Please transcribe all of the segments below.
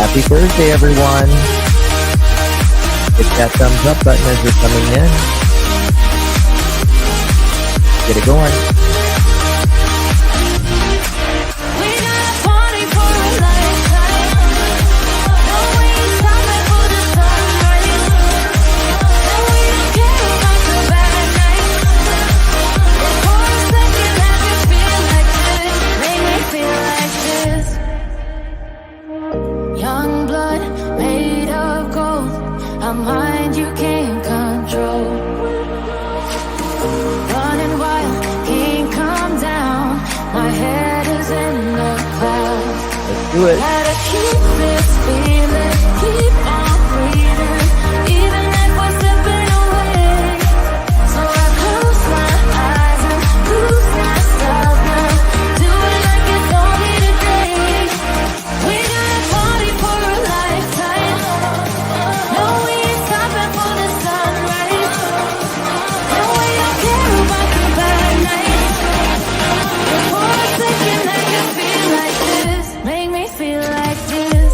Happy Thursday, everyone. Hit that thumbs up button as you're coming in. Get it going. A mind you can't control. Running wild, can't come down. My head is in the clouds. Let's do it. Gotta keep this feeling, keep on breathing, even if we're slipping away. So I close my eyes and lose myself now. Do it like it's only today. We got a party for a lifetime. No, we ain't stopping for the sunrise. No, we don't care about the bad nights. For a second I can feel like this. Make me feel like this.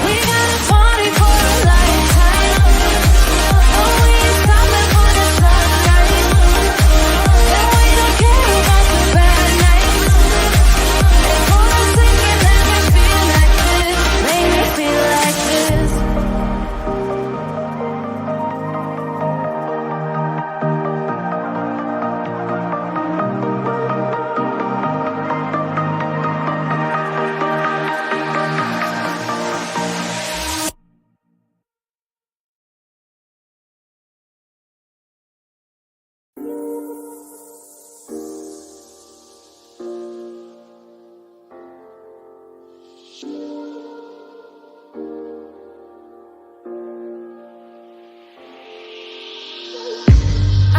We got a party for a lifetime. No, we ain't stopping for the sunrise. No, we don't care about the bad nights. For a second I can feel like this. Make me feel like this.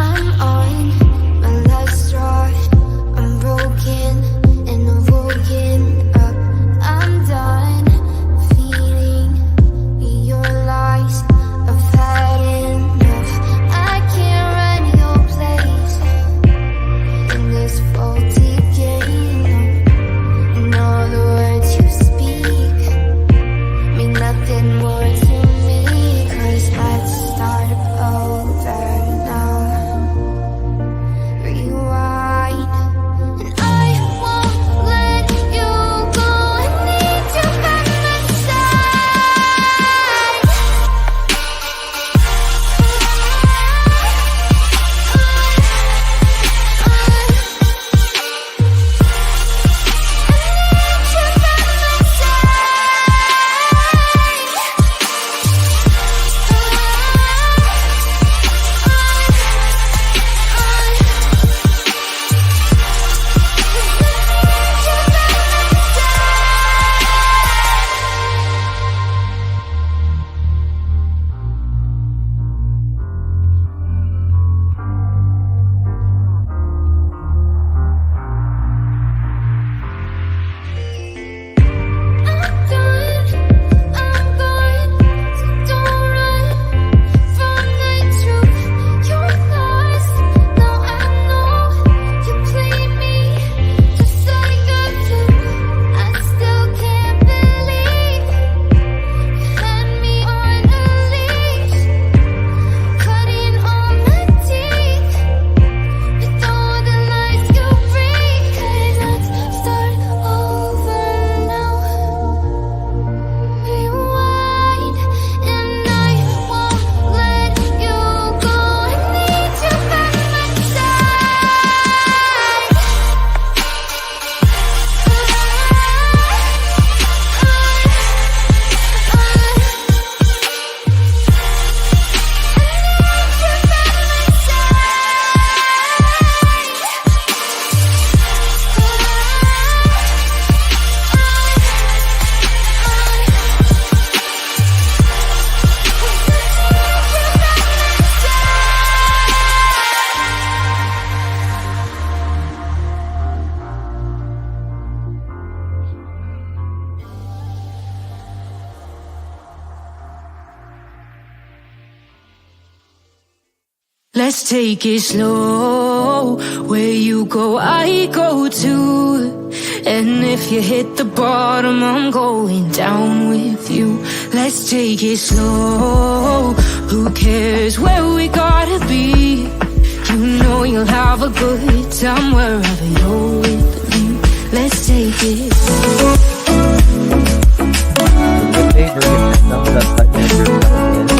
I'm on my last straw. I'm broken and I'm woken up. I'm done feeling your lies. I've had enough. I can't run your place. Let's take it slow. Where you go, I go too. And if you hit the bottom, I'm going down with you. Let's take it slow. Who cares where we gotta be? You know you'll have a good time wherever you're with me. Let's take it slow. Do me a favor, hit that thumbs up button as you're coming in.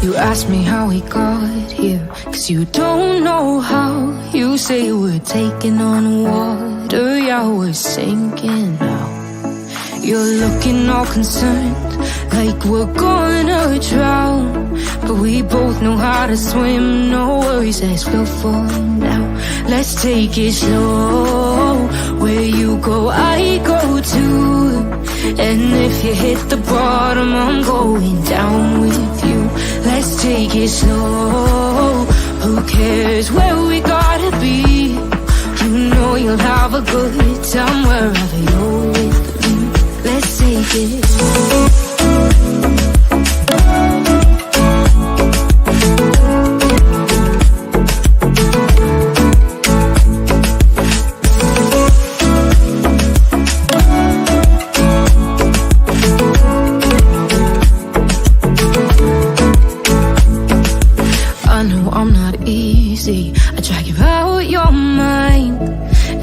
You ask me how we got here, 'cause you don't know how. You say we're taking on water, yeah, we're sinking now. You're looking all concerned, like we're gonna drown. But we both know how to swim, no worries, let's feel for now. Let's take it slow. Where you go, I go too. And if you hit the bottom, I'm going down with you. Let's take it slow. Who cares where we gotta be? You know you'll have a good time wherever you're with me. Let's take it slow. I drag you out your mind.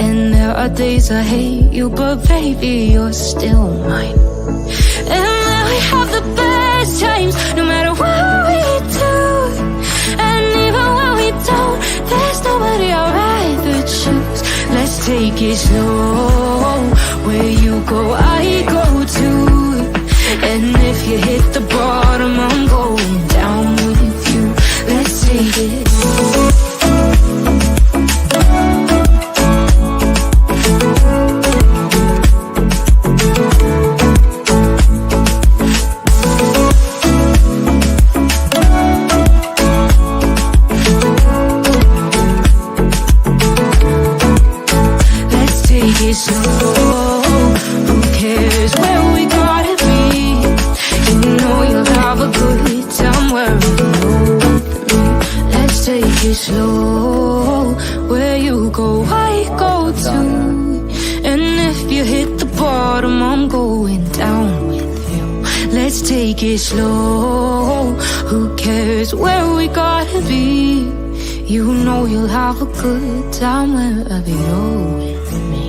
And there are days I hate you, but baby, you're still mine. And we have the best times, no matter what we do. And even when we don't, there's nobody I'd rather choose. Let's take it slow. Where you go, I go too. And if you hit the bottom, I'm going down with you. Let's take it slow. Slow. Who cares where we gotta be? You know you'll have a good time wherever you're with me. Let's take it slow. Where you go, I go too. And if you hit the bottom, I'm going down with you. Let's take it slow. Who cares where we gotta be? You know you'll have a good time wherever you're with me.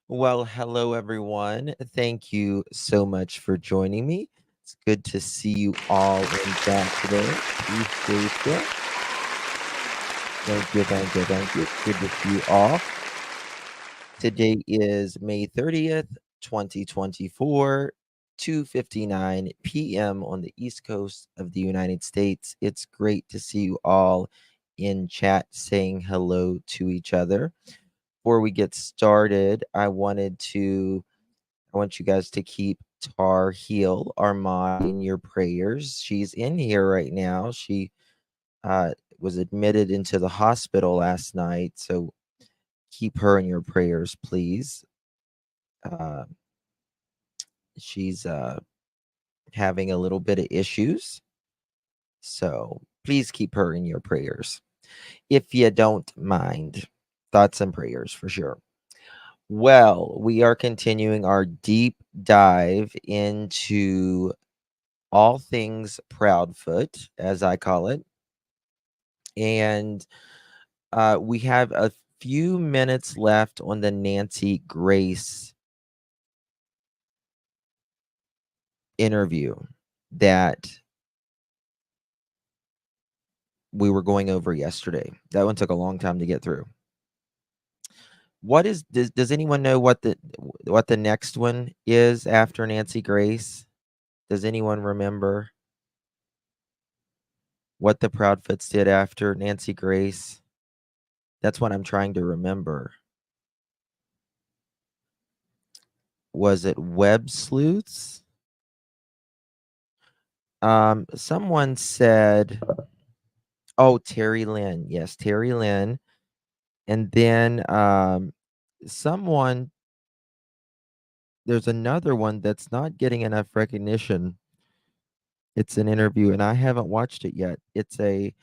Well, hello everyone. Thank you so much for joining me. It's good to see you all in chat today. Appreciate you. Thank you, thank you, thank you. Good to see you all. Today is May 30th, 2024, 2:59 p.m. on the East Coast of the United States. It's great to see you all in chat saying hello to each other. Before we get started, I want you guys to keep Tar Heel Armand in your prayers. She's in here right now. She was admitted into the hospital last night, so keep her in your prayers, please. She's having a little bit of issues. So please keep her in your prayers. If you don't mind, thoughts and prayers for sure. Well, we are continuing our deep dive into all things Proudfoot, as I call it. And we have a few minutes left on the Nancy Grace interview that we were going over yesterday. That one took a long time to get through. What is does anyone know what the next one is after Nancy Grace? Does anyone remember what the Proudfoots did after Nancy Grace? That's what I'm trying to remember. Was it Web Sleuths? Someone said, oh, Terry Lynn. Yes, Terry Lynn. And then someone, there's another one that's not getting enough recognition. It's an interview, and I haven't watched it yet. It's a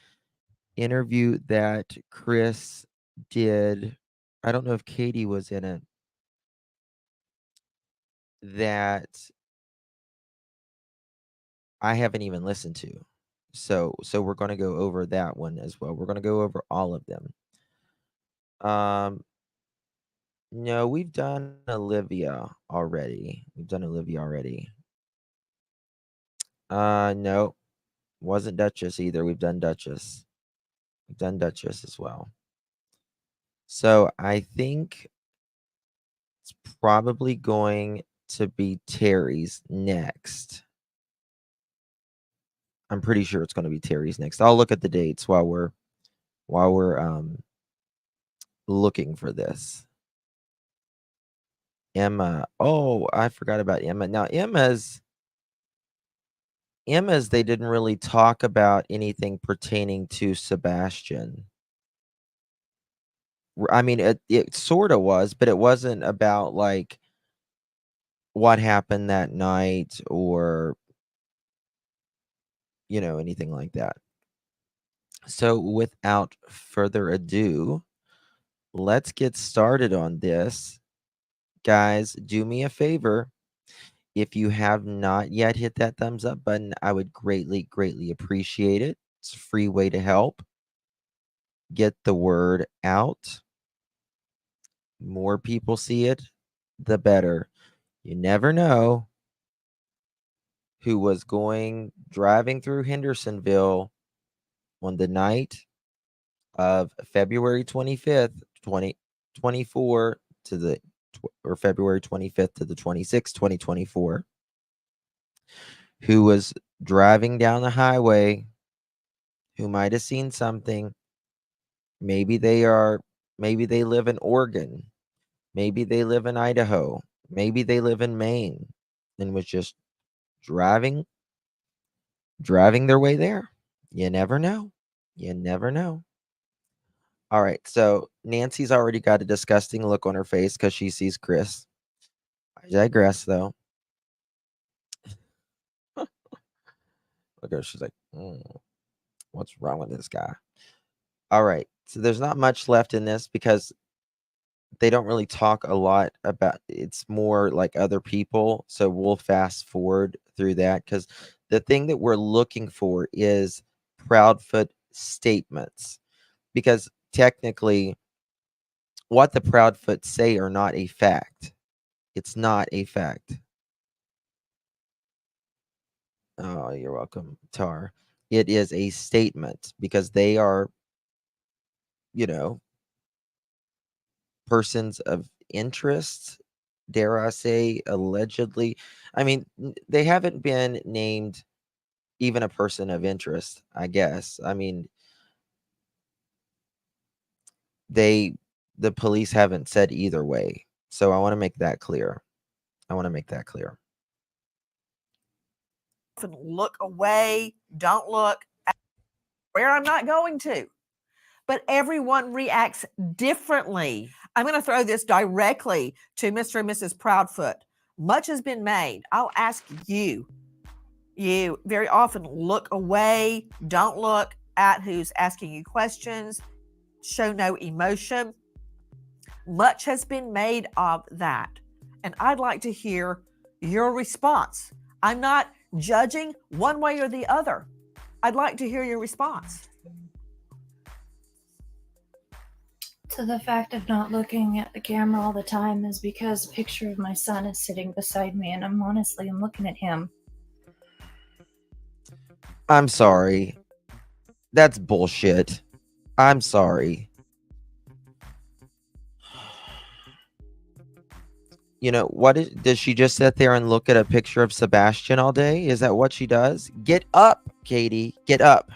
interview that Chris did. I don't know if Katie was in it. That I haven't even listened to. So we're going to go over that one as well. We're going to go over all of them. No, we've done Olivia already. We've done Olivia already. No, wasn't Duchess either. We've done Duchess. We've done Duchess as well. So I think it's probably going to be Terry's next. I'm pretty sure it's going to be Terry's next. I'll look at the dates while we're looking for this. Emma. Oh, I forgot about Emma. Now Emma's they didn't really talk about anything pertaining to Sebastian. I mean, it sort of was, but it wasn't about like what happened that night or anything like that. So without further ado, let's get started on this. Guys, do me a favor. If you have not yet hit that thumbs up button, I would greatly, greatly appreciate it. It's a free way to help get the word out. More people see it, the better. You never know who was driving through Hendersonville on the night of February 25th, 2024 or February 25th to the 26th, 2024, who was driving down the highway, who might have seen something. Maybe they live in Oregon. Maybe they live in Idaho. Maybe they live in Maine and was just driving their way there. You never know. You never know. All right. So Nancy's already got a disgusting look on her face because she sees Chris. I digress, though. Look at her. She's like, what's wrong with this guy? All right. So there's not much left in this because they don't really talk a lot about it's more like other people. So we'll fast forward through that because the thing that we're looking for is Proudfoot statements, because technically what the Proudfoot say are not a fact. It's not a fact. Oh, you're welcome, Tar. It is a statement because they are, persons of interest, dare I say, allegedly. I mean, they haven't been named even a person of interest, I guess. I mean, the police haven't said either way. So I want to make that clear. Look away, don't look where I'm not going to. But everyone reacts differently. I'm going to throw this directly to Mr. and Mrs. Proudfoot. Much has been made. I'll ask you, You very often look away, don't look at who's asking you questions, show no emotion. Much has been made of that. And I'd like to hear your response. I'm not judging one way or the other. I'd like to hear your response. So the fact of not looking at the camera all the time is because a picture of my son is sitting beside me, and I'm looking at him. I'm sorry. That's bullshit. I'm sorry. You know, does she just sit there and look at a picture of Sebastian all day? Is that what she does? Get up, Katie. Get up.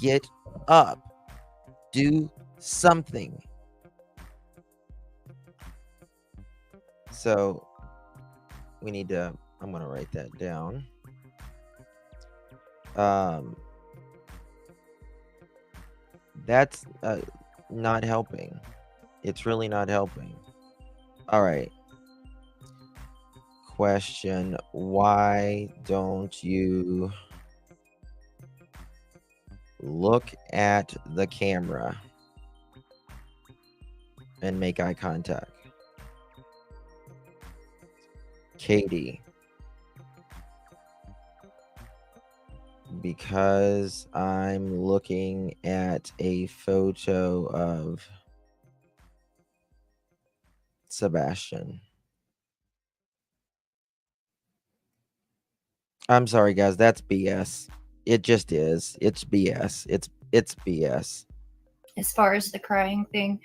Get up. Do something. So we need to, I'm going to write that down. That's not helping. It's really not helping. All right. Question: why don't you look at the camera and make eye contact? Katie: because I'm looking at a photo of Sebastian. I'm sorry, guys. That's BS. It just is. It's BS. It's BS. As far as the crying thing,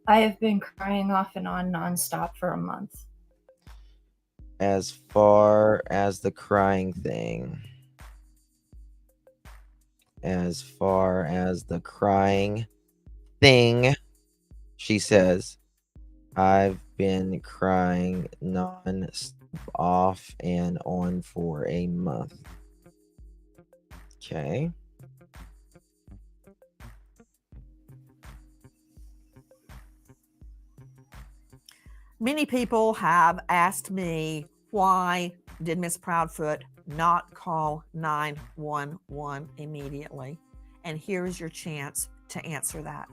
I have been crying off and on nonstop for a month. As far as the crying thing. As far as the crying thing, she says, I've been crying non-stop, off and on for a month. Okay. Many people have asked me, why did Miss Proudfoot not call 911 immediately? And here's your chance to answer that.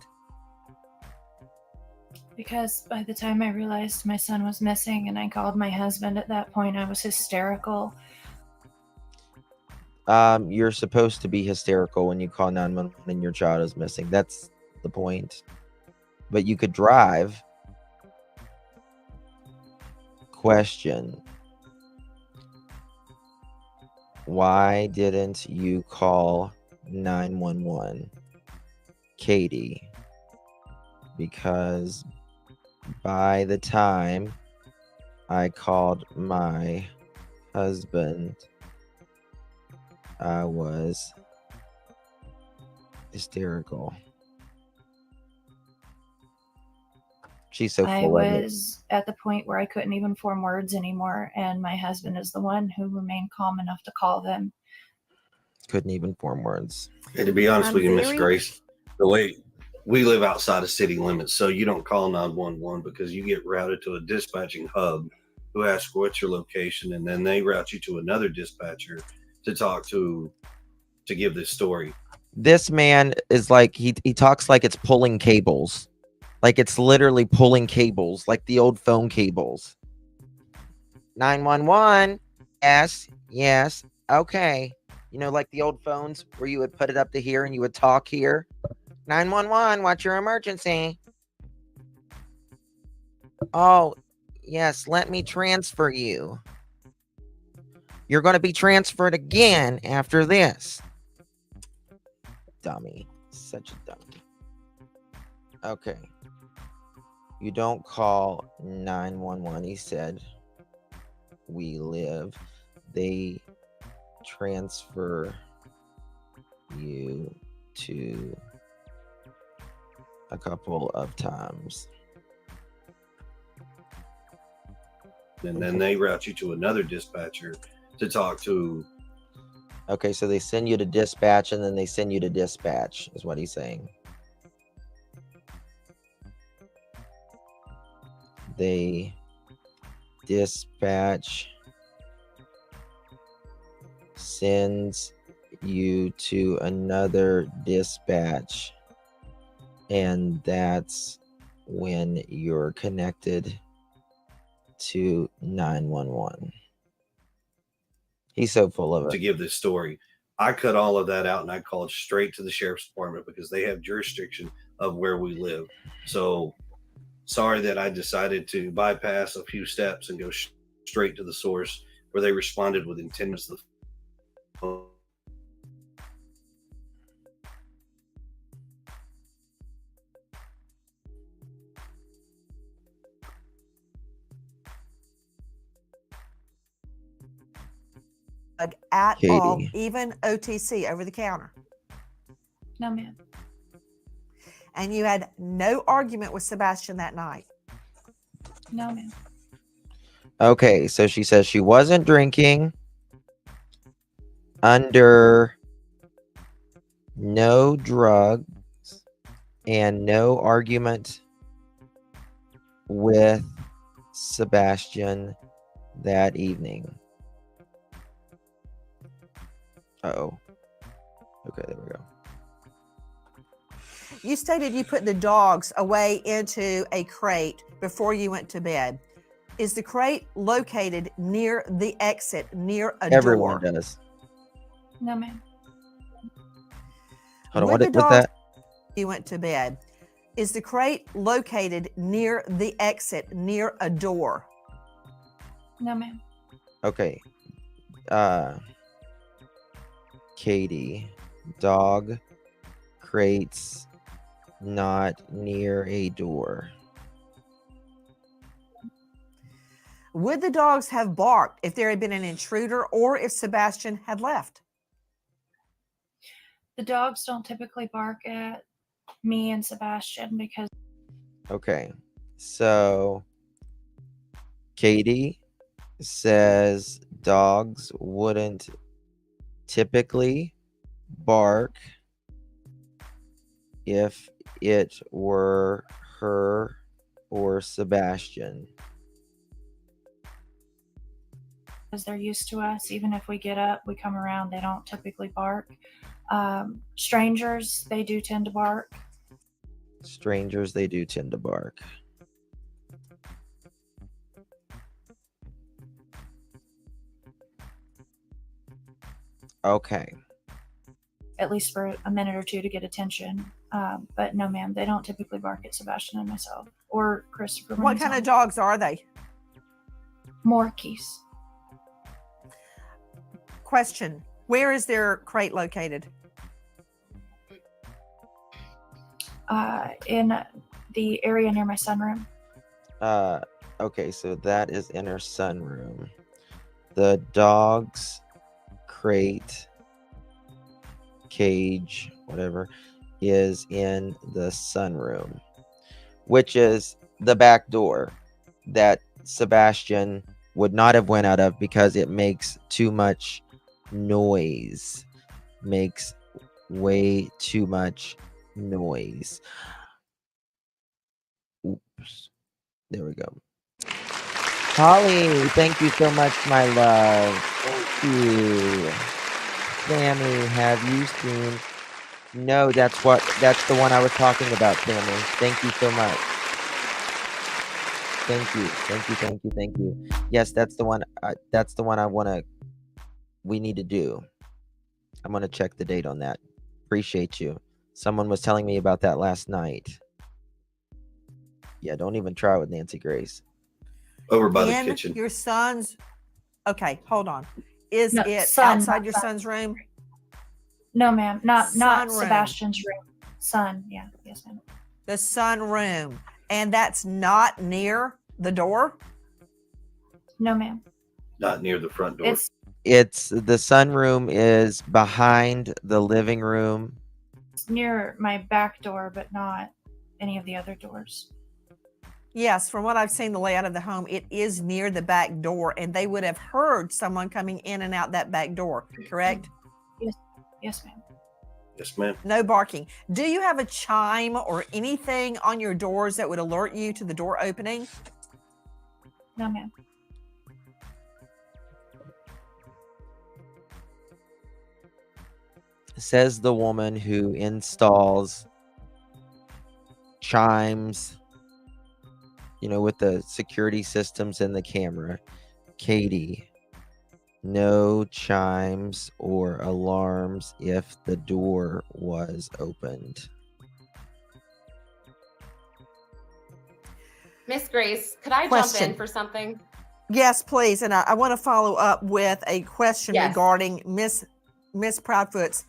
Because by the time I realized my son was missing and I called my husband at that point, I was hysterical. You're supposed to be hysterical when you call 911 and your child is missing. That's the point. But you could drive. Question: why didn't you call 911? Katie: because by the time I called my husband, I was hysterical. She's so I full of it. was at the point where I couldn't even form words anymore, and my husband is the one who remained calm enough to call them. Couldn't even form words. And to be honest I'm with you, Miss very- Grace, the way we live outside of city limits, so you don't call 911 because you get routed to a dispatching hub who asks what's your location, and then they route you to another dispatcher to talk to give this story. This man is like, he talks like it's pulling cables. Like it's literally pulling cables, like the old phone cables. 911. Yes. Okay. You know, like the old phones where you would put it up to here and you would talk here. 911, what's your emergency? Oh, yes, let me transfer you. You're going to be transferred again after this. Dummy. Such a dummy. Okay. You don't call 911. He said, we live. They transfer you to a couple of times. And then they route you to another dispatcher to talk to. Okay, so they send you to dispatch and then they send you to dispatch, is what he's saying. They dispatch sends you to another dispatch, and that's when you're connected to 911. He's so full of To it. give this story. I cut all of that out and I called straight to the sheriff's department because they have jurisdiction of where we live. So sorry that I decided to bypass a few steps and go straight to the source, where they responded within 10 minutes of the phone. At all, Katie. even OTC, over the counter. No, ma'am. And you had no argument with Sebastian that night. No, ma'am. Okay, so she says she wasn't drinking, under no drugs, and no argument with Sebastian that evening. Uh-oh. Okay, there we go. You stated you put the dogs away into a crate before you went to bed. Is the crate located near the exit, near a Everyone door? does. No, ma'am. Hold on, With the what's dogs that? you went to bed. Is the crate located near the exit, near a door? No, ma'am. Okay. Katie, dog crates not near a door. Would the dogs have barked if there had been an intruder or if Sebastian had left? The dogs don't typically bark at me and Sebastian because Okay. So Katie says dogs wouldn't typically bark if it were her or Sebastian. they're used to us. Even if we get up, we come around, they don't typically bark. Strangers, they do tend to bark. Strangers, they do tend to bark. Okay. At least for a minute or two to get attention. But no, ma'am, they don't typically bark at Sebastian and myself or Christopher. What kind of dogs are they? Morkies. Question. Where is their crate located? In the area near my sunroom. Okay, so that is in her sunroom. The dog's crate, cage, whatever, is in the sunroom, which is the back door that Sebastian would not have went out of because it makes too much noise. Makes way too much noise. Oops. There we go. Holly, thank you so much, my love. Thank you. Sammy, have you seen? No, that's the one I was talking about, Sammy. Thank you so much. Thank you. Thank you. Thank you. Thank you. Yes, that's the one. That's the one we need to do. I'm going to check the date on that. Appreciate you. Someone was telling me about that last night. Yeah, don't even try with Nancy Grace. Over by In the kitchen. your son's. Okay, hold on. Is No, it son, outside not your son. son's room? No, ma'am. Not Sunroom. Sebastian's room. Son, yeah. Yes, ma'am. The sunroom. And that's not near the door? No, ma'am. Not near the front door. It's the sunroom is behind the living room. It's near my back door, but not any of the other doors. Yes, from what I've seen the layout of the home, it is near the back door, and they would have heard someone coming in and out that back door, correct? Yes, ma'am. Yes, ma'am. No barking. Do you have a chime or anything on your doors that would alert you to the door opening? No, ma'am. Says the woman who installs chimes, with the security systems and the camera. Katie, no chimes or alarms if the door was opened. Miss Grace, could I jump Question. in for something? Yes, please. And I want to follow up with a question Yes. regarding Miss Proudfoot's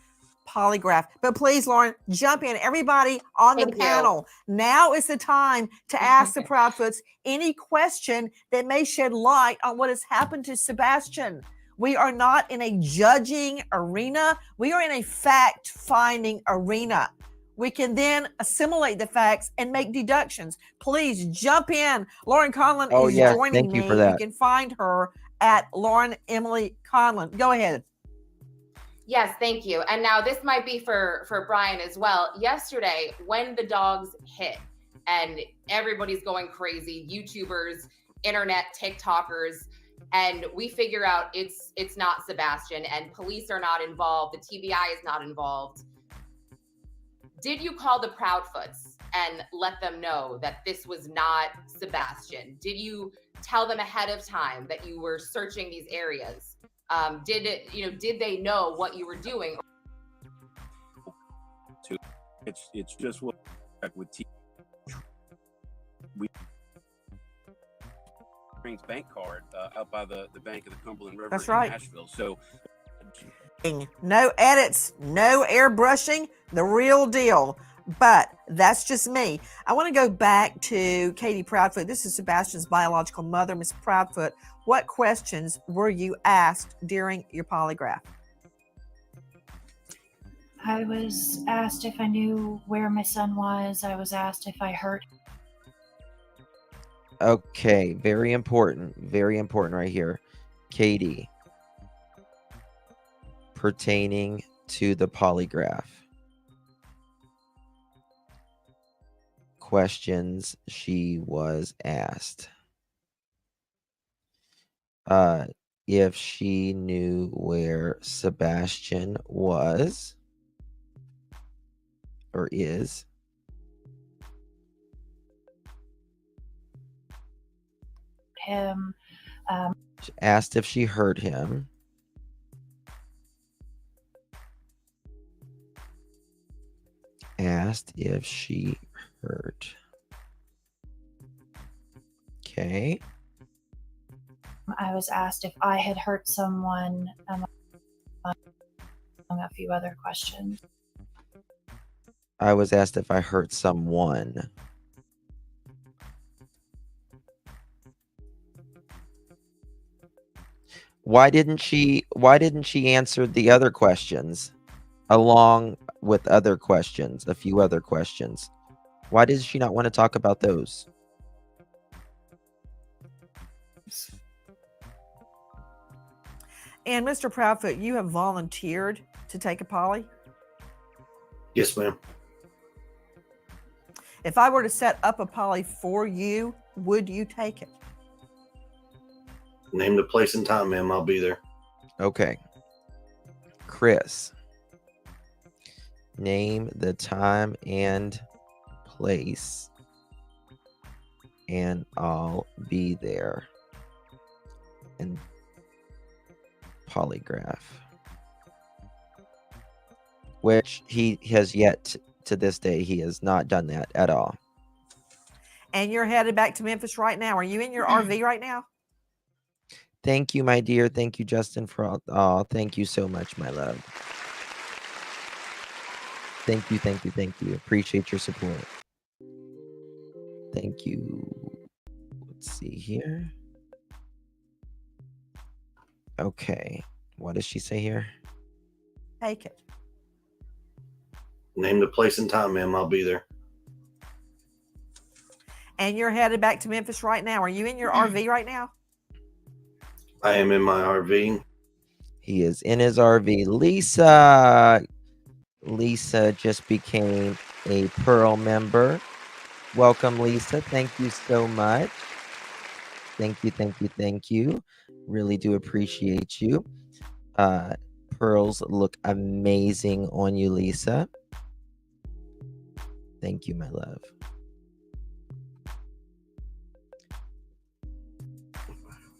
polygraph. But please, Lauren, jump in. Everybody on Thank the you. panel, now is the time to ask the Proudfoots any question that may shed light on what has happened to Sebastian. We are not in a judging arena. We are in a fact-finding arena. We can then assimilate the facts and make deductions. Please jump in. Lauren Conlon Oh, is yes. joining Thank me. you for that. You can find her at Lauren Emily Conlon. Go ahead. Yes, thank you. And now this might be for Brian as well. Yesterday, when the dogs hit and everybody's going crazy, YouTubers, internet, TikTokers, and we figure out it's not Sebastian and police are not involved, the TBI is not involved. Did you call the Proudfoots and let them know that this was not Sebastian? Did you tell them ahead of time that you were searching these areas? Did they know what you were doing? It's just what with we bank card out by the bank of the Cumberland River That's in right. Nashville. So no edits, no airbrushing, the real deal. But that's just me. I want to go back to Katie Proudfoot. This is Sebastian's biological mother, Miss Proudfoot. What questions were you asked during your polygraph? I was asked if I knew where my son was. I was asked if I hurt. Okay, very important right here. Katie, pertaining to the polygraph. Questions she was asked. If she knew where Sebastian was or is. Him. She asked if she heard him. Asked if she heard. Okay. I was asked if I had hurt someone, among a few other questions. I was asked if I hurt someone. Why didn't she answer the other questions along with other questions, a few other questions? Why does she not want to talk about those? And Mr. Proudfoot, you have volunteered to take a poly? Yes, ma'am. If I were to set up a poly for you, would you take it? Name the place and time, ma'am. I'll be there. Okay. Chris, name the time and place, and I'll be there. And polygraph, which he has yet to this day, he has not done that at all. And you're headed back to Memphis right now. Are you in your RV right now? Thank you, my dear. Thank you, Justin, for all. Oh, thank you so much, my love. Thank you, thank you, thank you. Appreciate your support. Thank you. Let's see here. Okay. What does she say here? Take it. Name the place and time, ma'am. I'll be there. And you're headed back to Memphis right now. Are you in your RV right now? I am in my RV. He is in his RV. Lisa just became a Pearl member. Welcome, Lisa. Thank you so much. Thank you, thank you, thank you. Really do appreciate you. Pearls look amazing on you, Lisa. Thank you, my love.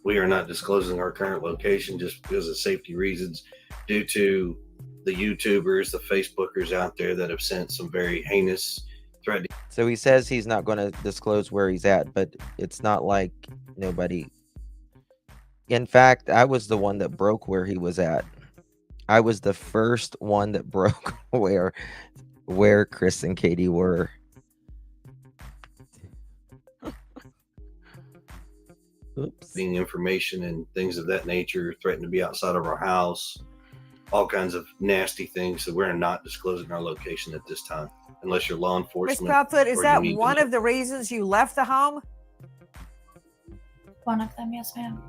We are not disclosing our current location just because of safety reasons, due to the YouTubers, the Facebookers out there that have sent some very heinous threat. So he says he's not going to disclose where he's at, but it's not like nobody. In fact, I was the one that broke where he was at. I was the first one that broke where Chris and Katie were. Oops. Information and things of that nature, threatened to be outside of our house, all kinds of nasty things. So we're not disclosing our location at this time, unless you're law Miss enforcement. Proudfoot, is or that you need to one know. of the reasons you left the home? One of them, yes, ma'am.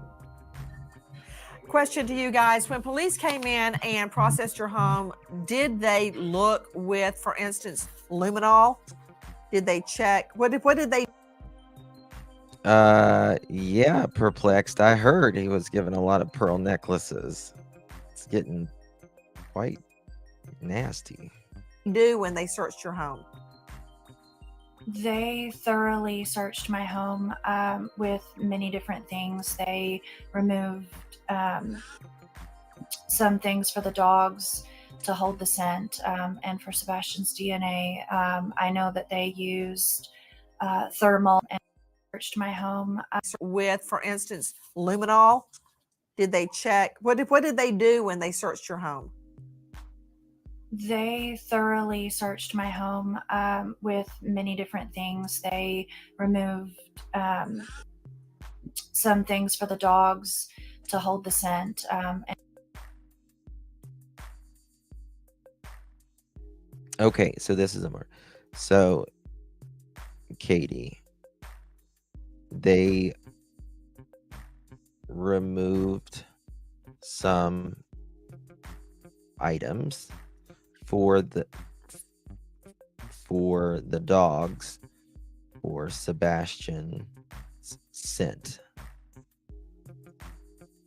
Question to you guys. When police came in and processed your home, did they look with, for instance, luminol? Did they check? What did they? Yeah, perplexed. I heard he was given a lot of pearl necklaces. It's getting quite nasty. do when they searched your home? They thoroughly searched my home with many different things. They removed some things for the dogs to hold the scent, and for Sebastian's DNA. I know that they used thermal and searched my home. With, for instance, luminol? Did they check? What did they do when they searched your home? They thoroughly searched my home with many different things. They removed some things for the dogs to hold the scent. Okay, so this is a more. So, Katie, they removed some items for the dogs for Sebastian's scent.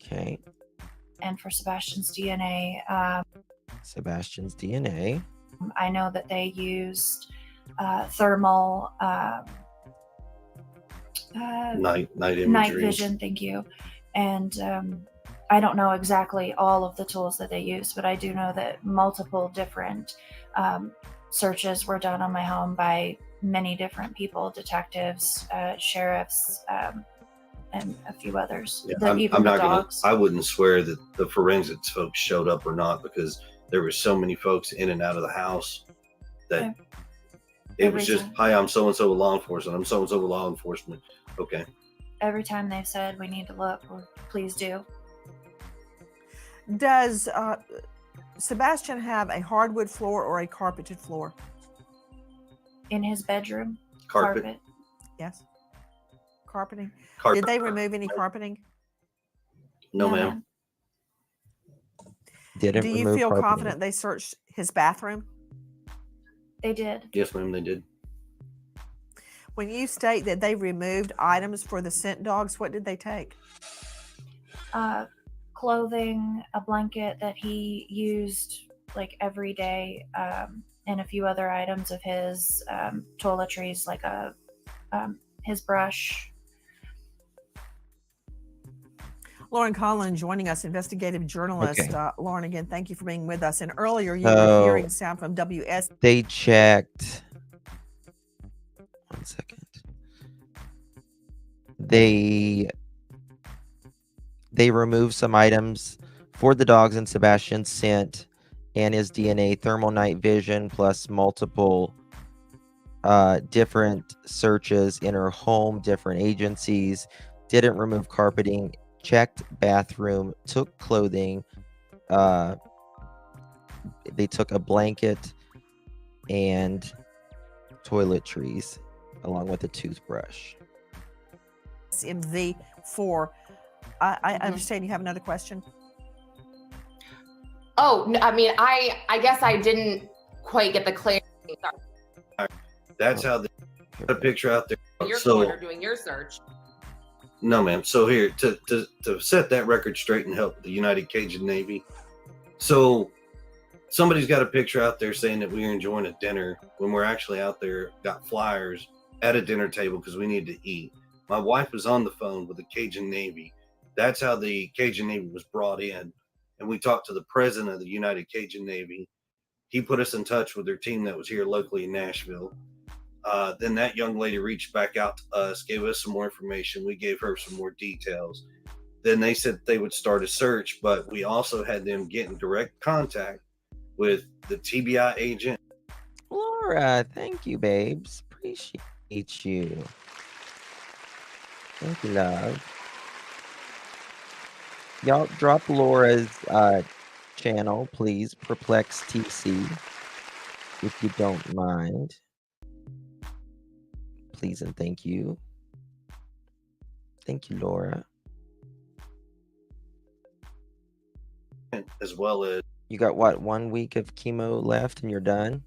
Okay. And for Sebastian's DNA. Sebastian's DNA. I know that they used thermal Night imagery. night vision, thank you. And I don't know exactly all of the tools that they used, but I do know that multiple different searches were done on my home by many different people, detectives, sheriffs, and a few others. Yeah, I'm not gonna. I wouldn't swear that the forensics folks showed up or not, because there were so many folks in and out of the house that it was just, hi, I'm so and so with law enforcement. I'm so and so with law enforcement. Okay. Every time they've said we need to look, or please do. Does Sebastian have a hardwood floor or a carpeted floor? In his bedroom, Carpet. Yes. Carpeting. Carpet. Did they remove any carpeting? No, ma'am. Didn't Do you remove feel carpeting. confident they searched his bathroom? They did. Yes, ma'am, they did. When you state that they removed items for the scent dogs, what did they take? Clothing, a blanket that he used like every day, and a few other items of his, toiletries, like his brush. Lauren Collin joining us, investigative journalist. Okay. Lauren, again, thank you for being with us. And earlier you So- were hearing sound from WS. They checked. 1 second. They removed some items for the dogs and Sebastian's scent and his DNA, thermal night vision, plus multiple different searches in her home, different agencies. Didn't remove carpeting, checked bathroom, took clothing. They took a blanket and toiletries along with a toothbrush. MV for. I understand you have another question. Oh, no, I mean, I guess I didn't quite get the clarity. Sorry. That's how they put a picture out there. Your So, corner doing your search. no, ma'am. So here, to set that record straight and help the United Cajun Navy. So somebody's got a picture out there saying that we're enjoying a dinner when we're actually out there, got flyers at a dinner table because we need to eat. My wife was on the phone with the Cajun Navy. That's how the Cajun Navy was brought in. And we talked to the president of the United Cajun Navy. He put us in touch with their team that was here locally in Nashville. Then that young lady reached back out to us, gave us some more information. We gave her some more details. Then they said they would start a search, but we also had them get in direct contact with the TBI agent. Laura, thank you, babes. Appreciate you. Thank you, love. Y'all drop Laura's channel, please. Perplex TC, if you don't mind. Please and thank you. Thank you, Laura. As well as You got what, 1 week of chemo left and you're done?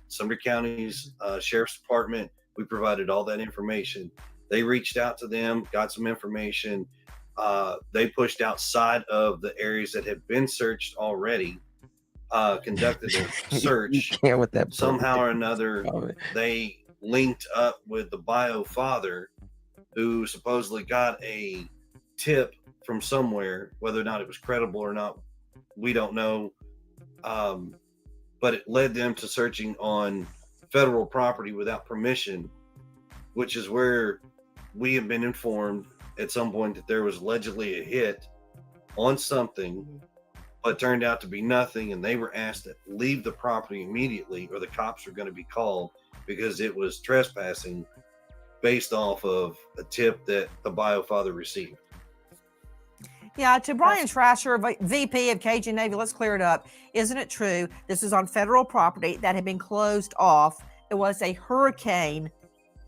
Sumter County's Sheriff's Department. We provided all that information. They reached out to them, got some information. They pushed outside of the areas that had been searched already, conducted a search. You can't with that. Somehow or another, they linked up with the bio father, who supposedly got a tip from somewhere. Whether or not it was credible or not, we don't know. But it led them to searching on federal property without permission, which is where we have been informed at some point that there was allegedly a hit on something, but turned out to be nothing. And they were asked to leave the property immediately or the cops were going to be called because it was trespassing based off of a tip that the bio father received. Yeah, to Brian Trasher, VP of Cajun Navy, let's clear it up. Isn't it true? This is on federal property that had been closed off. It was a hurricane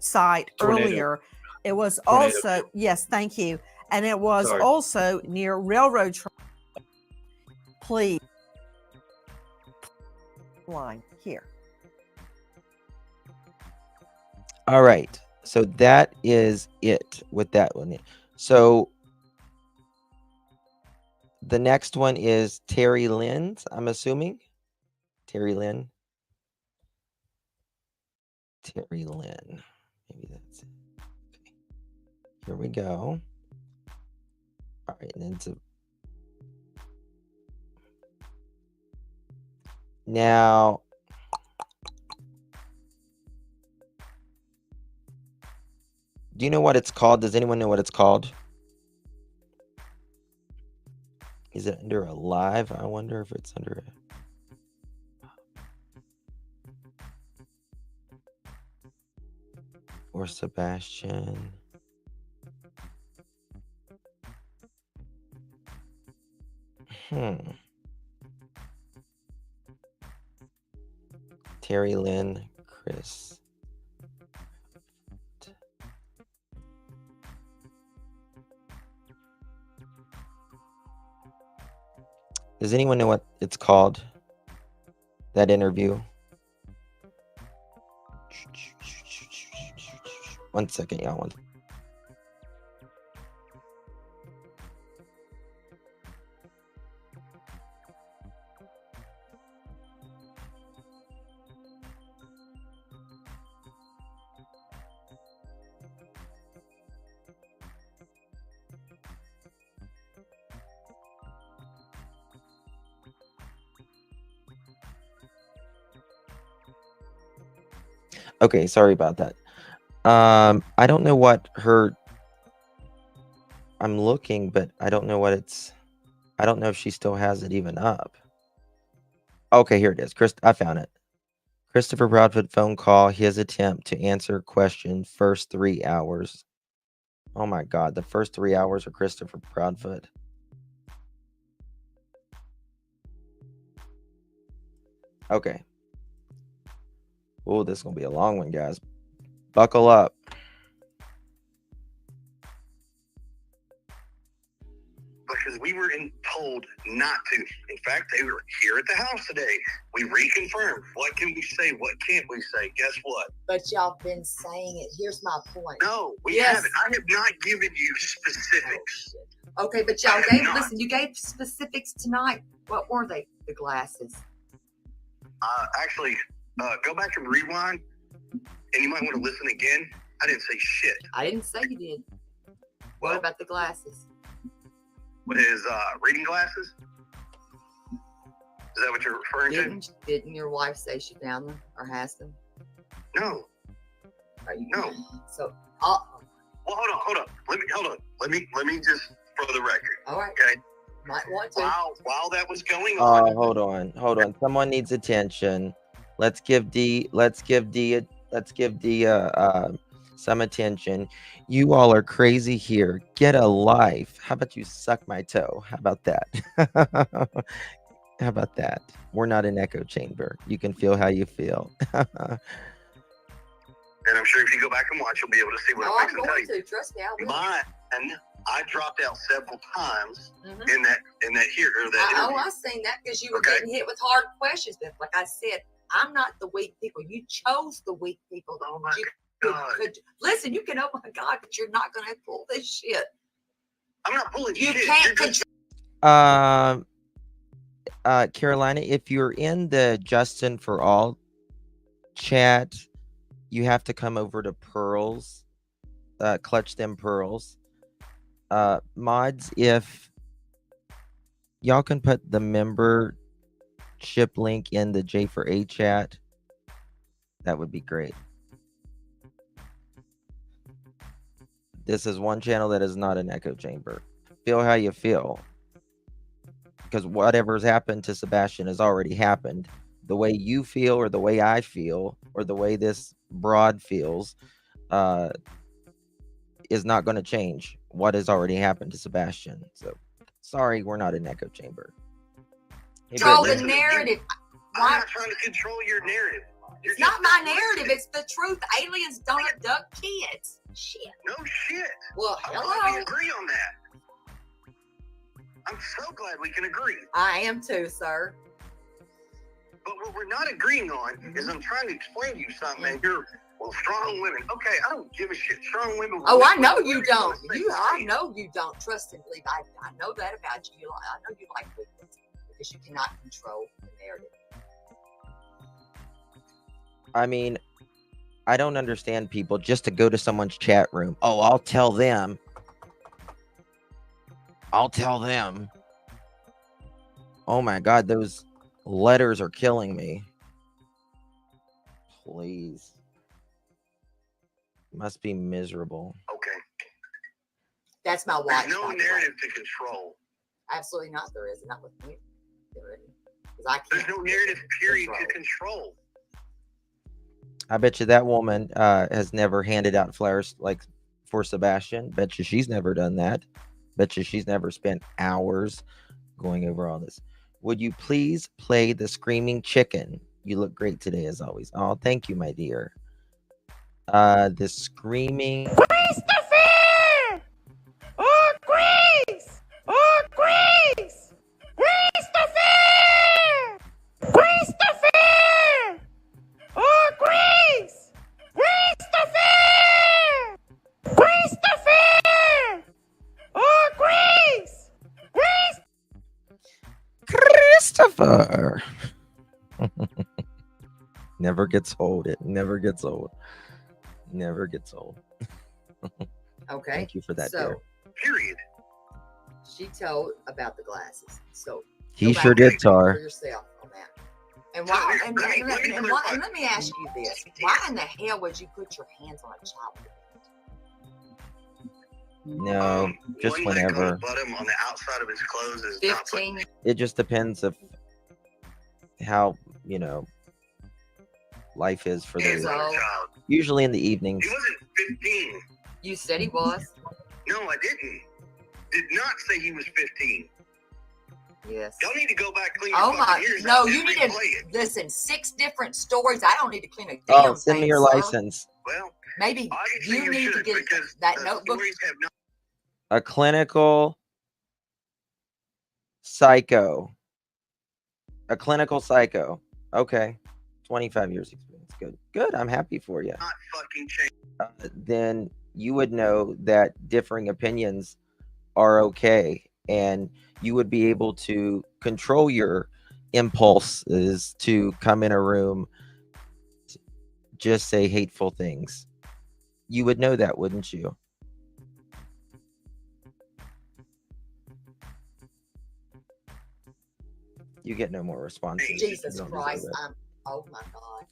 site Tornado. earlier. It was Tornado. also, yes, thank you. And it was Sorry. also near railroad track. Please. Line here. All right. So that is it with that one. So the next one is Terry Lynn, I'm assuming. Terry Lynn. Terry Lynn. Maybe that's it. Okay. Here we go. All right. And it's now, do you know what it's called? Does anyone know what it's called? Is it under a live? I wonder if it's under a... Or Sebastian. Terry Lynn, Chris. Does anyone know what it's called? That interview? 1 second, y'all. Okay, sorry about that. I don't know what her... I'm looking, but I don't know what it's... I don't know if she still has it even up. Okay, here it is. I found it. Christopher Proudfoot phone call. His attempt to answer question first 3 hours. Oh my God, the first 3 hours of Christopher Proudfoot. Okay. Oh, this is going to be a long one, guys. Buckle up. Because we were told not to. In fact, they were here at the house today. We reconfirmed. What can we say? What can't we say? Guess what? But y'all been saying it. Here's my point. No, we Yes. haven't. I have not given you specifics. Okay, but y'all I have gave, not. listen, you gave specifics tonight. What were they? The glasses. Actually, go back and rewind, and you might want to listen again. I didn't say shit. I didn't say you did. What Well, about the glasses? with his reading glasses? Is that what you're referring to? Didn't your wife say she found them or has them? No. Are you, No. So, Well, hold on. Let me just for the record. all right. Okay. Might want to. While that was going on, Hold on. Someone needs attention. Let's give D some attention. You all are crazy here. Get a life. How about you suck my toe? How about that? How about that? We're not an echo chamber. You can feel how you feel. and I'm sure if you go back and watch, you'll be able to see what Oh, I'm I'm fixing to tell going you. to. Trust me, I will. Mine, I dropped out several times Mhm. in that interview. I seen that because you were Okay. getting hit with hard questions. But like I said, I'm not the weak people. You chose the weak people. Oh my You God. listen, you can, oh my God, but you're not going to pull this shit. I'm not pulling You shit. can't You're just- control. Carolina, if you're in the Justin for All chat, you have to come over to Pearls, clutch them pearls. Mods, if y'all can put the membership link in the J for A chat, that would be great. This is one channel that is not an echo chamber. Feel how you feel. Because whatever's happened to Sebastian has already happened. The way you feel, or the way I feel, or the way this broad feels, is not going to change what has already happened to Sebastian. So, sorry, we're not an echo chamber. Hey, Control Brittany. the narrative. I'm Why? not trying to control your narrative. You're It's not just my listening. narrative. It's the truth. Aliens don't abduct kids. Shit. No shit. Well, I'm glad we hello. agree on that. I'm so glad we can agree. I am too, sir. But what we're not agreeing on is I'm trying to explain to you something, and you're, well, strong women. Okay, I don't give a shit. Strong women. Oh, I know women you are don't. gonna say I right. know you don't. Trust and believe. I know that about you. I know you like weakness because you cannot control the narrative. I mean, I don't understand people just to go to someone's chat room. Oh, I'll tell them. Oh my God, those letters are killing me. Please. Must be miserable. Okay. That's my wife. There's no by the way. narrative to control. Absolutely not. There is not with me. There isn't. 'Cause I There's can't no narrative period to control. control. I bet you that woman has never handed out flowers like for Sebastian. Bet you she's never done that. Bet you she's never spent hours going over all this. Would you please play the Screaming Chicken? You look great today as always. Oh, thank you, my dear. The Screaming Christopher! Oh, Grace! Oh, Grace! Christopher! Christopher! Oh, Grace! Christopher! Christopher! Oh, Grace! Christopher. Never gets old. It never gets old. Never gets old. Okay. Thank you for that, So, dear. Period. she told about the glasses. So He go sure back did, for Tar. yourself on that. And why? So, And, let me- and, let me and, clarify. and let me ask you this: why in the hell would you put your hands on a child? No, just one leg on whenever. the bottom on the outside of his clothes is not putting 15. It just depends of how, life is for hands those. on a old. child. Usually in the evenings. He wasn't 15. You said he was. No, I didn't. Did not say he was 15. Yes. Y'all need to go back clean your Oh fucking my! ears No, out and you need replay to it. listen. 6 different stories. I don't need to clean a damn Oh, send me thing, your sir. license. Well, Maybe obviously you need to should, get because that the notebook. stories have not. A clinical psycho. A clinical psycho. Okay. 25 years experience. Good. Good. I'm happy for you. Fucking changed. Then you would know that differing opinions are okay, and you would be able to control your impulses to come in a room, just say hateful things. You would know that, wouldn't you? You get no more responses. You Jesus don't Christ. deserve it. Oh my God.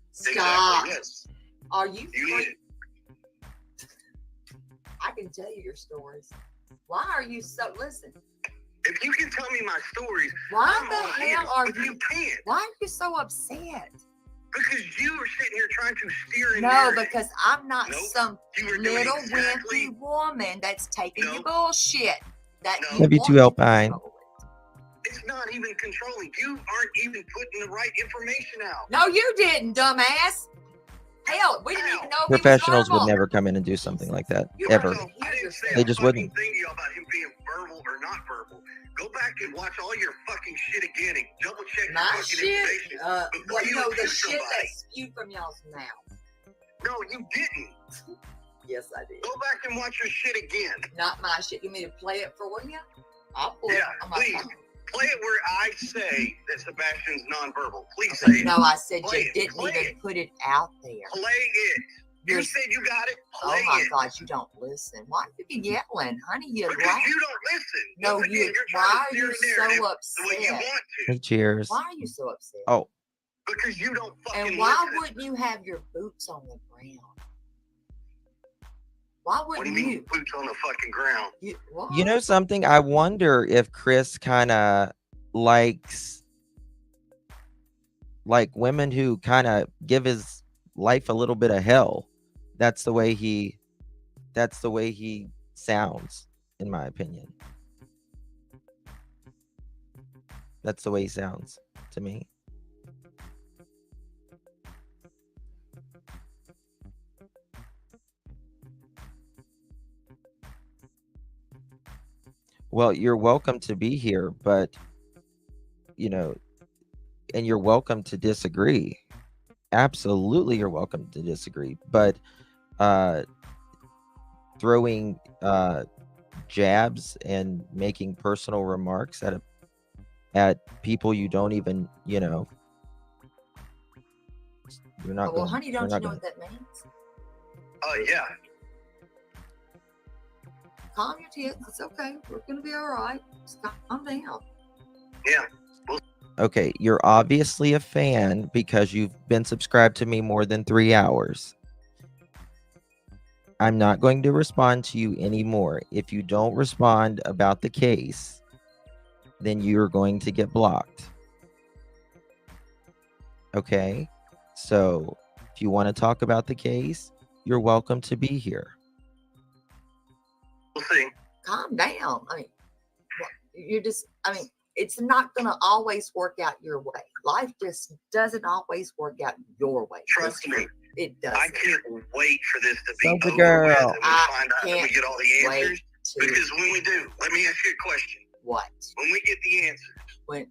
Exactly, Stop. yes. Are you You need it. I can tell you your stories. Why are you so listen? If you can tell me my stories, Why I'm the all hell ears, are but you can't. Why are you so upset? Because you are sitting here trying to steer a No, narrative. because I'm not Nope. some You are doing little exactly. wimpy woman that's taking your Nope. bullshit. That No. you Love you want too, to Alpine. control it. It's not even controlling. You aren't even putting the right information out. No, you didn't, dumbass. Hell, we didn't even know if he was Professionals would verbal. never come in and do something like that, You ever. don't I hear didn't say yourself. They a just fucking wouldn't. thing to you about him being verbal or not verbal. Go back and watch all your fucking shit again and double check your My fucking shit, information. before well, you no, the accuse shit somebody. that spewed from y'all's mouth. No, you didn't. Yes, I did. Go back and watch your shit again. Not my shit. You mean to play it for you? I'll pull it Yeah, on my please. phone. Play it where I say that Sebastian's nonverbal. Please say it. No, I said Play you it. didn't Play even it. put it out there. Play it. You You're- said you got it. Oh Play my it. God, you don't listen. Why are you yelling, honey? You Because laugh. you don't listen. No, Once again, you. you're trying Why to are steer you a narrative so the way you upset? want Hey, to. cheers. Why are you so upset? Oh, Because you don't fucking And why listen. wouldn't you have your boots on the ground? Why What do wouldn't you mean you? boots on the fucking ground? What? you know something? I wonder if Chris kind of likes like women who kind of give his life a little bit of hell. That's the way he sounds, in my opinion. That's the way he sounds to me. Well, you're welcome to be here, but you know, and you're welcome to disagree. Absolutely, you're welcome to disagree, but throwing jabs and making personal remarks at people you don't even, you're not Oh, well, going. honey, You're don't you not know going. what that means? Yeah. Calm your tits. It's okay. We're gonna be all right. Just calm down. Yeah. Okay, you're obviously a fan because you've been subscribed to me more than 3 hours. I'm not going to respond to you anymore. If you don't respond about the case, then you're going to get blocked. Okay? So, if you want to talk about the case, you're welcome to be here. We'll see. Calm down. I mean, it's not gonna always work out your way. Life just doesn't always work out your way. Trust me. It does. I can't wait for this to be Soldier over girl. with and we I find out and we can't get all the wait answers. to Because when we do, let me ask you a question. what? When we get the answers,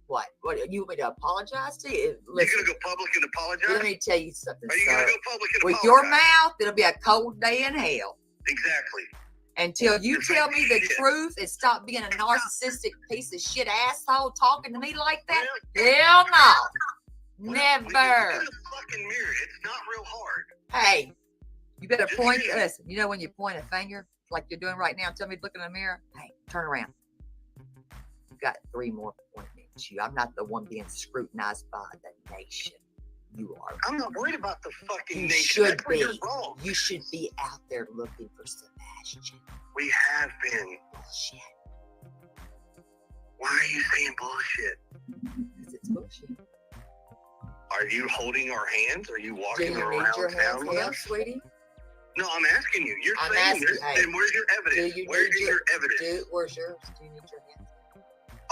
What? You want me to apologize to you? you're Listen, gonna go public and apologize? let me tell you something, Are you sir. gonna go public and With apologize? your mouth, it'll be a cold day in hell. Exactly. Until you You're tell me the shit. truth and stop being a narcissistic piece of shit asshole talking to me like that. Well, Hell no. well, we look Never. in the fucking mirror. It's not real hard. Hey, you better Just point. saying. Listen, you know when you point a finger like you're doing right now, tell me to look in the mirror. Hey, turn around. You got 3 more points. I'm not the one being scrutinized by the nation. You are. I'm not worried about the fucking You nation. should That's where be. you're wrong. You should be out there looking for Sebastian. We have been. Bullshit. Why are you saying bullshit? Because it's bullshit. Are you holding our hands? Are you Do walking you need around your hands town with held, us? sweetie? No, I'm asking you. You're I'm saying asking- this. hey, Then where's your evidence? Do you Where need is your evidence? Where's yours? Do you need your hands?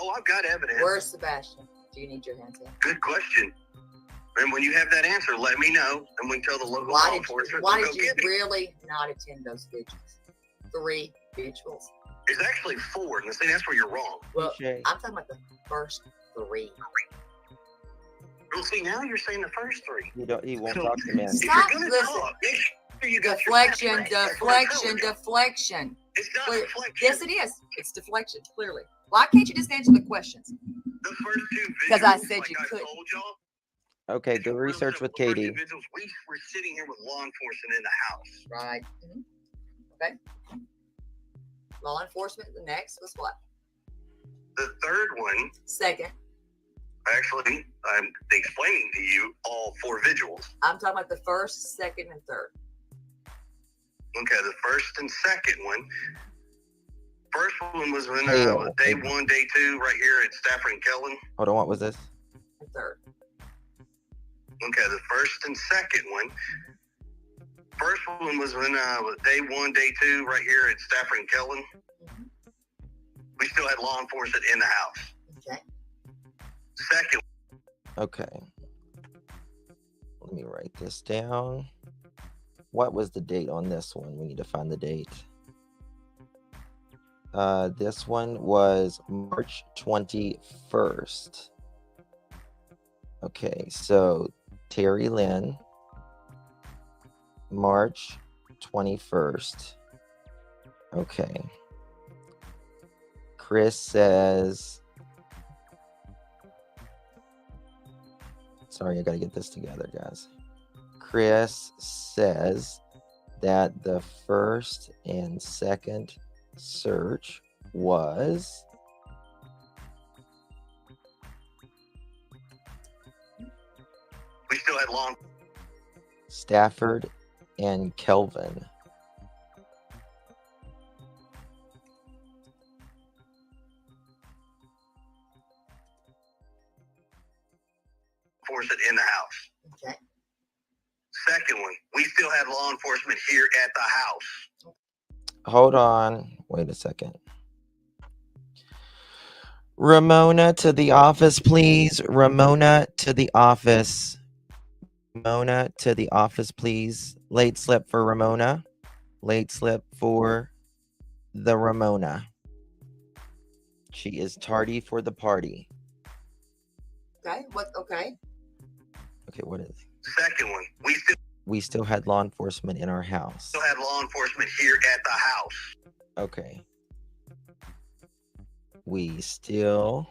Oh, I've got evidence. Where's Sebastian? Do you need your hands held? Good question. And when you have that answer, let me know, and we can tell the local law Why did enforcement Why to did go you get me. really not attend those vigils? 3 vigils. It's actually 4, and see, that's where you're wrong. Well, Touche. I'm talking about the first 3. Well, see, now you're saying the first 3. He won't So- talk to men. If Stop, you're gonna listen. talk, make sure you got your Deflection, facts right. That's what I'm deflection, telling you. deflection. It's not Clear. deflection. Yes, it is. It's deflection, clearly. Why can't you just answer the questions? The first two videos, Because I said like you I couldn't. told y'all, Okay, it's do real research simple. with The first Katie. two videos, we were sitting here with law enforcement in the house. Right. Okay. Law enforcement. The next was what? The third one, Second. actually, I'm explaining to you all four visuals. I'm talking about the first, second, and third. Okay, the first and second one. First one was when Hell. day one, day two, right here at Stafford and Kellen. Hold on, what was this? And third. Okay, the first and second one. First one was when day one, day two, right here at Stafford and Kellen. We still had law enforcement in the house. Okay. Second, Okay. Let me write this down. What was the date on this one? We need to find the date. This one was March 21st. Okay, so Terry Lynn, March 21st. Okay. Chris says, sorry, I gotta get this together, guys. Chris says that the first and second search was we still had law Stafford and Kelvin. enforcement in the house. Okay. Second one, we still had law enforcement here at the house. Hold on. Wait a second. Ramona to the office, please. Ramona to the office. Ramona to the office, please. Late slip for Ramona. Late slip for the Ramona. She is tardy for the party. Okay. What? Okay. Okay, what is it? Second one, We still had law enforcement in our house. still had law enforcement here at the house. Okay. We still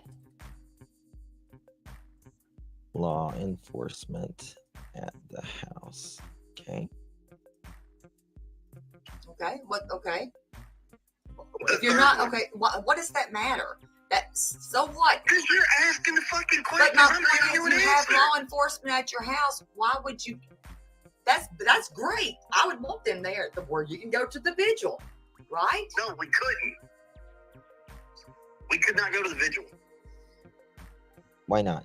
law enforcement at the house. Okay. Okay. What? Okay. The If you're third not one. okay, what does that matter? So what? Because you're asking the fucking But questions. my I'm point giving is, you an you have answer. law enforcement at your house. Why would you? That's great. I would want them there where you can go to the vigil, right? No, we couldn't. We could not go to the vigil. Why not?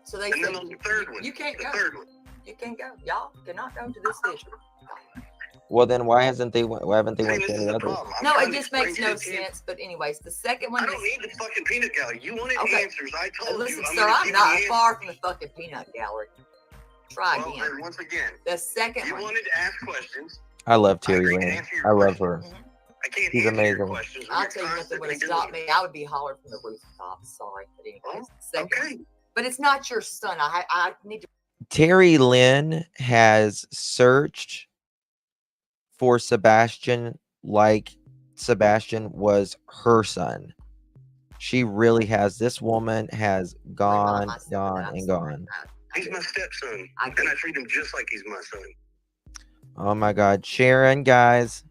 So they And said then on the third one, you can't the go. third one. You can't go. Y'all cannot go to this vigil. Well, then why haven't they? Why haven't they See, went this to is any the others? problem. I'm No, trying it to just makes explain no shit to you. sense. But anyways, the second one I is. don't need the fucking peanut gallery. You wanted Okay. answers. I told Listen, you. I'm sir, gonna I'm give not you far from the fucking peanut gallery. Try Well, again. then once again, The second you one. wanted to ask questions. I love I Terry agree to Lynn. answer your I love questions. her. Mhm. I can't She's answer your amazing. questions. I'll You're tell you nothing would constantly have stopped doing me. I would be hollering from the rooftop. Sorry, but anyways, Oh, second it. one. Okay. But it's not your son. I need to. Terry Lynn has searched for Sebastian like Sebastian was her son. She really has. This woman has gone, my son, gone, I'm and sorry. gone. He's my stepson, I and get I treat him just like he's my son. Oh my God. Sharon, guys.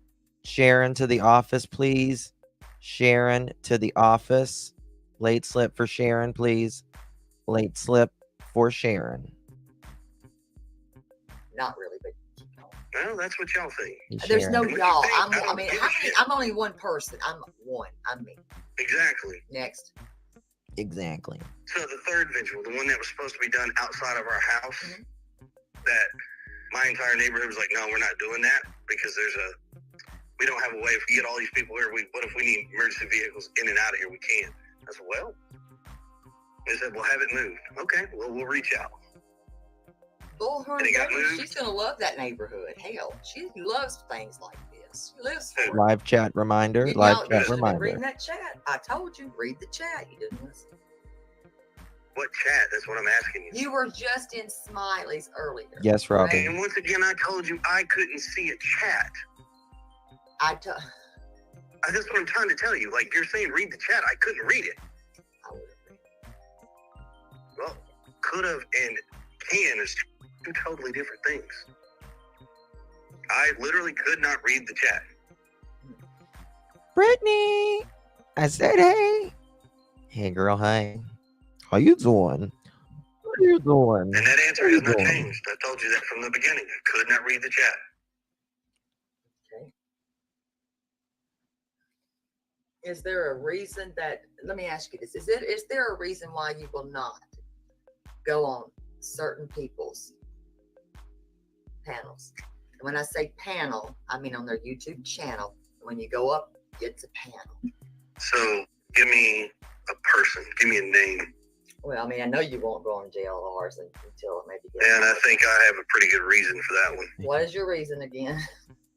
Sharon to the office, please. Sharon to the office. Late slip for Sharon, please. Late slip for Sharon. Not really, but keep going. Well, that's what y'all think. There's Sharon. no What you y'all. think? I I don't mean, give a how many? shit. I'm only one person. I'm one. I'm me. Exactly. Next. Exactly. So the third vigil, the one that was supposed to be done outside of our house, Mhm. that my entire neighborhood was like, no, we're not doing that because we don't have a way. If we get all these people here, what if we need emergency vehicles in and out of here? We can't. I said, well, they said, we'll have it moved. Okay, well, we'll reach out. Bullhorn And it got baby, moved? she's gonna love that neighborhood. Hell, she loves things like this. She lives for it. Live chat reminder. You Live know, you chat should have been reading reminder. that chat. I told you, read the chat. You didn't listen. What chat? That's what I'm asking you. You were just in Smiley's earlier. Yes, Robin. And once again, I told you I couldn't see a chat. That's what I'm trying to tell you. Like, you're saying read the chat. I couldn't read it. I would have read it. Well, could have and can is two totally different things. I literally could not read the chat. Brittany, I said hey. Hey, girl, hi. How you doing? What are you doing? And that answer What are has you not doing? changed. I told you that from the beginning. I could not read the chat. Okay. Is there a reason that, let me ask you this, is there a reason why you will not go on certain people's panels? And when I say panel, I mean on their YouTube channel. When you go up, it's a panel. So give me a person. Give me a name. Well, I mean, I know you won't go on JLRs until maybe. And I think I have a pretty good reason for that one. What is your reason again?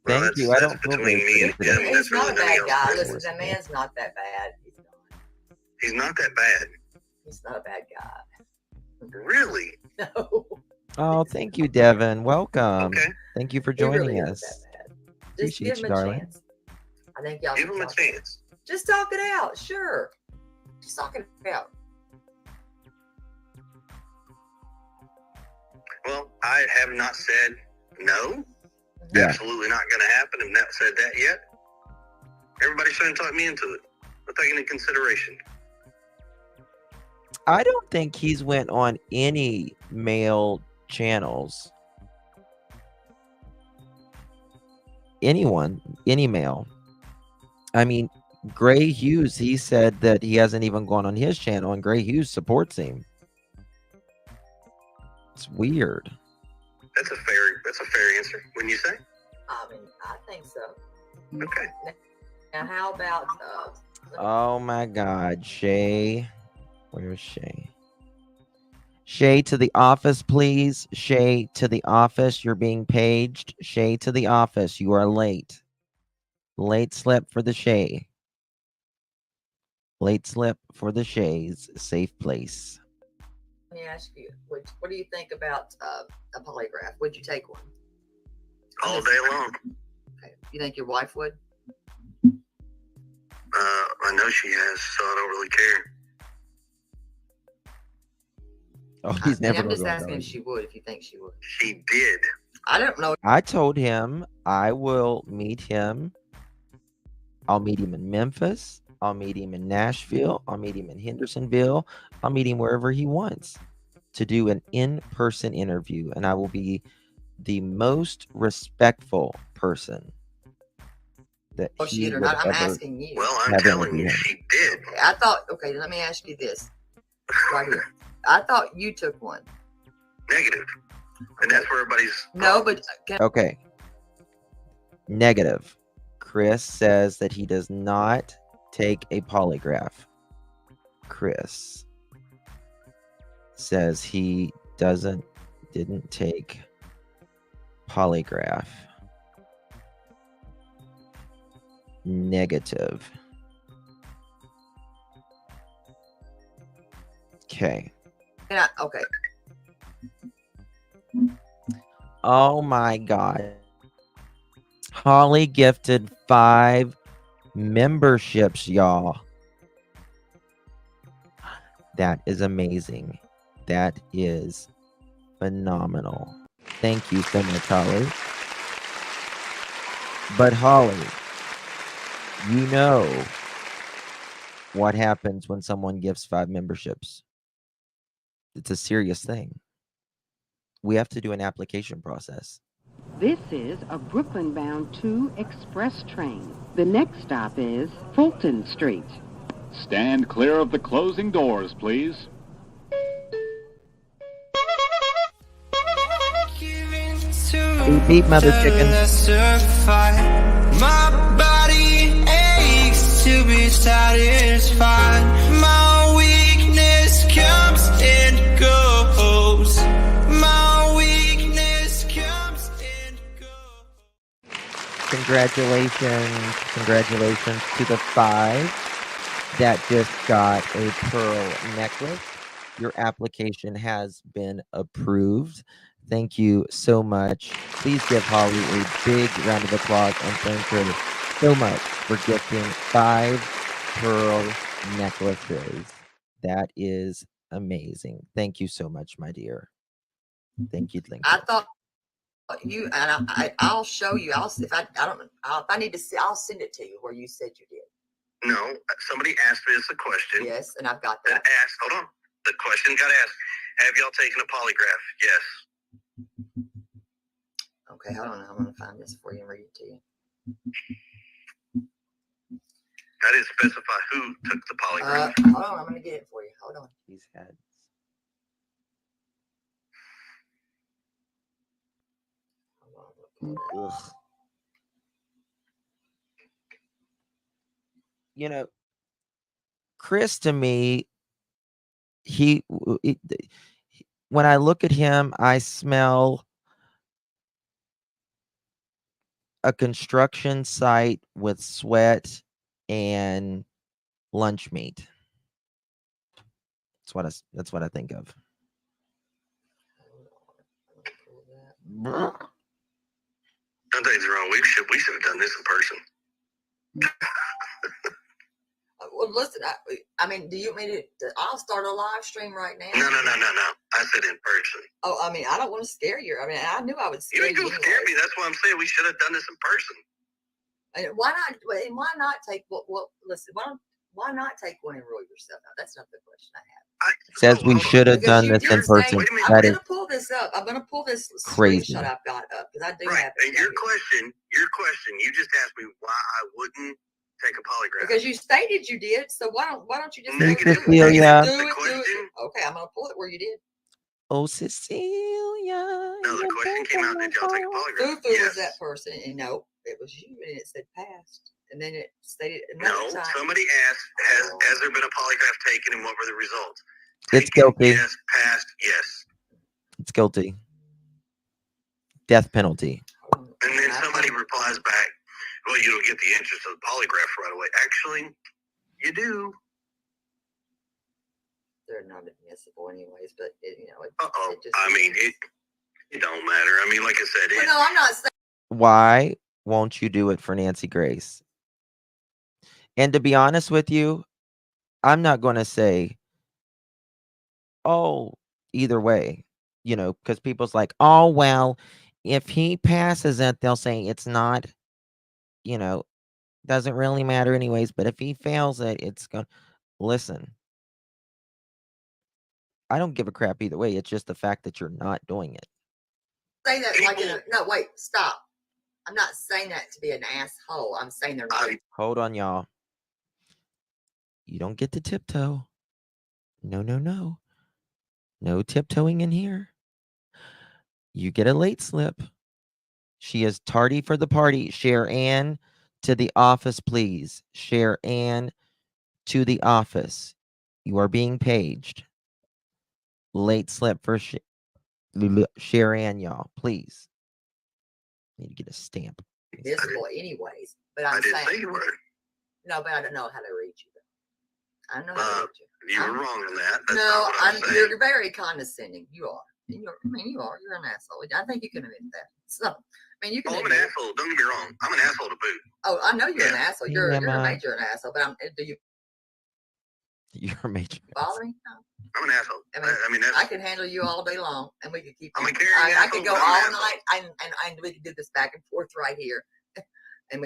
Well, Thank you. I don't feel between very me and good today. him. He's That's not really a bad nothing guy. else. Listen, that man's not that bad. He's not. He's not that bad. He's not a bad guy. Really? No. Oh, thank you, Devin. Welcome. Okay. Thank you for He joining really isn't us. that bad. Just Appreciate give you, him a darling. chance. I think y'all Give should him a talk. chance. Just talk it out. Sure. Just talk it out. Well, I have not said no. Yeah. Absolutely not going to happen. I've not said that yet. Everybody's trying to talk me into it. I'll take it into consideration. I don't think he's went on any male channels. Anyone, any male. I mean, Gray Hughes, he said that he hasn't even gone on his channel, and Gray Hughes supports him. It's weird. That's a fair answer. Wouldn't you say? I mean, I think so. Okay. Now, how about Oh my God, Shay. Where's Shay? Shay, to the office, please. Shay, to the office. You're being paged. Shay, to the office. You are late. Late slip for the Shay. Late slip for the Shay's safe place. let me ask you, what do you think about a polygraph? Would you take one? All day long. Okay. You think your wife would? I know she has, so I don't really care. Oh, he's never I'm gonna just go asking on. if she would, if you think she would. She did. I don't know. I told him I will meet him. I'll meet him in Memphis. I'll meet him in Nashville. I'll meet him in Hendersonville. I'll meet him wherever he wants to do an in-person interview. And I will be the most respectful person that Oh, he she did or would not? I'm ever asking you. Well, I'm have telling interviewed you, him. she did. Okay, I thought, okay, let me ask you this right here. I thought you took one. Negative. And that's where everybody's. No, but can, Okay. Negative. Chris says that he does not take a polygraph. Chris says he didn't take polygraph. Negative. Okay. okay. Oh my God. Holly gifted 5 memberships, y'all. That is amazing. That is phenomenal. Thank you so much, Holly. But Holly, you know what happens when someone gifts 5 memberships. It's a serious thing. We have to do an application process. This is a Brooklyn-bound 2 express train. The next stop is Fulton Street. Stand clear of the closing doors, please. Beep, beep, mother chicken. My body aches to be satisfied. My weakness comes and goes. My weakness comes and goes. Congratulations. Congratulations to the 5 that just got a pearl necklace. Your application has been approved. Thank you so much. Please give Holly a big round of applause and thank her so much for gifting 5 pearl necklaces. That is amazing. Thank you so much, my dear. Thank you. I thought you, and I'll show you. If I need to see, I'll send it to you where you said you did. No, somebody asked me this a question. Yes, and I've got That that. asked, hold on. The question got asked, have y'all taken a polygraph? Yes. Okay, hold on. I'm going to find this for you and read it to you. I didn't specify who took the polygraph. Hold on, I'm going to get it for you. Hold on. These heads. Ugh. You know, Chris, to me, when I look at him, I smell a construction site with sweat and lunch meat. That's what I think of. Don't take it wrong. We should have done this in person. Well, listen, I mean, do you mean it? I'll start a live stream right now. No. I said in person. Oh, I mean, I don't want to scare you. I mean, I knew I would You scare ain't gonna scare me. That's why I'm saying we should have done this in person. And why not? And why not take listen? Why not take one and rule yourself out? That's not the question I have. Says we should have done this in person. I'm going to pull this up. I'm going to pull this crazy screenshot I've got up because I do right. have it. And your question, you just asked me why I wouldn't take a polygraph. Because you stated you did. So why don't you just Cecilia. do it? Okay, I'm going to pull it where you did. Oh, Cecilia. No, the question came out, did y'all take a polygraph? Fufu was that person, and no, it was you, and it said passed. And then it stated another time. Somebody asked, has there been a polygraph taken, and what were the results? It's guilty. Yes, passed, yes. It's guilty. Death penalty. And then somebody replies back, well, you don't get the interest of the polygraph right away. Actually, you do. They're not admissible anyways, but it it don't matter. I mean, like I said, no, I'm not saying. Why won't you do it for Nancy Grace? And to be honest with you, I'm not going to say, oh, either way, because people's like, oh, well, if he passes it, they'll say it's not, doesn't really matter anyways. But if he fails it, it's going to listen. I don't give a crap either way. It's just the fact that you're not doing it. Say that no, wait, stop. I'm not saying that to be an asshole. I'm saying they're not. Hold on, y'all. You don't get to tiptoe. No. No tiptoeing in here. You get a late slip. She is tardy for the party. Share Ann to the office, please. Share Ann to the office. You are being paged. Late slip for Share Ann, y'all. Please. Need to get a stamp. Visible anyways. But I'm saying you were. No, but I don't know how to read you. I know how to read you. You were wrong on that. You're very condescending. You are. You are. You're an asshole. I think you can admit that. So, I mean, you can. I'm an asshole. Don't get me wrong. I'm an asshole to boot. Oh, I know you're an asshole. You're a major asshole. But You're a major. Bother me? No. I'm an asshole. I can handle you all day long, and we could keep. I could go all night, and we could do this back and forth right here, and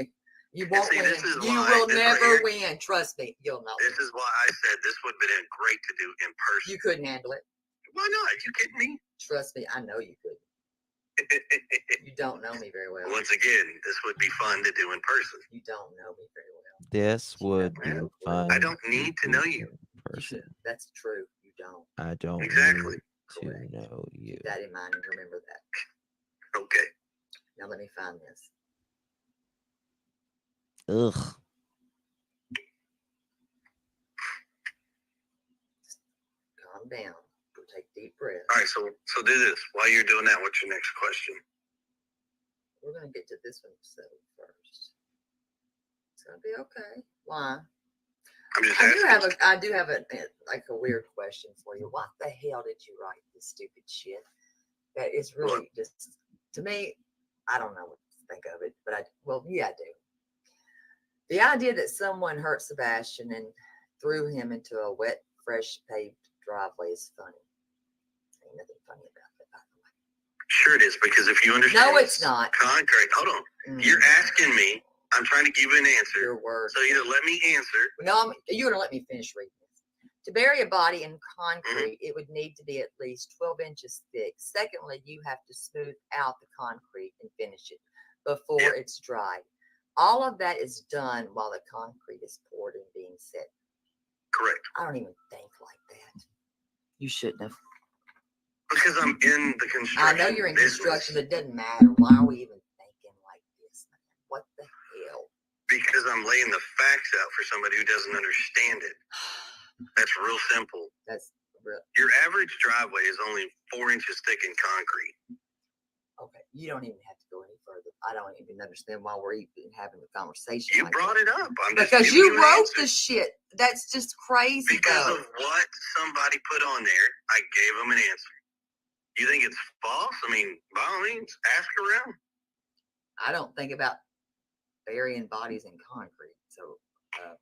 you won't win. You will never win. Trust me, you'll know. This is why I said this would have been great to do in person. You couldn't handle it. Why not? You kidding me? Trust me, I know you couldn't. You don't know me very well. Once again, this would be fun to do in person. You don't know me very well. This would be fun. I don't need to know you. That's true. You don't. I don't exactly need to know you. Keep that in mind and remember that. Okay. Now let me find this. Ugh. Calm down. Go take deep breaths. All right, so do this. While you're doing that, what's your next question? We're gonna get to this one first. It's gonna be okay. Why? I'm just asking. I do have a weird question for you. What the hell did you write this stupid shit? That is really just, to me, I don't know what to think of it, but I do. The idea that someone hurt Sebastian and threw him into a wet, fresh paved driveway is funny. Ain't nothing funny about that, by the way. Sure it is, because if you understand, No, it's not. Concrete. Hold on. You're asking me. I'm trying to give you an answer. Your word. So either let me answer. No, you're gonna let me finish reading this. To bury a body in concrete, it would need to be at least 12 inches thick. Secondly, you have to smooth out the concrete and finish it before it's dried. All of that is done while the concrete is poured and being set. Correct. I don't even think like that. You shouldn't have. Because I'm in the construction. I know you're in business. construction, but it doesn't matter. Why are we even thinking like this? What the hell? Because I'm laying the facts out for somebody who doesn't understand it. That's real simple. That's real. Your average driveway is only 4 inches thick in concrete. Okay, you don't even have to go any further. I don't even understand why we're even having a conversation. You like brought that. it up. I'm just Because giving you an wrote answer. the shit. That's just crazy. Because though. of what somebody put on there, I gave them an answer. You think it's false? I mean, by all means, ask around. I don't think about burying bodies in concrete, so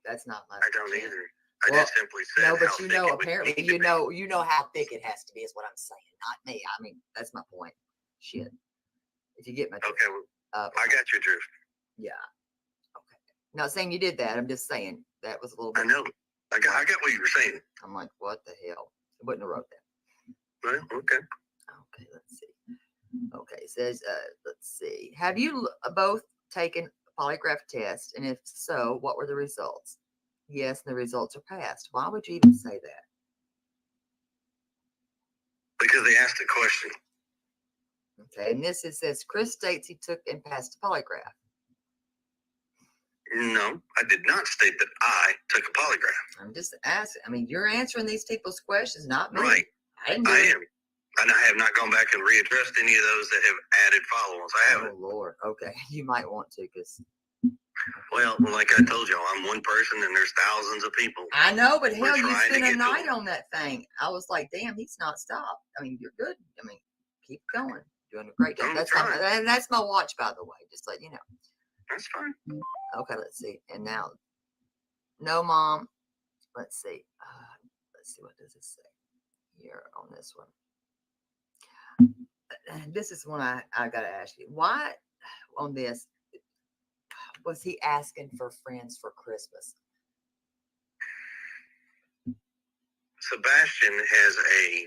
that's not my. I don't jam. either. I Well, just simply said. No, but how you thick know, it would apparently, need to you be. know how thick it has to be is what I'm saying, not me. I mean, that's my point. Shit. If you get my drift. Okay, well, I got your drift. Yeah. Okay. Not saying you did that. I'm just saying that was a little bit. I know. I got what you were saying. I'm like, what the hell? I wouldn't have wrote that. Well, okay. Okay, let's see. Okay, it says, let's see. Have you both taken a polygraph test? And if so, what were the results? Yes, the results are passed. Why would you even say that? Because they asked a question. Okay, and this it says Chris states he took and passed a polygraph. No, I did not state that I took a polygraph. I'm just asking. I mean, you're answering these people's questions, not me. Right. I didn't do I it. am. And I have not gone back and readdressed any of those that have added follow-ons. I haven't. Oh, Lord. Okay, you might want to because. Well, like I told y'all, I'm one person and there's thousands of people. I know, but hell, you trying to spent a get to night them. on that thing. I was like, damn, he's not stopped. I mean, you're good. I mean, keep going. Doing a great job. I'm That's trying. and that's my watch, by the way. Just let you know. That's fine. Okay, let's see. And now, no, Mom. Let's see. Let's see. What does it say here on this one? This is one I got to ask you. Why on this was he asking for friends for Christmas? Sebastian has a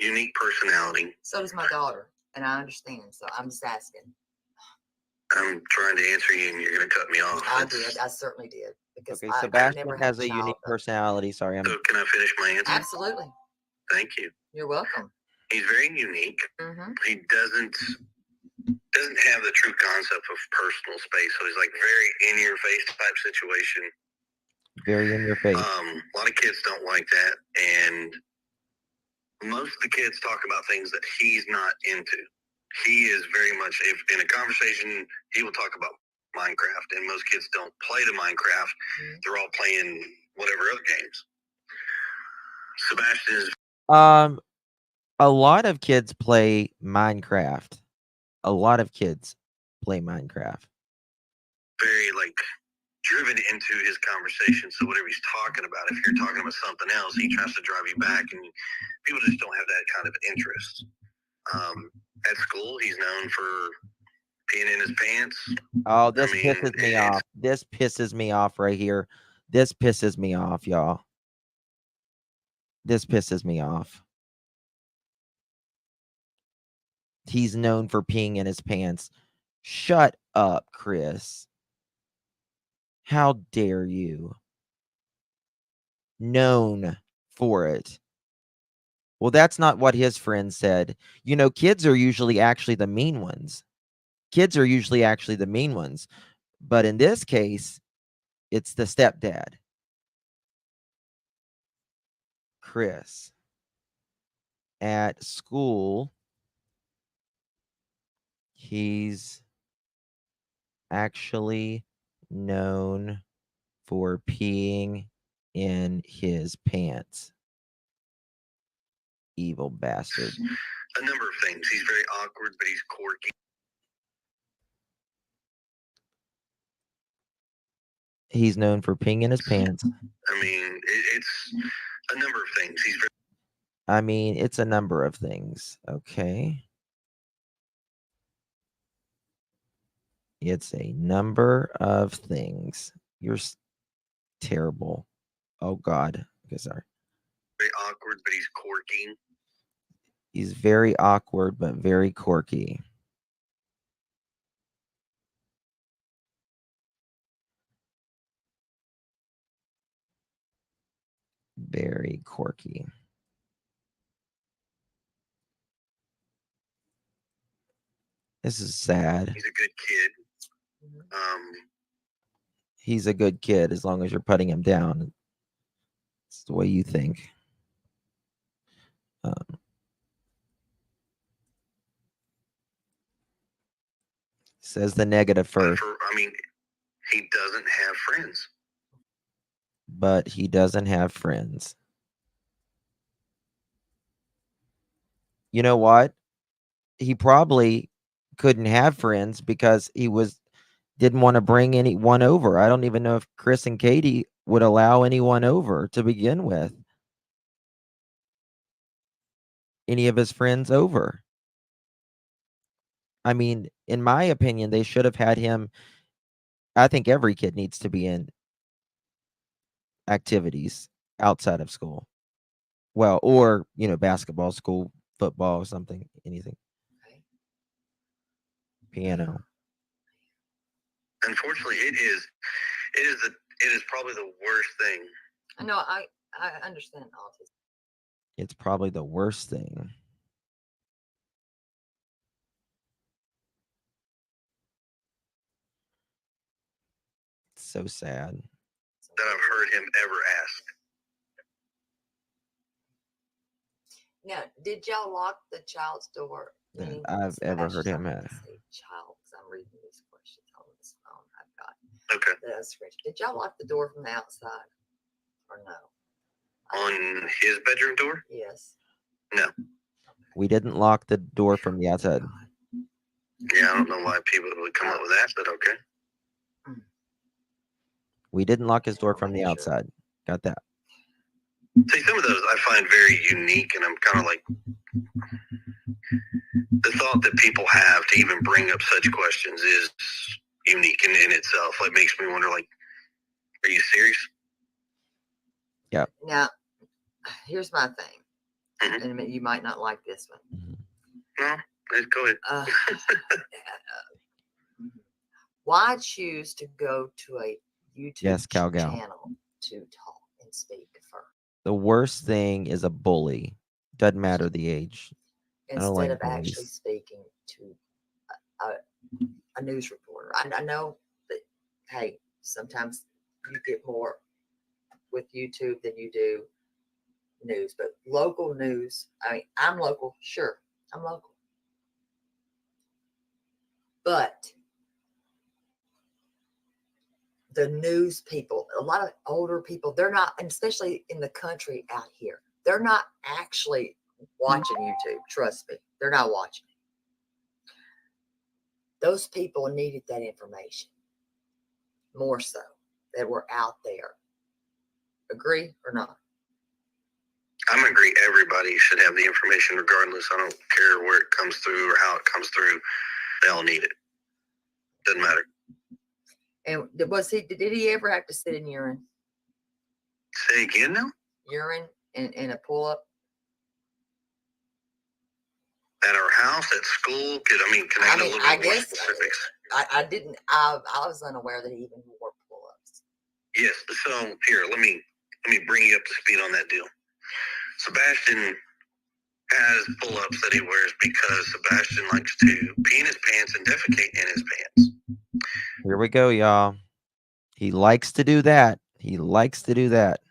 unique personality. So does my daughter, and I understand. So I'm just asking. I'm trying to answer you and you're going to cut me off. I did. I certainly did. Because Okay, I Sebastian never had has a unique personality. Sorry, I'm. So can I finish my answer? Absolutely. Thank you. You're welcome. He's very unique. Mm-hmm. He doesn't have the true concept of personal space. So he's like very in your face type situation. Very in your face. A lot of kids don't like that, and most of the kids talk about things that he's not into. He is very much, if in a conversation, he will talk about Minecraft, and most kids don't play the Minecraft. They're all playing whatever other games. Sebastian is A lot of kids play Minecraft. A lot of kids play Minecraft. very like driven into his conversation. So whatever he's talking about, if you're talking about something else, he tries to drive you back, and people just don't have that kind of interest. At school, he's known for peeing in his pants. Oh, this pisses me off. This pisses me off right here. This pisses me off, y'all. This pisses me off. He's known for peeing in his pants. Shut up, Chris. How dare you? Known for it. Well, that's not what his friend said. You know, kids are usually actually the mean ones. Kids are usually actually the mean ones. But in this case, it's the stepdad. Chris. At school, he's actually known for peeing in his pants. Evil bastard. A number of things. He's very awkward, but he's quirky. He's known for peeing in his pants. I mean, it's a number of things. He's very I mean, it's a number of things. Okay. It's a number of things. You're terrible. Oh, God. Okay, sorry. awkward, but he's quirky. He's very awkward, but very quirky. Very quirky. This is sad. He's a good kid. He's a good kid as long as you're putting him down. It's the way you think. Says the negative first. I mean, he doesn't have friends. But he doesn't have friends. You know what? He probably couldn't have friends because he didn't want to bring anyone over. I don't even know if Chris and Katie would allow anyone over to begin with. Any of his friends over. I mean, in my opinion, they should have had him. I think every kid needs to be in activities outside of school. Well, or, basketball, school, football, something, anything. Piano. Unfortunately, it is probably the worst thing. I know. I understand autism. It's probably the worst thing. It's so sad. That I've heard him ever ask. Now, did y'all lock the child's door? That I've ever heard him ask. Child, because I'm reading these questions on this phone I've got. Okay. Did y'all lock the door from the outside or no? On his bedroom door? Yes. No. We didn't lock the door from the outside. Yeah, I don't know why people would come up with that, but okay. We didn't lock his door from the outside. Got that. See, some of those I find very unique, and I'm kind of like, the thought that people have to even bring up such questions is unique in itself. It makes me wonder, like, are you serious? Yeah. Now, here's my thing, and you might not like this one. No, go ahead. Why choose to go to a YouTube channel to talk and speak first? The worst thing is a bully. Doesn't matter the age. Instead of actually speaking to a news reporter. I know that, hey, sometimes you get more with YouTube than you do news, but local news, I mean, I'm local, sure, I'm local. But the news people, a lot of older people, they're not, and especially in the country out here, they're not actually watching YouTube. Trust me, they're not watching it. Those people needed that information more so that were out there. Agree or not? I'm agree. Everybody should have the information regardless. I don't care where it comes through or how it comes through. They all need it. Doesn't matter. And did he ever have to sit in urine? Say again now? Urine in a pull-up? At our house, at school? Can I get a little bit more specifics? I was unaware that he even wore pull-ups. Yes. So here, let me bring you up to speed on that deal. Sebastian has pull-ups that he wears because Sebastian likes to pee in his pants and defecate in his pants. Here we go, y'all. He likes to do that. He likes to do that.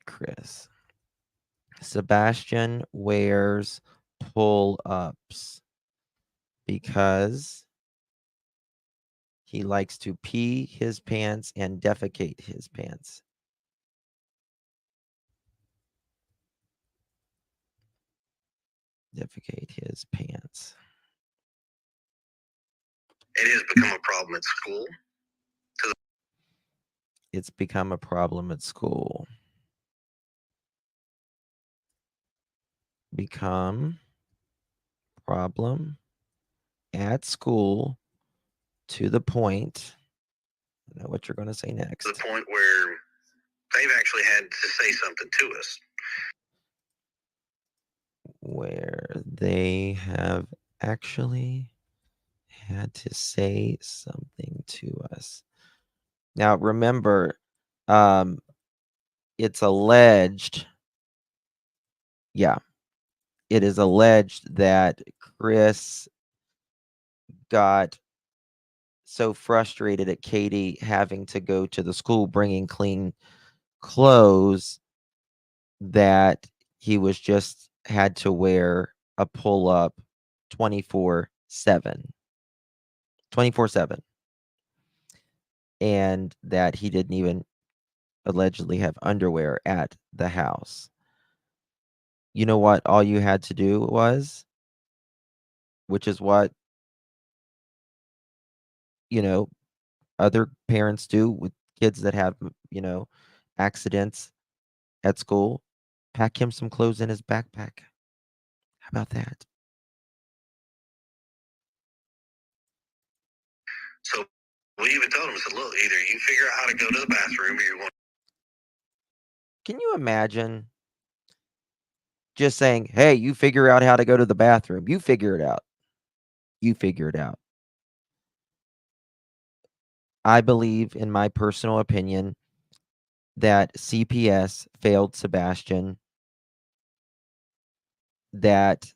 Chris. Sebastian wears pull-ups because he likes to pee his pants and defecate his pants. Defecate his pants. It has become a problem at school. It's become a problem at school. Become problem at school to the point. I know what you're going to say next. To the point where they've actually had to say something to us. Where they have actually had to say something to us. Now, remember, it's alleged. Yeah, it is alleged that Chris got so frustrated at Katie having to go to the school bringing clean clothes that he was just had to wear a pull up 24/7. 24/7. And that he didn't even allegedly have underwear at the house. You know what all you had to do was? Which is what, you know, other parents do with kids that have, accidents at school. Pack him some clothes in his backpack. How about that? So we even told him, I said, look, either you figure out how to go to the bathroom or you're going. Can you imagine just saying, hey, you figure out how to go to the bathroom? You figure it out. You figure it out. I believe, in my personal opinion, that CPS failed Sebastian, that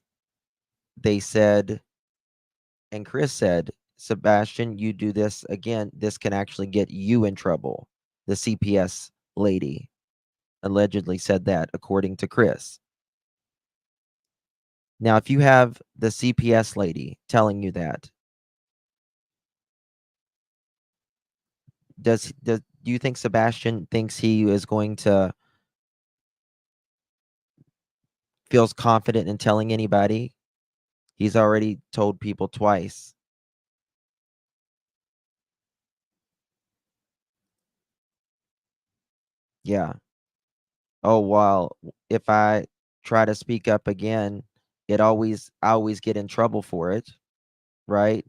they said, and Chris said, Sebastian, you do this again, this can actually get you in trouble. The CPS lady allegedly said that, according to Chris. Now, if you have the CPS lady telling you that, do you think Sebastian thinks he is going to feels confident in telling anybody? He's already told people twice. Yeah. Oh, well, if I try to speak up again, I always get in trouble for it, right?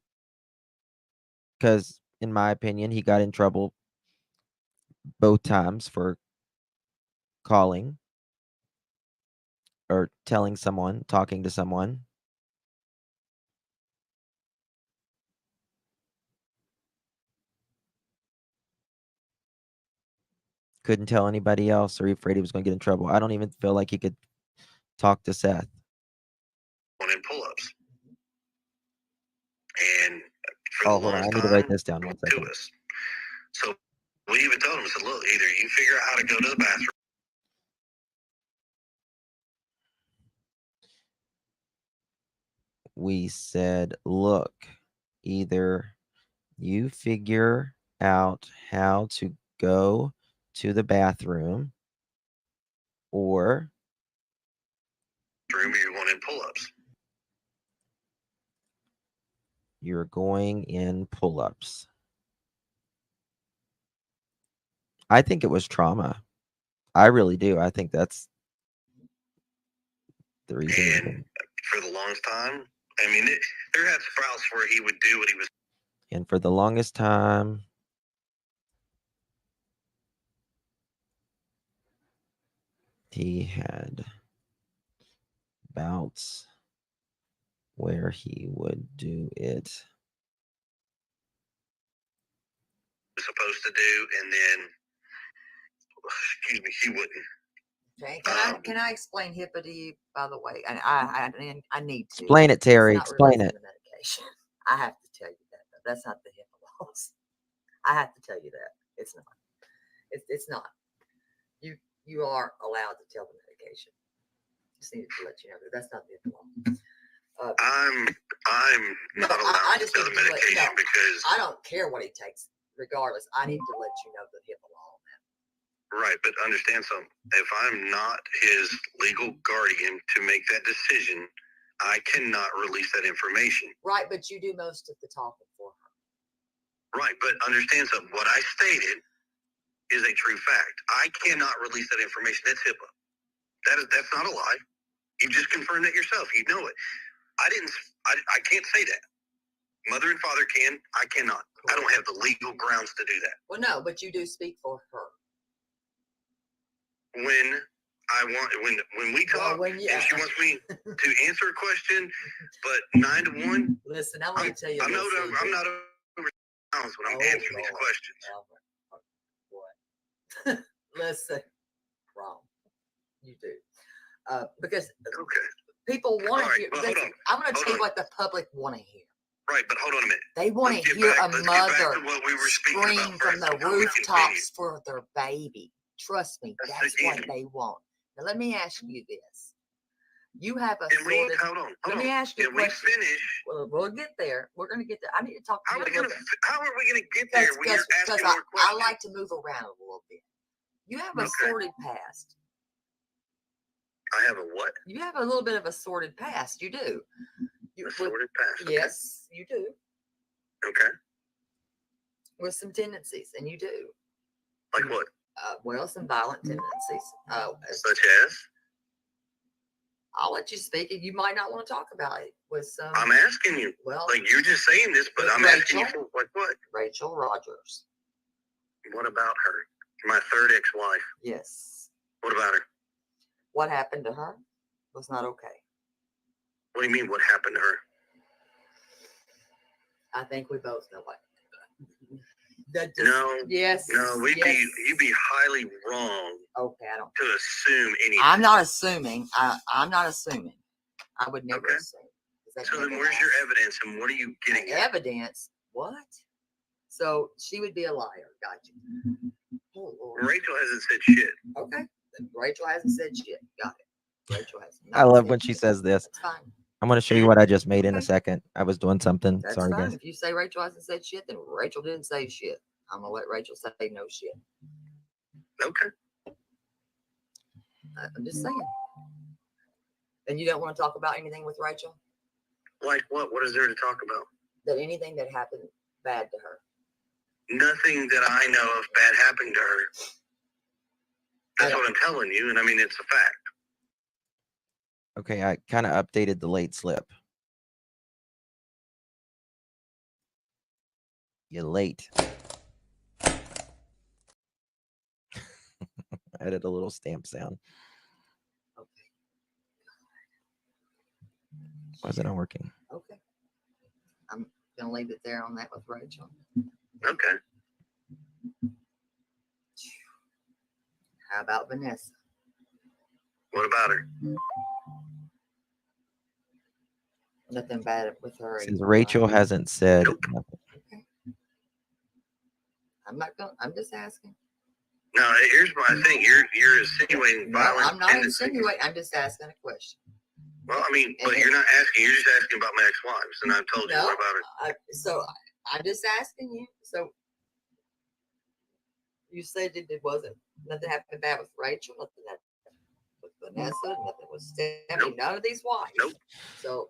Because in my opinion, he got in trouble both times for calling or telling someone, talking to someone. Couldn't tell anybody else, or he afraid he was going to get in trouble. I don't even feel like he could talk to Seth. In pull-ups. And for Oh, the hold on. I longest need to write time, this down 1 second. to us. So we even told him, I said, look, either you figure out how to go to the bathroom. We said, look, either you figure out how to go to the bathroom, or you're going in pull-ups. You're going in pull-ups. I think it was trauma. I really do. I think that's the reason. And for the longest time, I mean, there had sprouts where he would do what he was. And for the longest time, he had bouts where he would do it. Supposed to do, and then, excuse me, he wouldn't. Okay. Can I explain HIPAA to you, by the way? And I need to. Explain it, Terry. It's not Explain related it. to medication. I have to tell you that. Though. That's not the HIPAA laws. I have to tell you that. It's not. It's not. You are allowed to tell the medication. Just needed to let you know that that's not the HIPAA law. I'm not allowed to tell the medication because I don't care what he takes. Regardless, I need to let you know the HIPAA law on that. Right, but understand something. If I'm not his legal guardian to make that decision, I cannot release that information. Right, but you do most of the talking for her. Right, but understand something. What I stated is a true fact. I cannot release that information. That's HIPAA. That's not a lie. You just confirmed it yourself. You know it. I can't say that. Mother and father can. I cannot. I don't have the legal grounds to do that. Well, no, but you do speak for her. When we talk, and she wants me to answer a question, but 9 to 1. Listen, I'm going to tell you. I'm not over when I'm answering these questions. What? Listen, wrong. You do. Because people want to hear. Listen, I'm going to tell you what the public want to hear. Right, but hold on a minute. They want to hear a mother scream from the rooftops for their baby. Trust me, that's what they want. Now, let me ask you this. You have a sorted... Hold on. Let me ask you a question. We finish? Well, we'll get there. We're going to get there. I need to talk to you a little bit. How are we going to get there when you're asking more questions? I like to move around a little bit. You have a sordid past. I have a what? You have a little bit of a sordid past. You do. A sordid past? Okay. Yes, you do. Okay. With some tendencies, and you do. Like what? Well, some violent tendencies. Such as? I'll let you speak, and you might not want to talk about it with some. I'm asking you. Well, like you're just saying this, but I'm asking you for like what? Rachel Rogers. What about her? My third ex-wife. Yes. What about her? What happened to her was not okay. What do you mean? What happened to her? I think we both know what. No. Yes. No, you'd be highly wrong. Okay, I don't. To assume anything. I'm not assuming. I'm not assuming. I would never assume. So then, where's your evidence, and what are you getting at? Evidence? What? So she would be a liar. Got you. Oh, Lord. Rachel hasn't said shit. Okay. Rachel hasn't said shit. Got it. Rachel has. I love when she says this. That's fine. I'm going to show you what I just made in a second. I was doing something. That's Sorry, fine. guys. If you say Rachel hasn't said shit, then Rachel didn't say shit. I'm going to let Rachel say no shit. Okay. I'm just saying. And you don't want to talk about anything with Rachel? Like what? What is there to talk about? That anything that happened bad to her? Nothing that I know of bad happened to her. That's what I'm telling you, and I mean, it's a fact. Okay, I kind of updated the late slip. You're late. Added a little stamp sound. Okay. Why is it not working? Okay. I'm going to leave it there on that with Rachel. Okay. How about Vanessa? What about her? Nothing bad with her. Since Rachel hasn't said nothing. Okay. I'm just asking. No, here's my thing. You're insinuating violence. I'm not insinuating. I'm just asking a question. Well, I mean, but you're not asking. You're just asking about my ex-wives, and I've told you what about her. So I'm just asking you. So you said it wasn't nothing happened bad with Rachel, nothing happened with Vanessa, nothing with Stephanie, none of these wives. Nope. So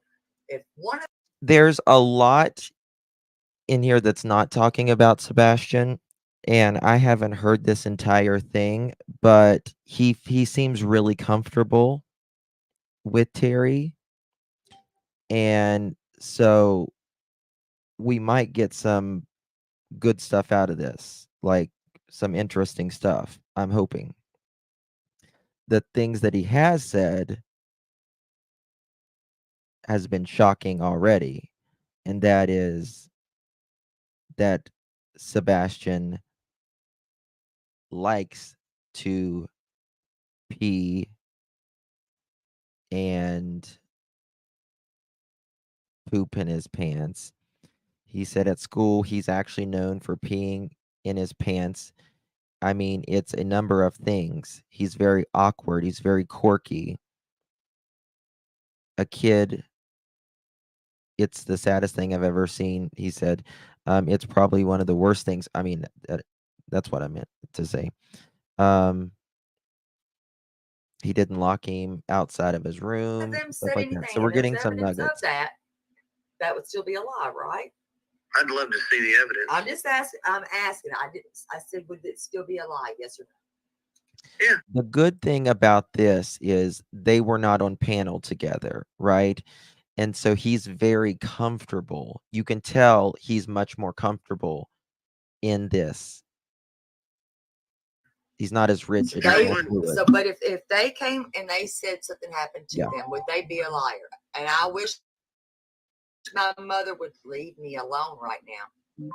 if one of There's a lot in here that's not talking about Sebastian, and I haven't heard this entire thing, but he seems really comfortable with Terry, and so we might get some good stuff out of this, like some interesting stuff. I'm hoping. The things that he has said has been shocking already, and that is that Sebastian likes to pee and poop in his pants. He said at school he's actually known for peeing in his pants. I mean, it's a number of things. He's very awkward. He's very quirky. A kid, it's the saddest thing I've ever seen. He said, it's probably one of the worst things. I mean, that's what I meant to say. He didn't lock him outside of his room, stuff like that. So we're getting some nuggets. That would still be a lie, right? I'd love to see the evidence. I'm just asking. I'm asking. I said, would it still be a lie? Yes or no? Yeah. The good thing about this is they were not on panel together, right? And so he's very comfortable. You can tell he's much more comfortable in this. He's not as rigid. They He's more would, fluid. so, but if they came and they said something happened to Yeah. them, would they be a liar? And I wish my mother would leave me alone right now.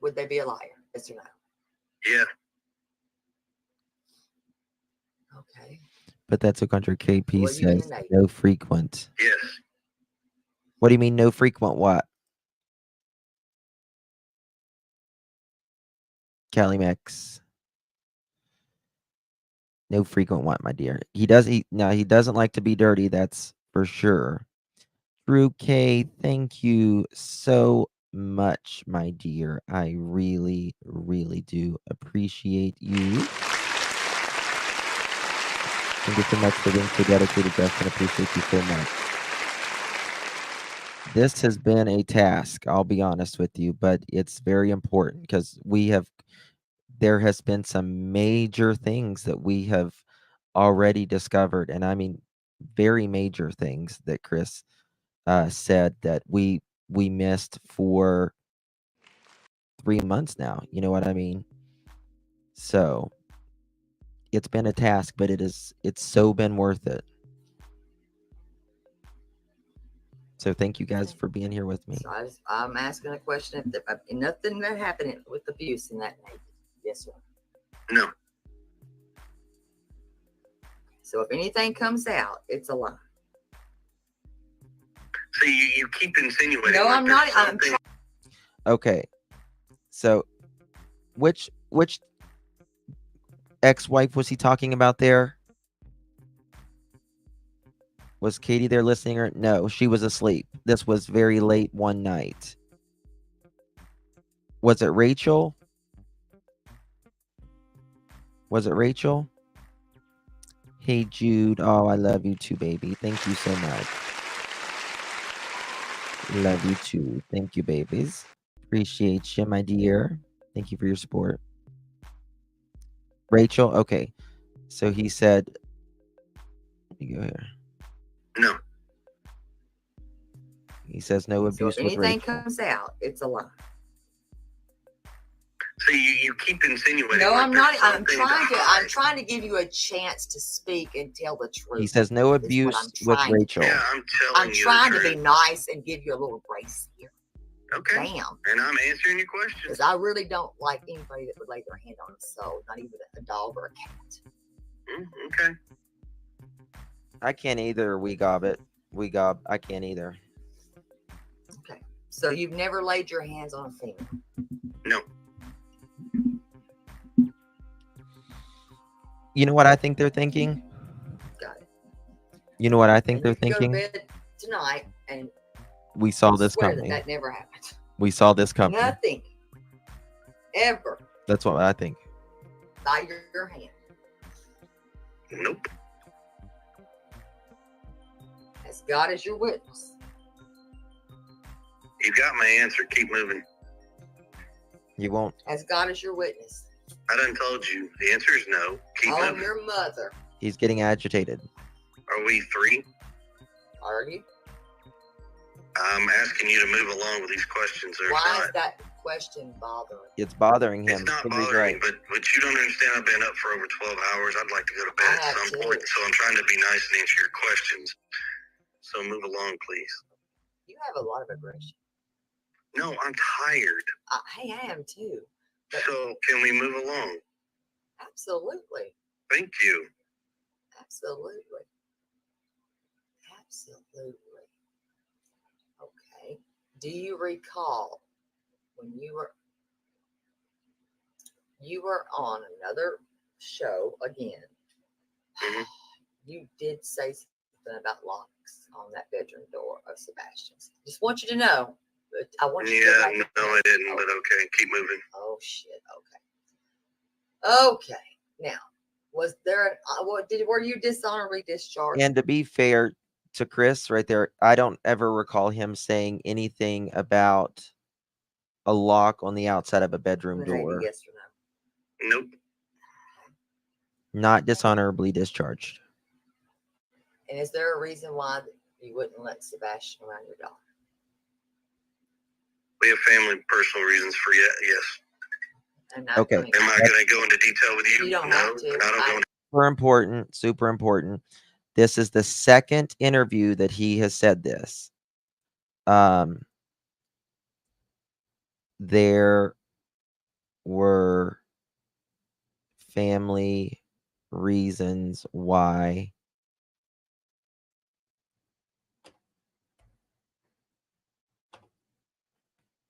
Would they be a liar? Yes or no? Yeah. Okay. But that's what Country KP Well, you says. can name. No frequent. Yes. What do you mean no frequent what? Callie Max. No frequent what, my dear. He doesn't like to be dirty, that's for sure. Drew K, thank you so much, my dear. I really, really do appreciate you. Thank you so much for being so dedicated, Justin. Appreciate you so much. This has been a task, I'll be honest with you, but it's very important because there has been some major things that we have already discovered, and I mean very major things that Chris said that we missed for 3 months now. You know what I mean? So it's been a task, but it's so been worth it. So thank you guys for being here with me. So I'm asking a question. If nothing that happened with abuse in that night. Yes or no? So if anything comes out, it's a lie. See, you keep insinuating. No, like I'm not. there's I'm something- Okay. So which ex-wife was he talking about there? Was Katie there listening or no? She was asleep. This was very late one night. Was it Rachel? Was it Rachel? Hey Jude. Oh, I love you too, baby. Thank you so much. Love you too. Thank you, babies. Appreciate you, my dear. Thank you for your support. Rachel, okay. So he said, let me go here. No. He says no abuse So if with anything Rachel. comes out, it's a lie. See, you keep insinuating. No, like I'm there's not. I'm something to trying to. hide. I'm trying to give you a chance to speak and tell the truth. He says no is what abuse I'm with trying- Rachel. Yeah, I'm telling I'm you. trying the to be truth. nice and give you a little grace here. Okay. Damn. And I'm answering your questions. Because I really don't like anybody that would lay their hand on a soul, not even a dog or a cat. Okay. I can't either, I can't either. Okay. So you've never laid your hands on a female? No. You know what I think they're thinking? Got it. You know what I think And they're you can go to thinking? bed tonight and We saw this swear coming. that never happened. We saw this coming. Nothing ever That's what I think. by your hand. Nope. As God is your witness. You got my answer. Keep moving. You won't. As God is your witness. I done told you. The answer is no. Keep On moving. your mother. He's getting agitated. Are we three? Are you? I'm asking you to move along with these questions. There's Why not. is that question bothering? It's bothering him. It's not Henry's bothering, right. but you don't understand. I've been up for over 12 hours. I'd like to go to bed I at have some too. point. So I'm trying to be nice and answer your questions. So move along, please. You have a lot of aggression. No, I'm tired. Hey, I am too. But So can we move along? absolutely. Thank you. Absolutely. Absolutely. Okay. Do you recall when you were on another show again? Mhm. You did say something about locks on that bedroom door of Sebastian's. Just want you to know. But I want you to go Yeah, back. no, I didn't, but okay. Keep moving. Oh shit. Okay. Okay. Now, was there were you dishonorably discharged? And to be fair, to Chris right there, I don't ever recall him saying anything about a lock on the outside of a bedroom Maybe door. yes or no. Nope. Not dishonorably discharged. And is there a reason why you wouldn't let Sebastian around your daughter? We have family personal reasons for yes. And I, Okay. I mean, Am I going to go into detail with you? You don't No, have to. and I don't go into Super important. Super important. This is the second interview that he has said this. There were family reasons why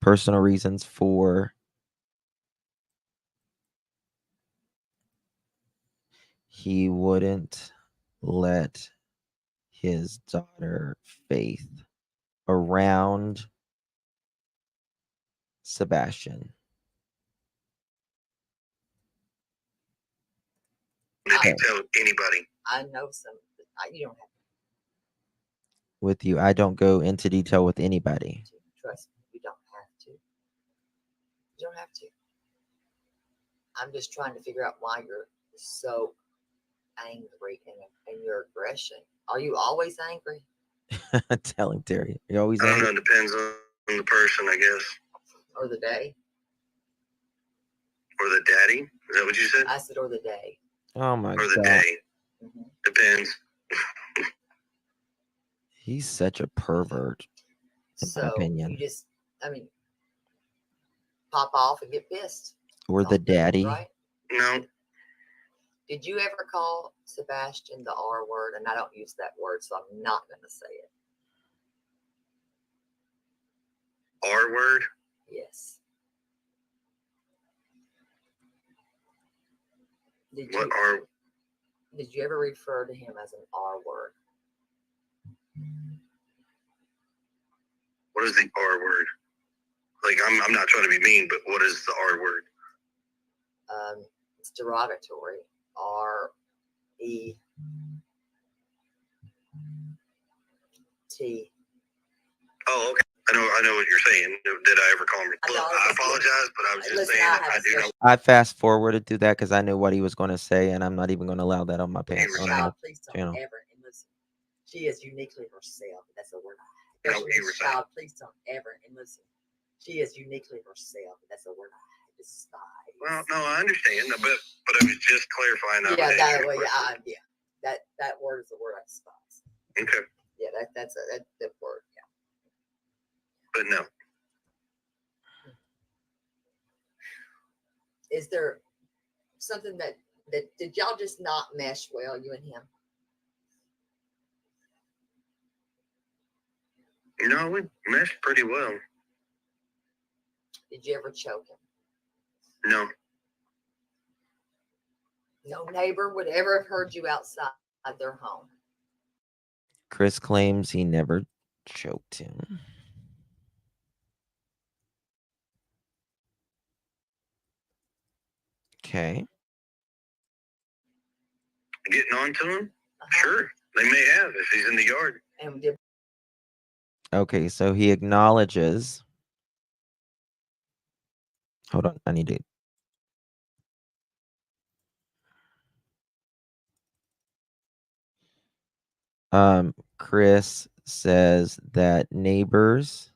personal reasons for he wouldn't let his daughter Faith around Sebastian. detail with anybody. I know some. You don't have With you, I don't go into detail with anybody. to. Trust me, you don't have to. You don't have to. I'm just trying to figure out why you're so angry and your aggression. Are you always angry? Tell him, Terry. You're always I don't angry. know. It depends on the person, I guess. Or the day? Or the daddy. Is that what you said? I said, or the day. Oh my Or the god. day. Mhm. Depends. He's such a pervert, in my So opinion. you just, I mean, pop off and get pissed. Or the daddy. Right? No. Did you ever call Sebastian the R word? And I don't use that word, so I'm not going to say it. R word? Yes. Did you ever refer to him as an R word? What is the R word? Like, I'm not trying to be mean, but what is the R word? It's derogatory. R-E-T. Oh, okay. I know what you're saying. Did I ever call him? I apologize, but I was just saying I do know. I fast forwarded through that because I knew what he was going to say, and I'm not even going to allow that on my page. Child, please don't channel. ever, and listen, she is uniquely herself. That's a word. I know what you were saying. Child, please don't ever, and listen, she is uniquely herself. That's a word I despise. Well, no, I understand, but I was just clarifying that. Yeah, that way, yeah, that word is a word I despise. Okay. Yeah, that's that word. Yeah. But no. Is there something that did y'all just not mesh well, you and him? No, we meshed pretty well. Did you ever choke him? No. No neighbor would ever have heard you outside their home. Chris claims he never choked him. Okay. Getting on to him? Sure. They may have if he's in the yard. And did Okay, so he acknowledges. Hold on, I need to. Chris says that neighbors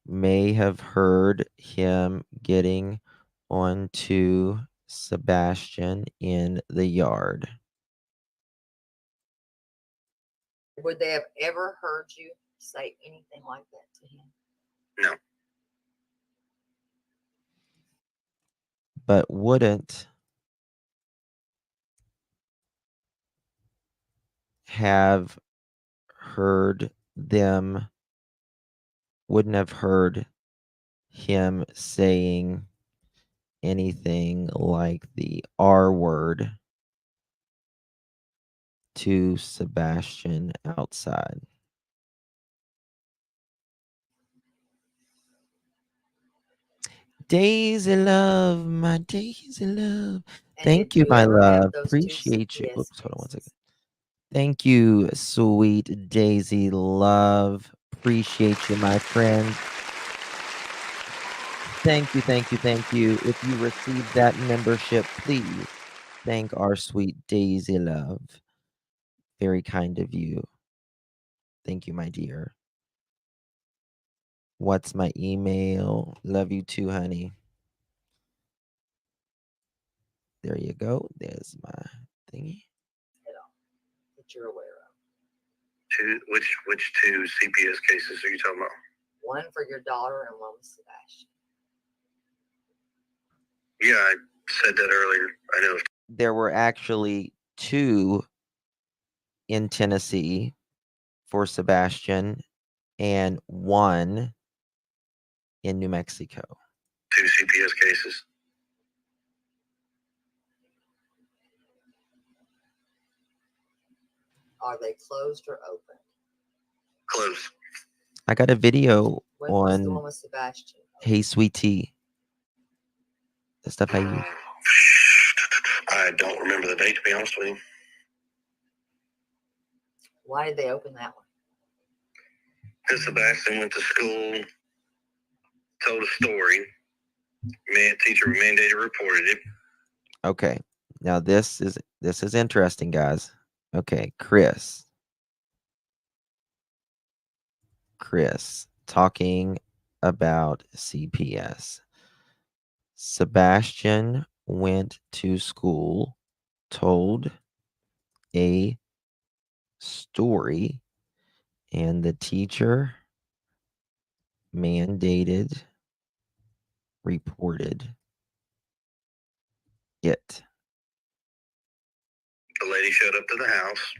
may have heard him getting onto Sebastian in the yard. would they have ever heard you say anything like that to him? No. But wouldn't have heard them, wouldn't have heard him saying anything like the R word to Sebastian outside. Daisy love, my Daisy love. Thank did you, you my ever have love. those two Appreciate you. CPS Oops, hold on one second. cases? Thank you, sweet Daisy Love. Appreciate you, my friend. Thank you, thank you, thank you. If you received that membership, please thank our sweet Daisy Love. Very kind of you. Thank you, my dear. What's my email? Love you too, honey. There you go. There's my thingy. That you're aware of. Which two CPS cases are you talking about? One for your daughter and one with Sebastian. Yeah, I said that earlier. I know. There were actually 2 in Tennessee for Sebastian and 1 in New Mexico. 2 CPS cases. Are they closed or open? Close. I got a video When was the one on with Sebastian? Hey Sweet Tea. The stuff I use. I don't remember the date, to be honest with you. Why did they open that one? Because Sebastian went to school, told a story. Teacher mandated reported it. Okay. Now this is interesting, guys. Okay, Chris talking about CPS. Sebastian went to school, told a story, and the teacher mandated, reported it. The lady showed up to the house.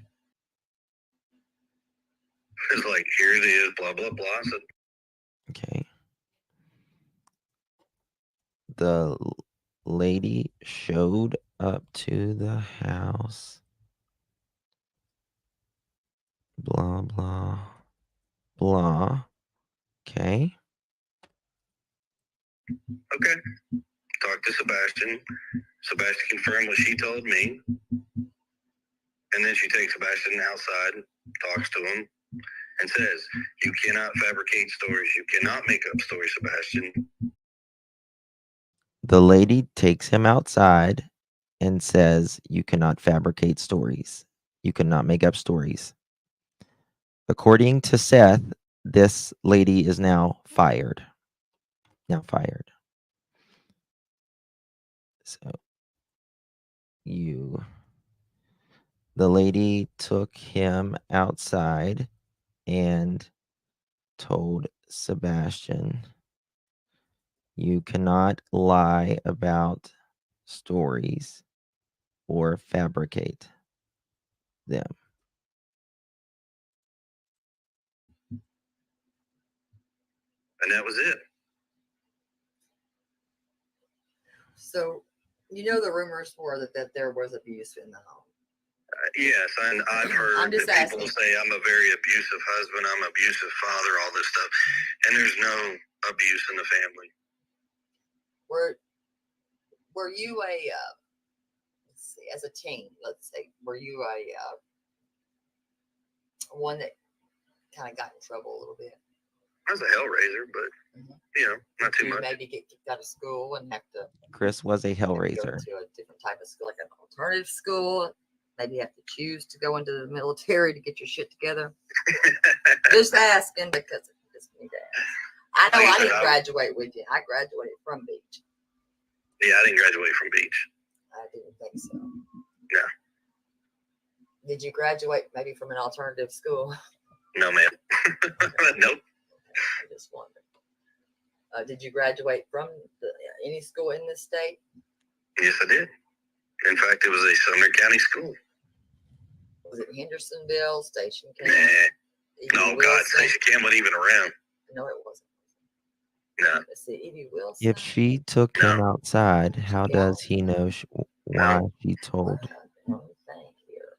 It's like, here it is, blah, blah, blah. I said, Okay. The lady showed up to the house. Blah, blah, blah. Okay. okay. Talked to Sebastian. Sebastian confirmed what she told me. And then she takes Sebastian outside, talks to him, and says, you cannot fabricate stories. You cannot make up stories, Sebastian. The lady takes him outside and says, you cannot fabricate stories. You cannot make up stories. According to Seth, this lady is now fired. So the lady took him outside and told Sebastian, you cannot lie about stories or fabricate them. And that was it. So, you know, the rumors were that there was abuse in the home. Yes, and I've heard I'm just that people asking. say I'm a very abusive husband, I'm an abusive father, all this stuff. And there's no abuse in the family. Were you a, let's see, as a teen, let's say, were you a one that kind of got in trouble a little bit? I was a hellraiser, but, you know, not too Did you much. maybe get kicked out of school and have to Chris was a go hellraiser. to a different type of school, like an alternative school? Maybe you have to choose to go into the military to get your shit together. Just asking because it's me to ask. I know I didn't graduate with you. I graduated from Beach. Yeah, I didn't graduate from Beach. I didn't think so. No. Did you graduate maybe from an alternative school? No, ma'am. Nope. I just wondered. Did you graduate from any school in this state? Yes, I did. In fact, it was a Sumner County school. Was it Hendersonville, Station Camp? Nah. Oh, God, Station Camp wasn't even around. No, it wasn't. No. Let's see, Evie Wilson. If she took him outside, how does he know why she told?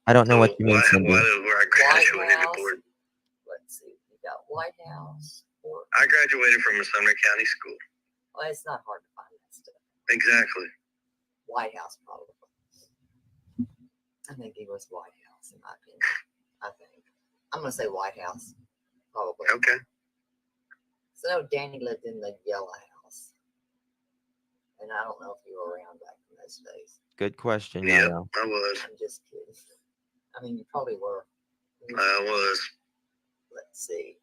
I don't know what you mean, Cindy. Where I graduated board. Let's see, you got White House. I graduated from a Sumner County school. Well, it's not hard to find that stuff. Exactly. White House, probably. I think he was White House, in my opinion. I think. I'm going to say White House, probably. Okay. So no, Danny lived in the Yellow House. And I don't know if you were around back in those days. Good question, Yep, Yo-Yo. I was. I'm just kidding. I mean, you probably were. I was. Let's see.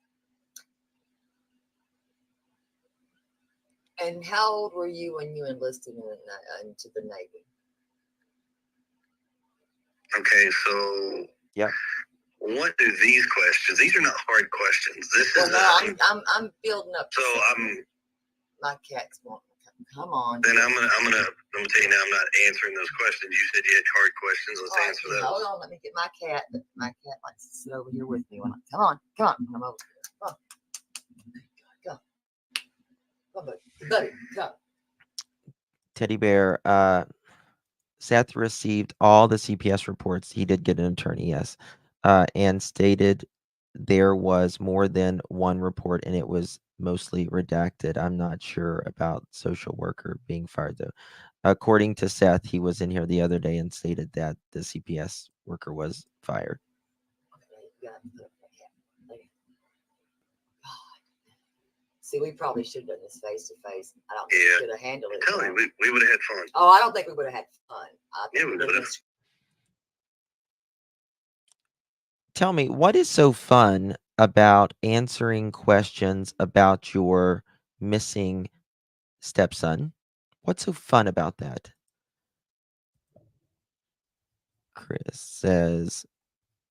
And how old were you when you enlisted into the Navy? Okay, so Yep. what do these questions? These are not hard questions. This Well, is no, I'm building up. so My cat's wanting to come on. Then I'm gonna tell you now. I'm not answering those questions. You said you had hard questions. Let's All right, answer those. hold on, let me get my cat. My cat likes to sit over here with me. Come on. I'm over here. Come on. Come, buddy. Come. Teddy Bear, Seth received all the CPS reports. He did get an attorney, yes, and stated there was more than one report and it was mostly redacted. I'm not sure about social worker being fired, though. According to Seth, he was in here the other day and stated that the CPS worker was fired. See, we probably should have done this face to face. I don't think we could have handled it. Tell you, we would have had fun. Oh, I don't think we would have had fun. I think Yeah, we would have. Tell me, what is so fun about answering questions about your missing stepson? What's so fun about that? Chris says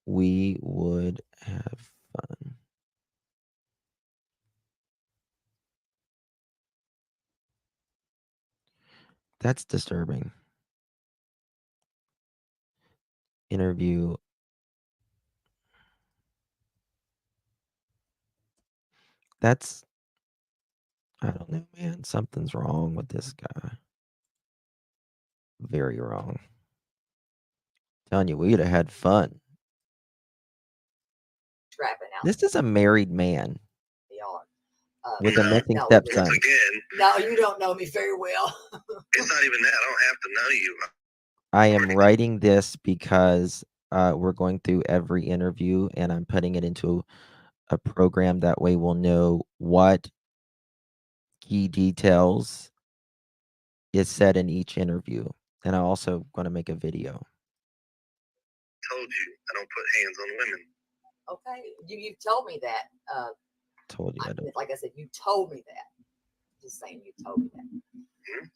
we would have fun. That's disturbing. Interview. That's, I don't know, man. Something's wrong with this guy. Very wrong. Telling you, we'd have had fun. Scrapping out. This is a married man They are. with a missing no, stepson. Once again, No, you don't know me very well. it's not even that. I don't have to know you. I am writing this because we're going through every interview and I'm putting it into a program. That way we'll know what key details is said in each interview. And I'm also going to make a video. Told you I don't put hands on women. Okay, you've told me that. Told you I don't. Like I said, you told me that. Just saying, you told me that. Mm-hmm.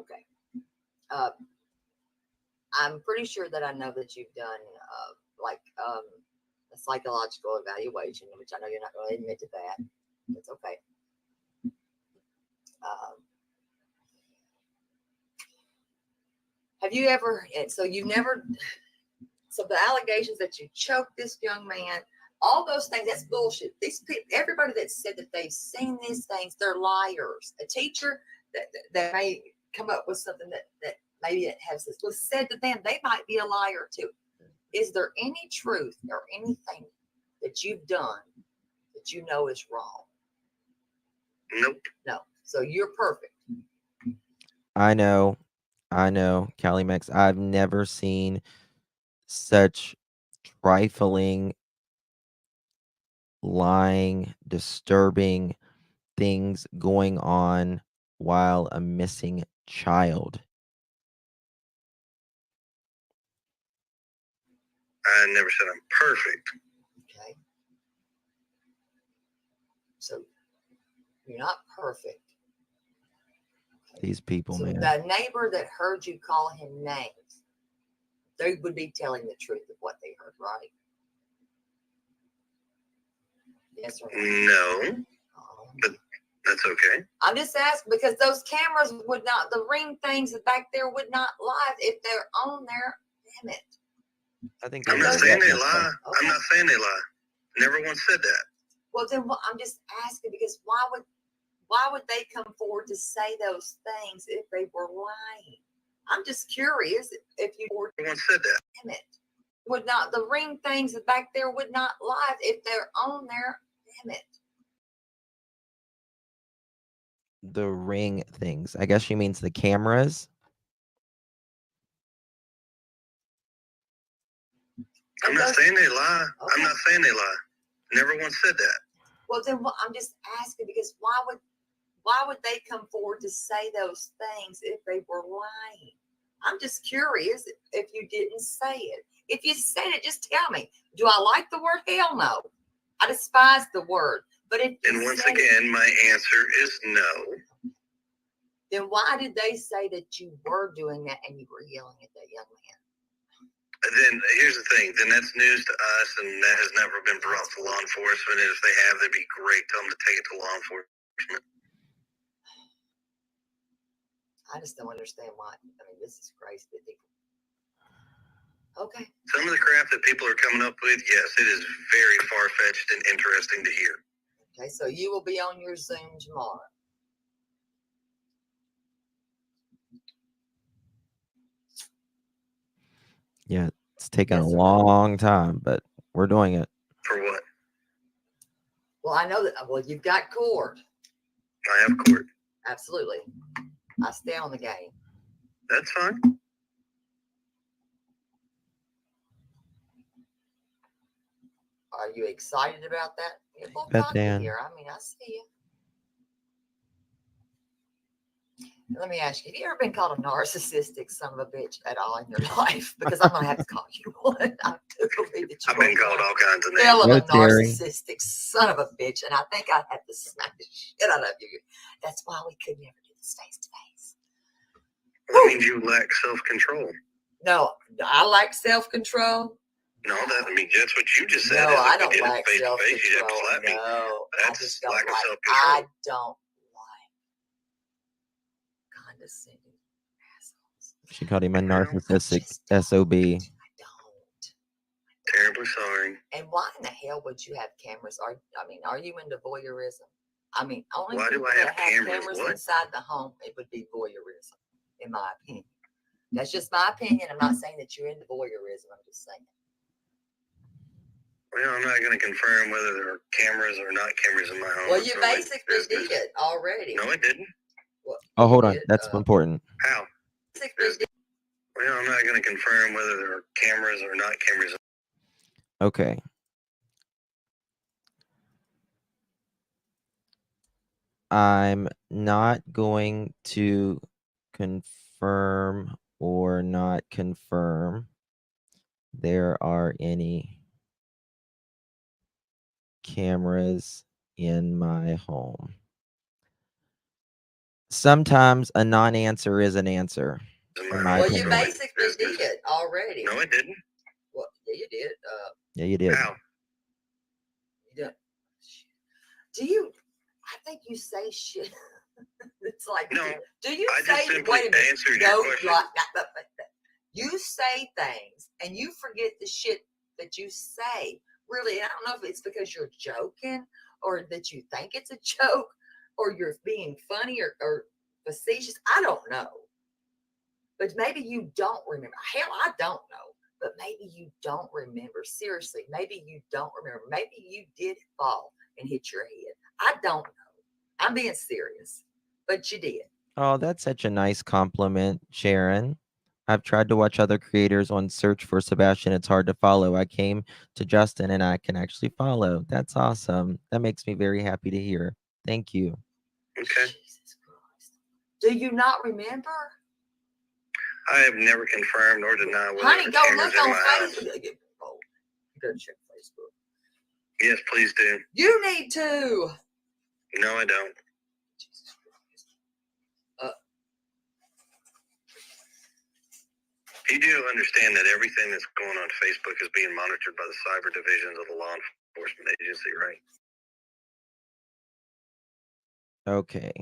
Okay. I'm pretty sure that I know that you've done a psychological evaluation, which I know you're not going to admit to that. It's okay. Have you ever? So you've never. So the allegations that you choked this young man, all those things, that's bullshit. These people, everybody that said that they've seen these things, they're liars. A teacher that may come up with something that maybe it was said to them, they might be a liar too. Is there any truth or anything that you've done that you know is wrong? Nope. No. So you're perfect. I know, Callie Max. I've never seen such trifling, lying, disturbing things going on while a missing child. I never said I'm perfect. Okay. So you're not perfect. These people, So man. the neighbor that heard you call him names, they would be telling the truth of what they heard, right? Yes or no? No, but that's okay. I'm just asking because those cameras would not, the ring things back there would not lie if they're on there. Damn it. I think I'm not saying they lie. Okay. I'm not saying they lie. Never once said that. Well, then I'm just asking because why would they come forward to say those things if they were lying? I'm just curious if you were. Once said that. Damn it. Would not the ring things back there would not lie if they're on there. Damn it. The ring things. I guess she means the cameras. I'm not saying they lie. I'm not saying they lie. Never once said that. Well, then I'm just asking because why would they come forward to say those things if they were lying? I'm just curious if you didn't say it. If you said it, just tell me. Do I like the word? Hell no. I despise the word. But if and once again, my answer is no. Then why did they say that you were doing that and you were yelling at that young man? Then here's the thing. Then that's news to us, and that has never been brought to law enforcement. And if they have, that'd be great. Tell them to take it to law enforcement. I just don't understand why. I mean, this is crazy. Okay. Some of the crap that people are coming up with, yes, it is very far-fetched and interesting to hear. Okay, so you will be on your Zoom tomorrow. Yeah, it's taken a long time, but we're doing it. For what? Well, I know that. Well, you've got court. I have court. Absolutely. I stay on the game. That's fine. Are you excited about that? You're a little Bet cocky Dan. here. I mean, I see you. Let me ask you, have you ever been called a narcissistic son of a bitch at all in your life? Because I'm going to have to call you one. I do believe that you I've been called all kinds of names. hell of a Terry. narcissistic son of a bitch, and I think I had to smack the shit out of you. That's why we could never do this face to face. That means you lack self-control. No, I like self-control. No, I mean, that's what you just said. No, is if I we don't did it like face-to-face, you'd have to self-control. slap me. No, That's I just don't lack of like. self-control. I don't like condescending assholes. She called him a No, narcissistic just don't. SOB. I don't. Terribly sorry. And why in the hell would you have cameras? Are you into voyeurism? I mean, only Why do people I that have cameras? What? inside the home, it would be voyeurism, in my opinion. That's just my opinion. I'm not saying that you're into voyeurism. I'm just saying. Well, I'm not going to confirm whether there are cameras or not cameras in my home. Well, you It's really basically business. did already. No, I didn't. Well, Oh, hold you on. did, That's important. How? basically did. Well, I'm not going to confirm whether there are cameras or not cameras. Okay. I'm not going to confirm or not confirm there are any cameras in my home. Sometimes a non-answer is an answer. In my Well, you opinion. basically did already. No, I didn't. Well, yeah, you did. Yeah, you did. How? You did. Do you? I think you say shit. It's like, No, do you I just say? simply Wait a minute. answered your No, question. you say things and you forget the shit that you say. Really, I don't know if it's because you're joking or that you think it's a joke or you're being funny or facetious. I don't know. But maybe you don't remember. Hell, I don't know. But maybe you don't remember. Seriously, maybe you don't remember. Maybe you did fall and hit your head. I don't know. I'm being serious. But you did. Oh, that's such a nice compliment, Sharon. I've tried to watch other creators on Search for Sebastian. It's hard to follow. I came to Justin and I can actually follow. That's awesome. That makes me very happy to hear. Thank you. Okay. Jesus Christ. Do you not remember? I have never confirmed or denied whether Honey, there are go cameras look in on my house. Facebook. Oh, go check Facebook. Yes, please do. You need to. No, I don't. Jesus Christ. You do understand that everything that's going on Facebook is being monitored by the cyber divisions of the law enforcement agency, right? Okay.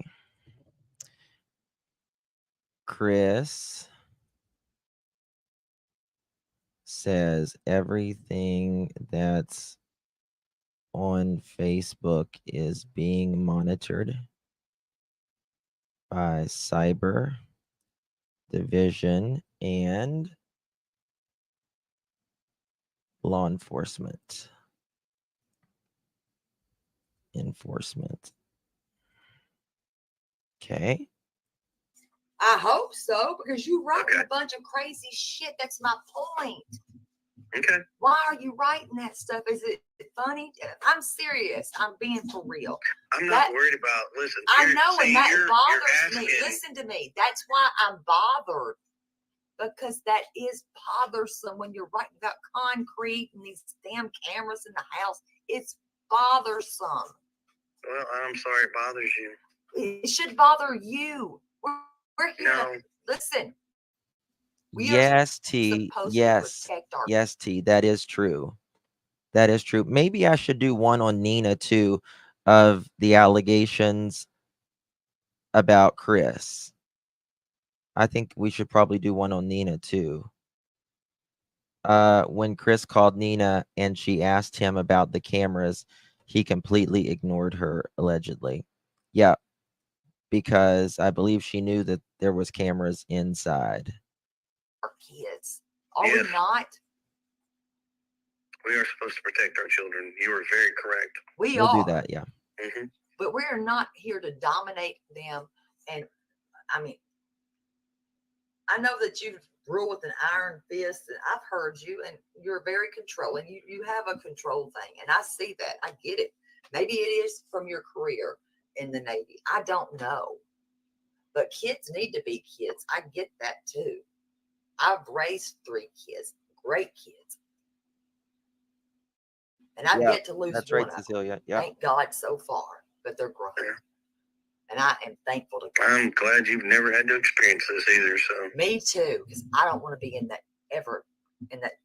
Chris says everything that's on Facebook is being monitored by cyber division and law enforcement. Okay. I hope so, because you writing a bunch of crazy shit. That's my point. Okay. Why are you writing that stuff? Is it funny? I'm serious. I'm being for real. I'm That- not worried about. Listen, I know, see, and that you're bothers me. asking- Listen to me. That's why I'm bothered. Because that is bothersome when you're writing about concrete and these damn cameras in the house. It's bothersome. Well, I'm sorry it bothers you. It should bother you. We're here No. to listen. We are Yes, T. supposed to Yes. protect our Yes, T. That is true. That is true. Maybe I should do one on Nina too, of the allegations about Chris. I think we should probably do one on Nina too. When Chris called Nina and she asked him about the cameras, he completely ignored her, allegedly. Yeah, because I believe she knew that there was cameras inside. kids. Are Yes. we not? We are supposed to protect our children. You are very correct. We We'll are. do that, yeah. Hmm. But we're not here to dominate them. And I mean, I know that you rule with an iron fist, and I've heard you, and you're very controlling. You have a control thing, and I see that. I get it. Maybe it is from your career in the Navy. I don't know. But kids need to be kids. I get that too. I've raised 3 kids, great kids. And I've Yeah, yet to lose That's one right, of them. Cecilia. Yeah. Thank God so far, but they're grown. Yeah. And I am thankful to God. I'm glad you've never had to experience this either. So Me too, because I don't want to be in that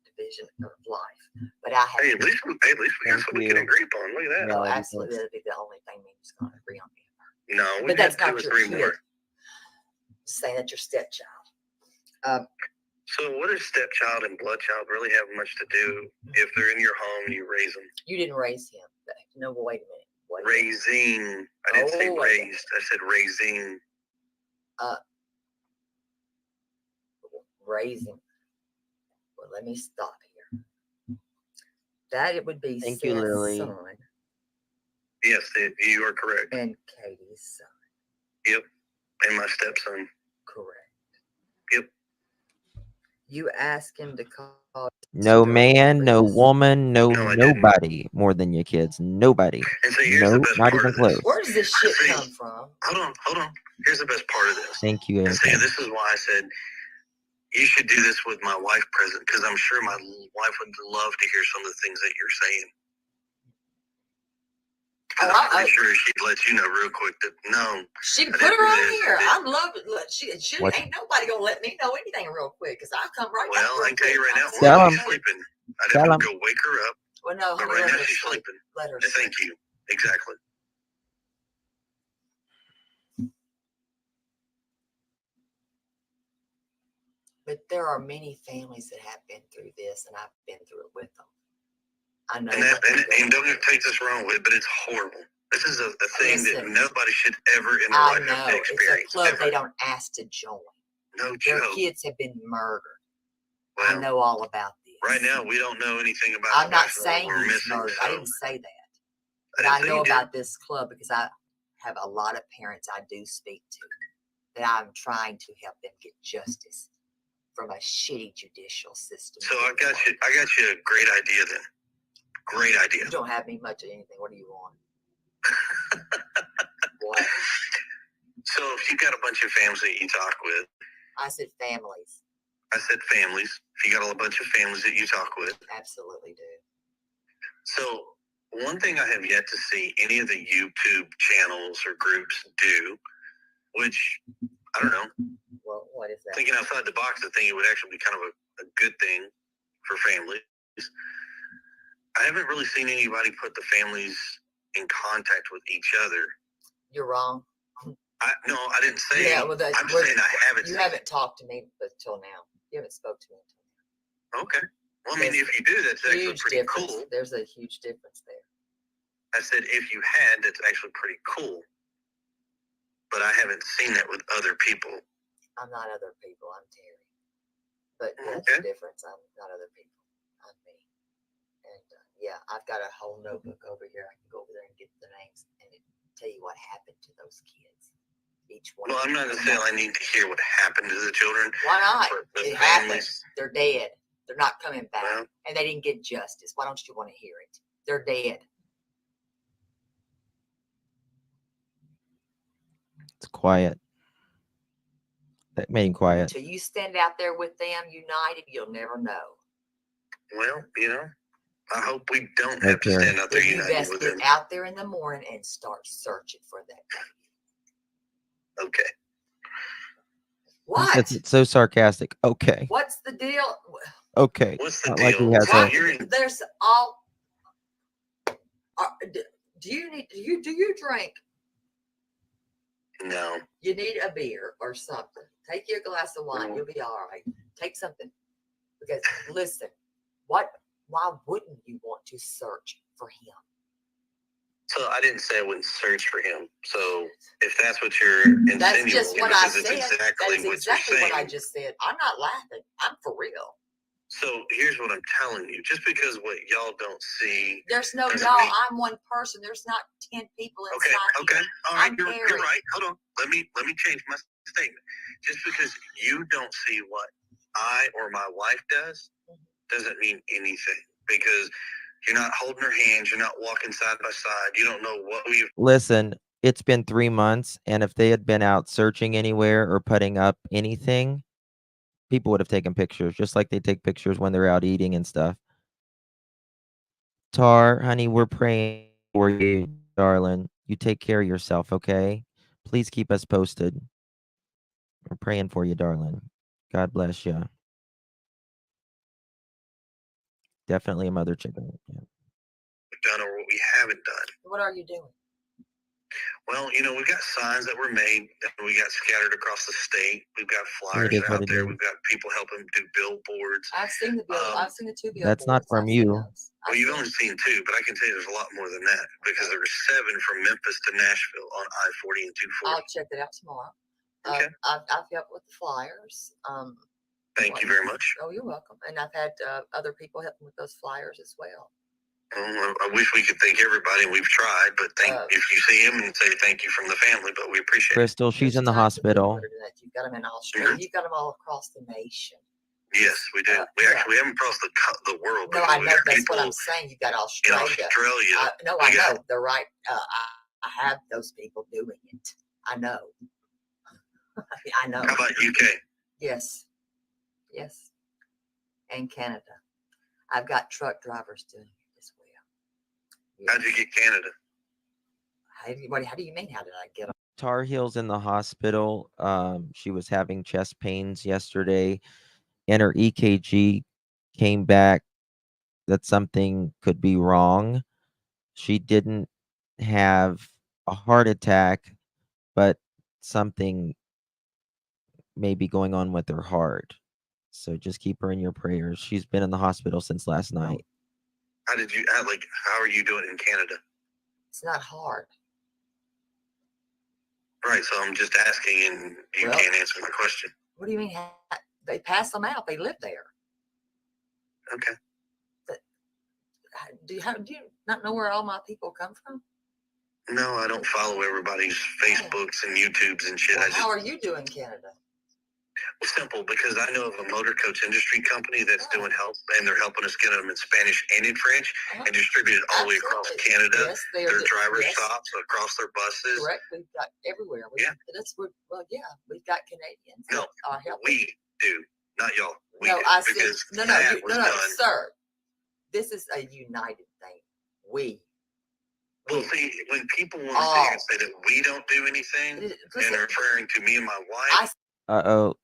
division of life. But I have hey, at least we got Thank something we can you. agree upon. Look at that. Yeah. no, lady, absolutely thanks. that'd be the only thing me just gonna agree on. No, we But got that's 2 or not your 3 kid. more. Saying that your stepchild. So what does stepchild and bloodchild really have much to do if they're in your home and you raise them? You didn't raise him. No, wait a minute. Wait a minute. Raising. I didn't say Oh, wait a minute. raised. I said raising. Raising. Well, let me stop here. That it would be Thank you, Seth's Lily. son Yes, you are correct. and Katie's son. Yep. And my stepson. Correct. Yep. You ask him to call. No Mr. man, no Chris. woman, no No, I didn't. nobody more than your kids. Nobody. And so here's No, the best not part even of this. close. Where does this shit See, come from? Hold on. Here's the best part of this. Thank you, And see, Erica. this is why I said you should do this with my wife present, because I'm sure my wife would love to hear some of the things that you're saying. Because I'm pretty sure she'd let you know real quick that no. She I put didn't her on realize here. that- I'm loving. Look, she What? ain't nobody gonna let me know anything real quick because I'll come right back. Well, I real can tell you quick. right now, I'll Tell while him. she's sleeping, I'd Tell have him. to go wake her up. Well, no, But honey, right let now her she's sleep. sleeping. Let her And sleep. thank you. Exactly. But there are many families that have been through this, and I've been through it with them. I know. And don't take this wrong with, but it's horrible. This is a thing that Listen. nobody should ever in their I life have know to it's a experience. club Ever. they don't ask to join. No Their joke. kids have been murdered. Well, I know all about this. right now we don't know anything about. I'm the not last one saying we're he's missing, murdered. so I didn't say that. But didn't I say know you did. about this club because I have a lot of parents I do speak to that I'm trying to help them get justice from a shitty judicial system. So I got you a great idea then. Great idea. You don't have me much of anything. What do you want? What? So if you got a bunch of families that you talk with, I said families. I said families. If you got a bunch of families that you talk with, Absolutely do. so one thing I have yet to see any of the YouTube channels or groups do, which I don't know, Well, what is that? thinking outside the box, I think it would actually be kind of a good thing for families. I haven't really seen anybody put the families in contact with each other. You're wrong. No, I didn't say. Yeah, well, I'm saying I haven't. You seen. haven't talked to me until now. You haven't spoke to me until Okay. Well, I mean, if you do, that's now. actually Huge pretty difference. cool. There's a huge difference there. I said if you had, that's actually pretty cool. But I haven't seen that with other people. I'm not other people. I'm Terry. But that's Okay. the difference. I'm not other people. I'm me. And yeah, I've got a whole notebook over here. I can go over there and get the names and tell you what happened to those kids. Each one. Well, I'm not necessarily I need to hear what happened to the children. Why not? But the It happened. families. They're dead. They're not coming back, Well, and they didn't get justice. Why don't you want to hear it? They're dead. It's quiet. That made him quiet. Until you stand out there with them united, you'll never know. well, I hope we don't Right have to there. stand out there Then you united best with get them. out there in the morning and start searching for that baby. Okay. He What? says it's so sarcastic. Okay. What's the deal? Okay. What's the Not like he deal? has So a- you're in, There's all. Do you drink? no. You need a beer or something. Take you a glass of wine. No. You'll be all right. Take something. Because listen, why wouldn't you want to search for him? So I didn't say I wouldn't search for him. So if that's what you're insinuating, That's just what I because it's said. exactly That is what exactly you're what I saying. just said. I'm not laughing. I'm for real. So here's what I'm telling you. Just because what y'all don't see. There's no doesn't y'all. mean- I'm one person. There's not 10 people Okay, inside okay. here. All right, I'm you're Harry. right. Hold on. Let me change my statement. Just because you don't see what I or my wife does doesn't mean anything. Because you're not holding her hands, you're not walking side by side, you don't know what we've Listen, it's been 3 months, and if they had been out searching anywhere or putting up anything, people would have taken pictures, just like they take pictures when they're out eating and stuff. Tar, honey, we're praying for you, darling. You take care of yourself, okay? Please keep us posted. We're praying for you, darling. God bless you. Definitely a mother chicken. Yeah. done or what we haven't done. What are you doing? Well, we've got signs that were made that we got scattered across the state. We've got flyers is what out it there. is. We've got people helping do billboards. I've seen the bill. I've seen the 2 billboards. That's not from I've seen you. those. Well, you've only seen 2, but I can tell you there's a lot more than that because there were 7 from Memphis to Nashville on I-40 and 240. I'll check it out tomorrow. Okay. I've helped with the flyers. Thank you very much. Oh, you're welcome. And I've had other people helping with those flyers as well. Well, I wish we could thank everybody, and we've tried, but if you see him and say thank you from the family, but we appreciate it. Crystal, she's in the There's tons of people hospital. that are doing that. You've got them in Australia. Mhm. You've got them all across the nation. Yes, we do. We yeah. actually haven't crossed the world. No, because I we know. got That's people what I'm saying. You got in Australia. Australia. No, we I got- know. They're right. I have those people doing it. I know. I know. How about UK? Yes. Yes. And Canada. I've got truck drivers doing it as well. How'd you get Canada? How do you mean? How did I get them? Tar Heel's in the hospital. She was having chest pains yesterday, and her EKG came back that something could be wrong. She didn't have a heart attack, but something may be going on with her heart. So just keep her in your prayers. She's been in the hospital since last night. How are you doing in Canada? It's not hard. Right, so I'm just asking, and you Well- can't answer my question. What do you mean? They pass them out. They live there. Okay. Do you not know where all my people come from? No, I don't follow everybody's Facebooks and YouTubes and shit. Well, how are you doing, Canada? Well, simple, because I know of a motor coach industry company that's doing help, and they're helping us get them in Spanish and in French and distributed all the way across Absolutely. Canada. Yes, they are Their the- driver yes. stops across their buses. Correct. We've got everywhere. Yeah. We've got Canadians. No, that are helping. we do, not y'all. We No, do, I said because no, that was done. sir. This is a united thing. We. Well, see, when people want to Oh. sit here and say that we don't do anything, and Listen, they're referring to me and my wife, Uh-oh.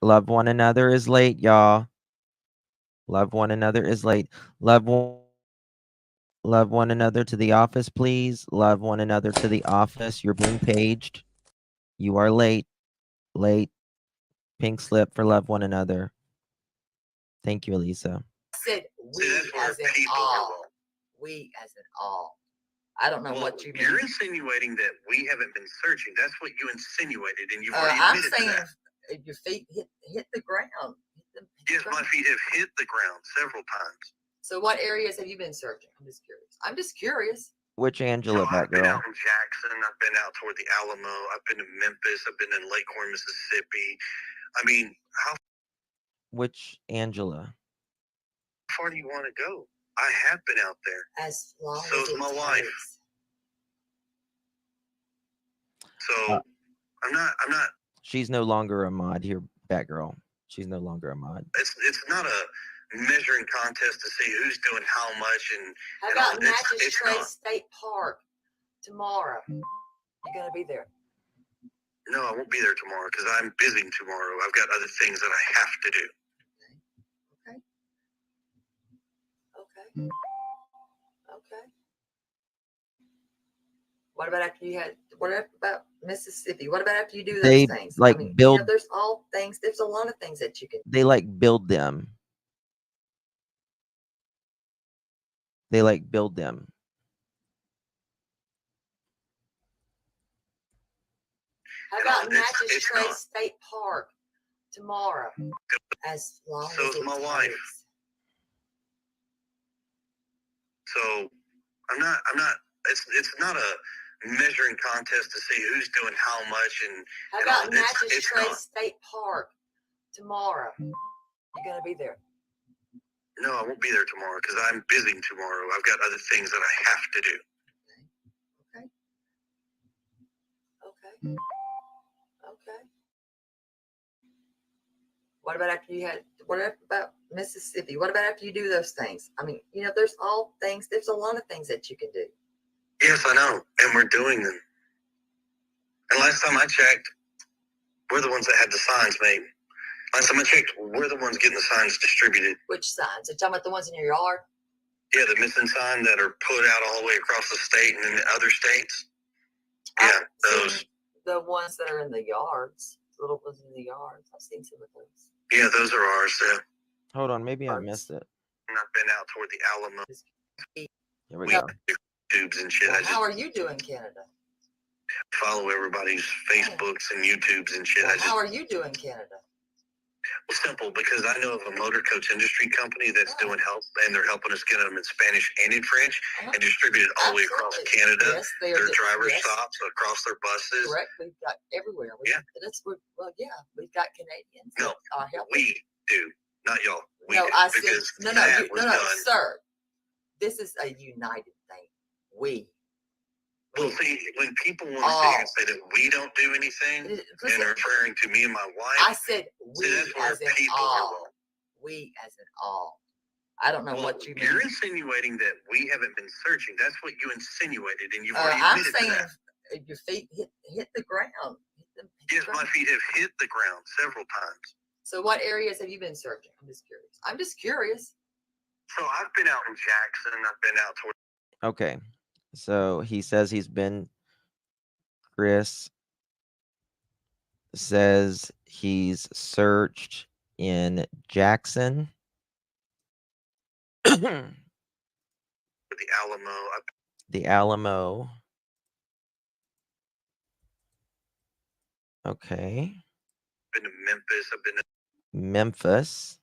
Love one another is late, y'all. Love one another is late. Love one another to the office, please. Love one another to the office. You're being paged. You are late. Late. Pink slip for love one another. Thank you, Elisa. said we see, that's where as in people are all. wrong. We as in all. I don't know Well, what you mean. you're insinuating that we haven't been searching. That's what you insinuated, and you've already I'm admitted to saying that. your feet hit the ground. Hit the Yes, my ground. feet have hit the ground several times. So what areas have you been searching? I'm just curious. Which Angela, that I've been girl? out in Jackson. I've been out toward the Alamo. I've been to Memphis. I've been in Lake Horn, Mississippi. I mean, how Which Angela? How far do you want to go? I have been out there. As long So as is it my wife. takes. So I'm not. She's no longer a mod here, Batgirl. She's no longer a mod. It's not a measuring contest to see who's doing how much and. How and all. about Natchez It's Trace not. State Park tomorrow? You're gonna be there. No, I won't be there tomorrow because I'm busy tomorrow. I've got other things that I have to do. Okay. Okay. What about after you had? What about Mississippi? What about after you do those They things? like build. there's all things. There's a lot of things that you can. They like build them. They like build them. How about Natchez Trace State Park tomorrow? As long So as is it my takes. wife. So I'm not. It's not a measuring contest to see who's doing how much and. How and all. about Natchez It's Trace not. State Park tomorrow? You're gonna be there. No, I won't be there tomorrow because I'm busy tomorrow. I've got other things that I have to do. Okay. Okay. Okay. What about after you had? What about Mississippi? What about after you do those things? There's all things. There's a lot of things that you can do. Yes, I know, and we're doing them. And last time I checked, we're the ones that had the signs made. Last time I checked, we're the ones getting the signs distributed. Which signs? Are you talking about the ones in your yard? Yeah, the missing sign that are put out all the way across the state and in the other states. Yeah, I've those. seen the ones that are in the yards, little ones in the yards. I've seen some of those. Yeah, those are ours. Yeah. Hold on, maybe I missed it. And I've been out toward the Alamo. Here we We go. do tubes and shit. Well, I just how are you doing, Canada? follow everybody's Facebooks and YouTubes and shit. Well, I just how are you doing, Canada? simple because I know of a motor coach industry company that's doing help, and they're helping us get them in Spanish and in French and distributed all the way across Canada. Yes, they are. Their driver Yes, stops across their buses. correct. We've got everywhere. Yeah. We've got Canadians. No, that are helping. we do, not y'all. We No, do, I said because no, that was done. sir. This is a united thing. We. Well, see, when people want to sit here and say that we don't do anything Listen, and referring to me and my wife, I said we see, that's where as in people are all. wrong. We as in all. I don't know Well, what you mean. you're insinuating that we haven't been searching. That's what you insinuated, and you've already I'm admitted saying to that. if your feet hit the ground. Hit the Yes, ground. my feet have hit the ground several times. So what areas have you been searching? I'm just curious. So I've been out in Jackson. I've been out toward. Okay. So he says he's been. Chris says he's searched in Jackson. the Alamo. The Alamo. Okay. I've been to Memphis. I've been to Memphis.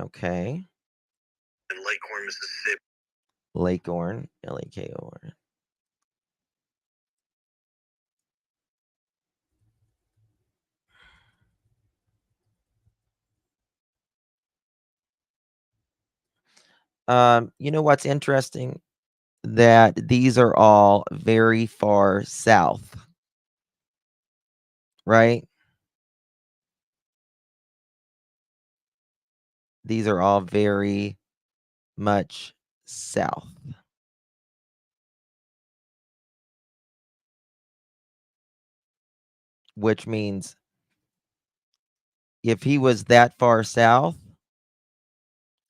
Okay. in Lakeorn, Mississippi. Lakeorn, Lakeorn. You know what's interesting? That these are all very far south, right? These are all very much south. Which means if he was that far south,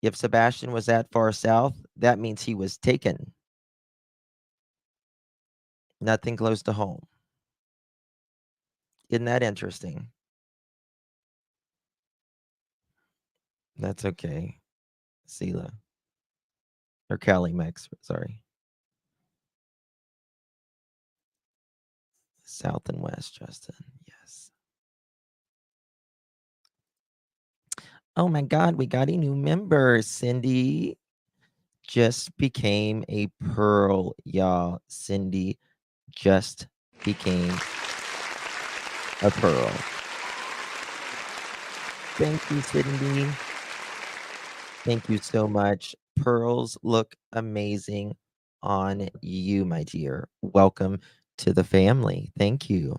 if Sebastian was that far south, that means he was taken. Nothing close to home. Isn't that interesting? That's okay. Sela. Or Cali Mex, sorry. South and west, Justin. Yes. Oh my God, we got a new member, Cindy. just became a pearl, y'all. Cindy just became a pearl. Thank you, Cindy. Thank you so much. Pearls look amazing on you, my dear. Welcome to the family. Thank you.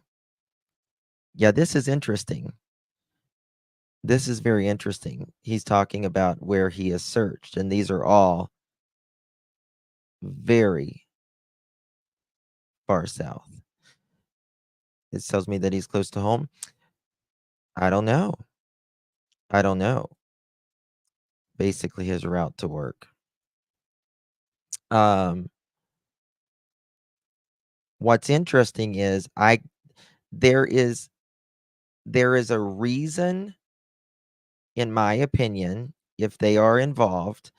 Yeah, this is interesting. This is very interesting. He's talking about where he has searched, and these are all very far south. It tells me that he's close to home. I don't know. I don't know. Basically, his route to work. What's interesting is there is a reason, in my opinion, if they are involved,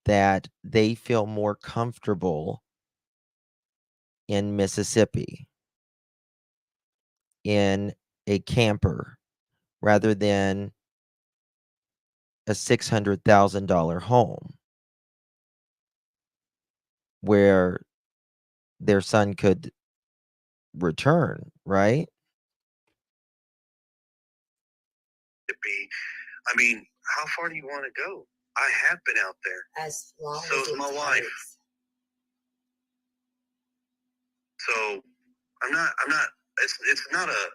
that they feel more comfortable in Mississippi in a camper rather than a $600,000 home where their son could return, right? I mean, how far do you want to go? I have been out there. As long So as is it my wife. takes. So I'm not. It's not a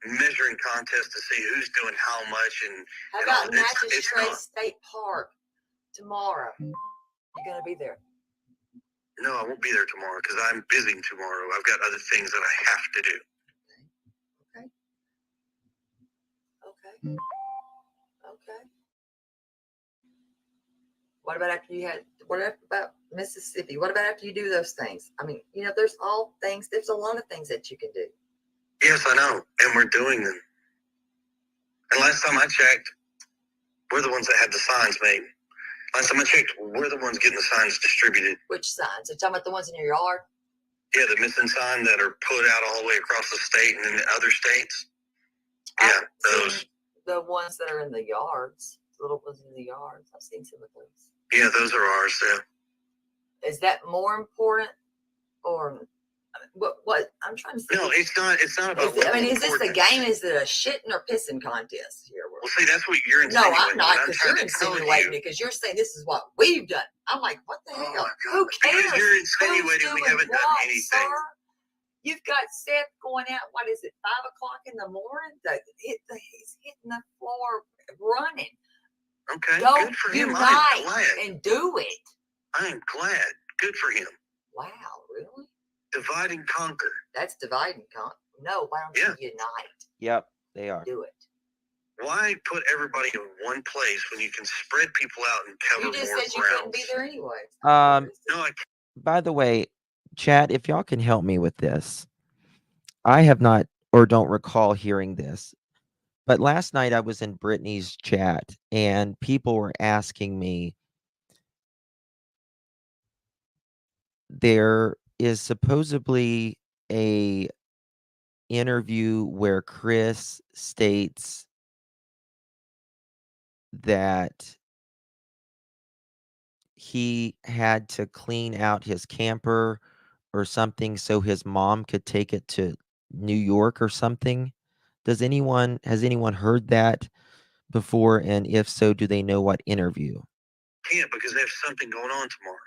measuring contest to see who's doing how much and. How and all. about It's Magistrate not. State Park tomorrow? You're gonna be there. No, I won't be there tomorrow because I'm busy tomorrow. I've got other things that I have to do. Okay. Okay. What about after you had? What about Mississippi? What about after you do those things? I mean, there's all things. There's a lot of things that you can do. Yes, I know, and we're doing them. And last time I checked, we're the ones that had the signs made. Last time I checked, we're the ones getting the signs distributed. Which signs? Are you talking about the ones in your yard? Yeah, the missing sign that are put out all the way across the state and in the other states. Yeah, those. The ones that are in the yards, the little ones in the yards. I've seen some of those. Yeah, those are ours. Yeah. Is that more important, or what? I'm trying to say. No, it's not. It's not about. Is this the game? Is it a shitting or pissing contest here? Well, see, that's what you're No, insinuating. I'm not, because you're trying to tell insinuating you. it because you're saying this is what we've done. I'm like, what the hell? Oh my God. Who cares? Because you're insinuating we Who's haven't doing done what, anything. Sir? You've got Seth going out. What is it? 5 o'clock in the morning. He's hitting the floor running. Okay, Go good for him. unite I am glad. and do it. I am glad. Good for him. Wow, really? Divide and conquer. That's divide and conquer. No, why don't you unite? Yep, they are. Do it. Why put everybody in one place when you can spread people out and cover You just more said you grounds? couldn't be there anyway. No, I can't. By the way, chat, if y'all can help me with this. I have not or don't recall hearing this. But last night I was in Brittany's chat and people were asking me, there is supposedly a interview where Chris states that he had to clean out his camper or something so his mom could take it to New York or something. Has anyone heard that before? And if so, do they know what interview? Can't because they have something going on tomorrow.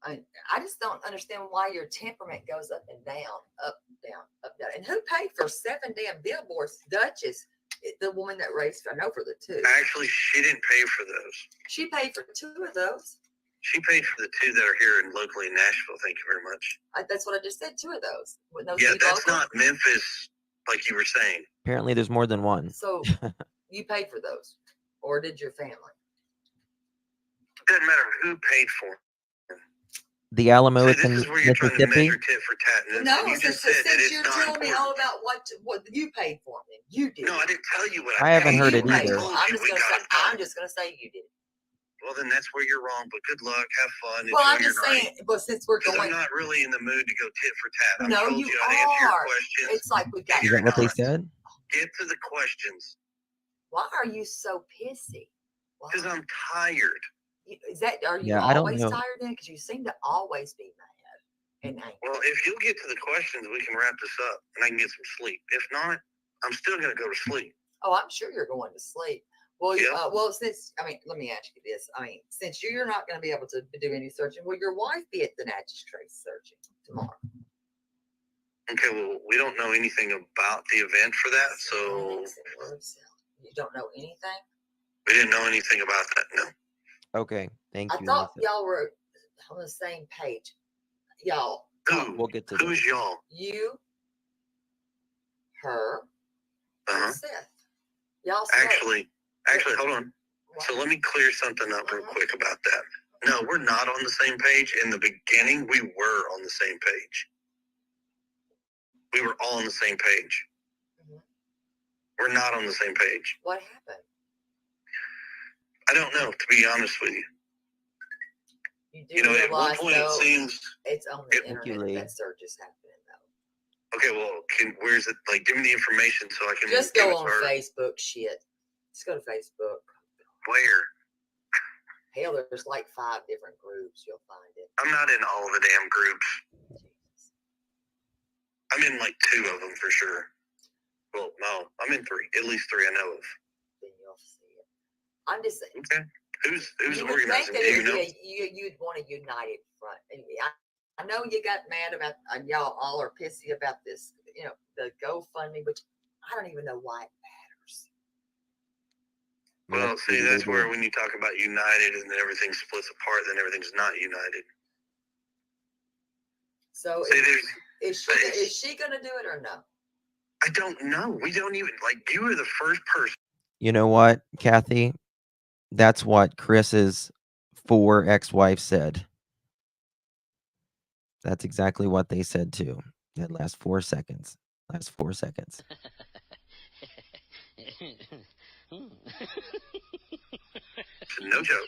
I just don't understand why your temperament goes up and down, up, down, up, down. And who paid for 7 damn billboards? Duchess, the woman that raised, I know for the 2. Actually, she didn't pay for those. She paid for 2 of those. She paid for the 2 that are here in locally in Nashville. Thank you very much. That's what I just said. 2 of those. Yeah, that's not Memphis, like you were saying. Apparently, there's more than one. So you paid for those, or did your family? Doesn't matter who paid for them. The Alamo See, is in this is where you're trying to Mississippi. measure tit for tat. And No, you just said that since it's you're not telling me all important. about what you paid for them, you did. No, I didn't tell you what I haven't paid. heard it You paid either. for 'em. I'm just gonna say you did. Well, then that's where you're wrong. But good luck. Have fun. Well, I'm enjoy just your night. saying. But since we're 'Cause going, I'm not really in the mood to go tit for tat. I no, told you I'd answer your are. questions. It's like we got. Is that what they said? Get to the questions. Why are you so pissy? Because I'm tired. Is that, are you Yeah, I don't always know. tired then? Because you seem to always be mad and angry. Well, if you'll get to the questions, we can wrap this up and I can get some sleep. If not, I'm still going to go to sleep. Oh, I'm sure you're going to sleep. Well, Yeah. well, since, I mean, let me ask you this. I mean, since you're not going to be able to do any searching, will your wife be at the magistrate searching tomorrow? Okay, well, we don't know anything about the event for that, so You don't know anything? we didn't know anything about that, no. Okay, thank I you, thought Lisa. y'all were on the same page. Y'all, We'll get to Who's that. y'all? you, her, Uh-huh. and Seth. Y'all spoke. Actually, hold on. So let me clear something up real quick about that. No, we're not on the same page. In the beginning, we were on the same page. We were all on the same page. Mhm. We're not on the same page. What happened? I don't know, to be honest with you. You do You know, at one realize, point it though, seems. it's on the Thank you, internet Lee. that search is happening, though. Okay, well, where's it? Like, give me the information so I can. Just give go it to on her. Facebook, shit. Just go to Facebook. Where? Hell, there's like 5 different groups. You'll find it. I'm not in all the damn groups. Jesus. I'm in like 2 of them for sure. Well, no, I'm in 3. At least 3 I know of. Then you'll see it. I'm just saying. Okay. Who's You would think organizing? that Do you know? you'd want a united front. And I know you got mad about, y'all all are pissy about this, you know, the GoFundMe, which I don't even know why it matters. Well, Yep, see, we that's do. where when you talk about united and then everything splits apart, then everything's not united. So See, is she going to do it or no? I don't know. We don't even, like, you are the first person. You know what, Kathy? That's what Chris's 4 ex-wife said. That's exactly what they said too. That last 4 seconds. Last 4 seconds. No joke.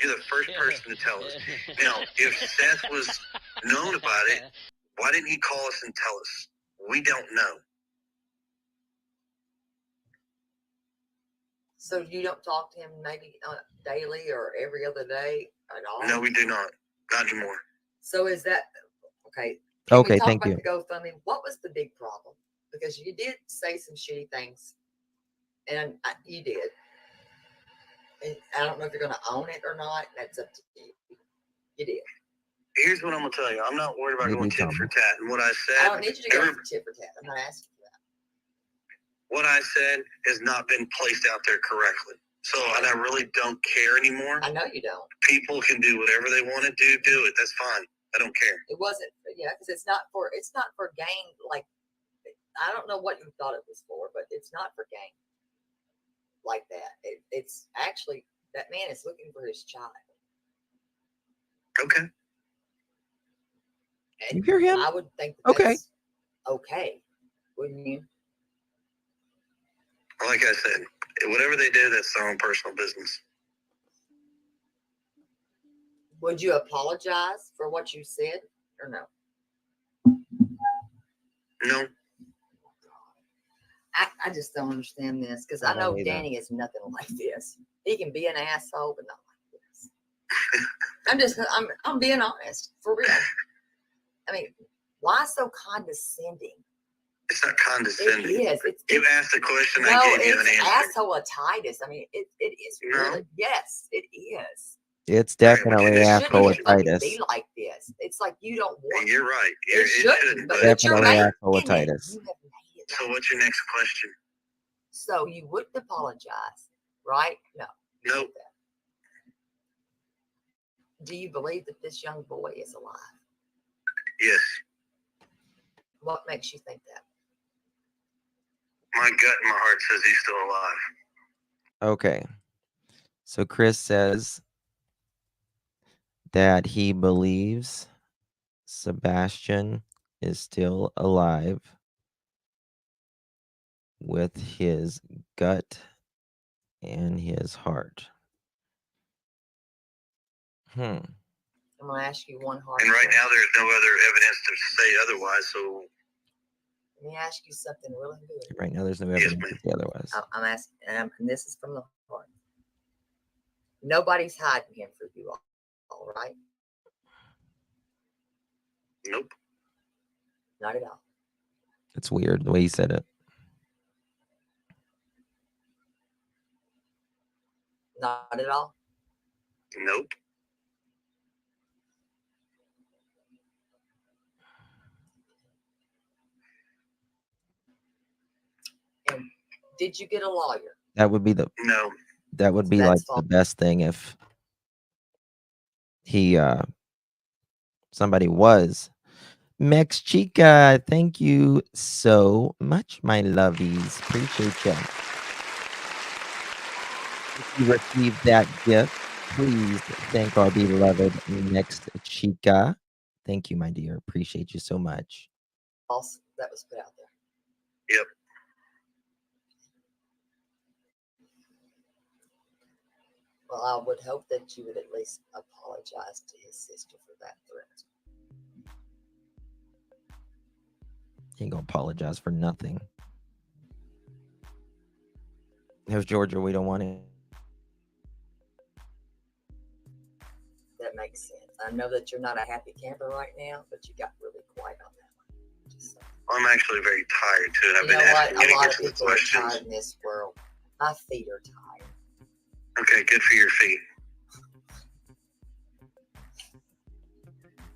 You're the first person to tell us. Now, if Seth was known about it, why didn't he call us and tell us? We don't know. So you don't talk to him maybe daily or every other day at all? No, we do not. Not anymore. So is that okay? Can Okay, we talk thank about you. the GoFundMe? What was the big problem? Because you did say some shitty things, and you did. And I don't know if you're going to own it or not. That's up to you. You did. Here's what I'm going to tell you. I'm not worried about Maybe going tit some. for tat. And what I said, I don't need you to go for tit for tat. I'm not asking for that. what I said has not been placed out there correctly. So, and I really don't care anymore. I know you don't. People can do whatever they want to do it. That's fine. I don't care. It wasn't, yeah, because it's not for gain. Like, I don't know what you thought it was for, but it's not for gain like that. It's actually, that man is looking for his child. Okay. And You hear him? I would think that's okay, wouldn't you? Like I said, whatever they do, that's their own personal business. Would you apologize for what you said or no? No. I just don't understand this because I I know don't either. Danny is nothing like this. He can be an asshole, but not like this. I'm being honest, for real. I mean, why so condescending? It's not condescending. It is. You asked a question, No, I gave you an it's answer. asshole-itis. I mean, it is really. Yes, it is. It's definitely It shouldn't even fucking asshole-itis. be like this. It's like you don't want. You're right. It shouldn't, but you're Definitely making it. asshole-itis. You have made it. So what's your next question? So you wouldn't apologize, right? No. you Nope. did that. Do you believe that this young boy is alive? Yes. What makes you think that? My gut and my heart says he's still alive. Okay. So Chris says that he believes Sebastian is still alive with his gut and his heart. I'm going to ask you one hard And right question. now there's no other evidence to say otherwise, so Let me ask you something really good. Right now, there's no evidence to say otherwise. I'm asking, and this is from the heart. Nobody's hiding him from right? Nope. Not at all. It's weird the way you said it. Not at all. Nope. And did you get a lawyer? That would be the No. that would be That's like the best thing if he somebody was. Mex Chica, thank you so much, my lovies. Appreciate you. If you received that gift, please thank our beloved Mex Chica. Thank you, my dear. Appreciate you so much. False that was put out there. Yep. Well, I would hope that you would at least apologize to his sister for that threat. He ain't gonna apologize for nothing. Here's Georgia. We don't want it. That makes sense. I know that you're not a happy camper right now, but you got really quiet on that one. Just saying. I'm actually very tired too, and I've You been know what? asking A you to lot get of to the people are questions. tired in this world. My feet are tired. Okay, good for your feet.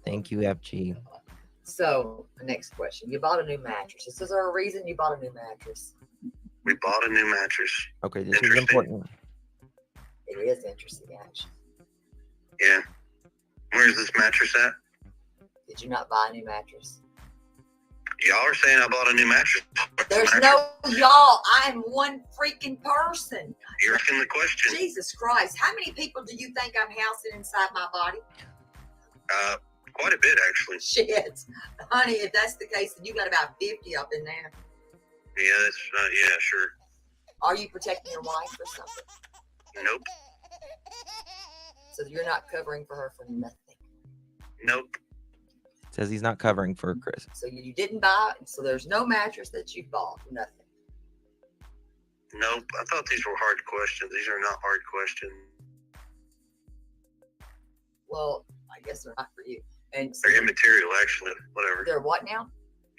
Thank you, FG. So, the next question. You bought a new mattress. Is there a reason you bought a new mattress? We bought a new mattress. Okay, this is Interesting. important. It is interesting, actually. Yeah. Where's this mattress at? Did you not buy a new mattress? Y'all are saying I bought a new mattress. There's no y'all. I'm one freaking person. You're asking the question. Jesus Christ. How many people do you think I'm housing inside my body? Quite a bit, actually. Shit. Honey, if that's the case, then you got about 50 up in there. Yeah, that's yeah, sure. Are you protecting your wife or something? Nope. So you're not covering for her for nothing. Nope. Says he's not covering for Chris. So you didn't buy, so there's no mattress that you bought. Nothing. Nope. I thought these were hard questions. These are not hard questions. Well, I guess they're not for you. And so They're immaterial, actually. Whatever. they're what now?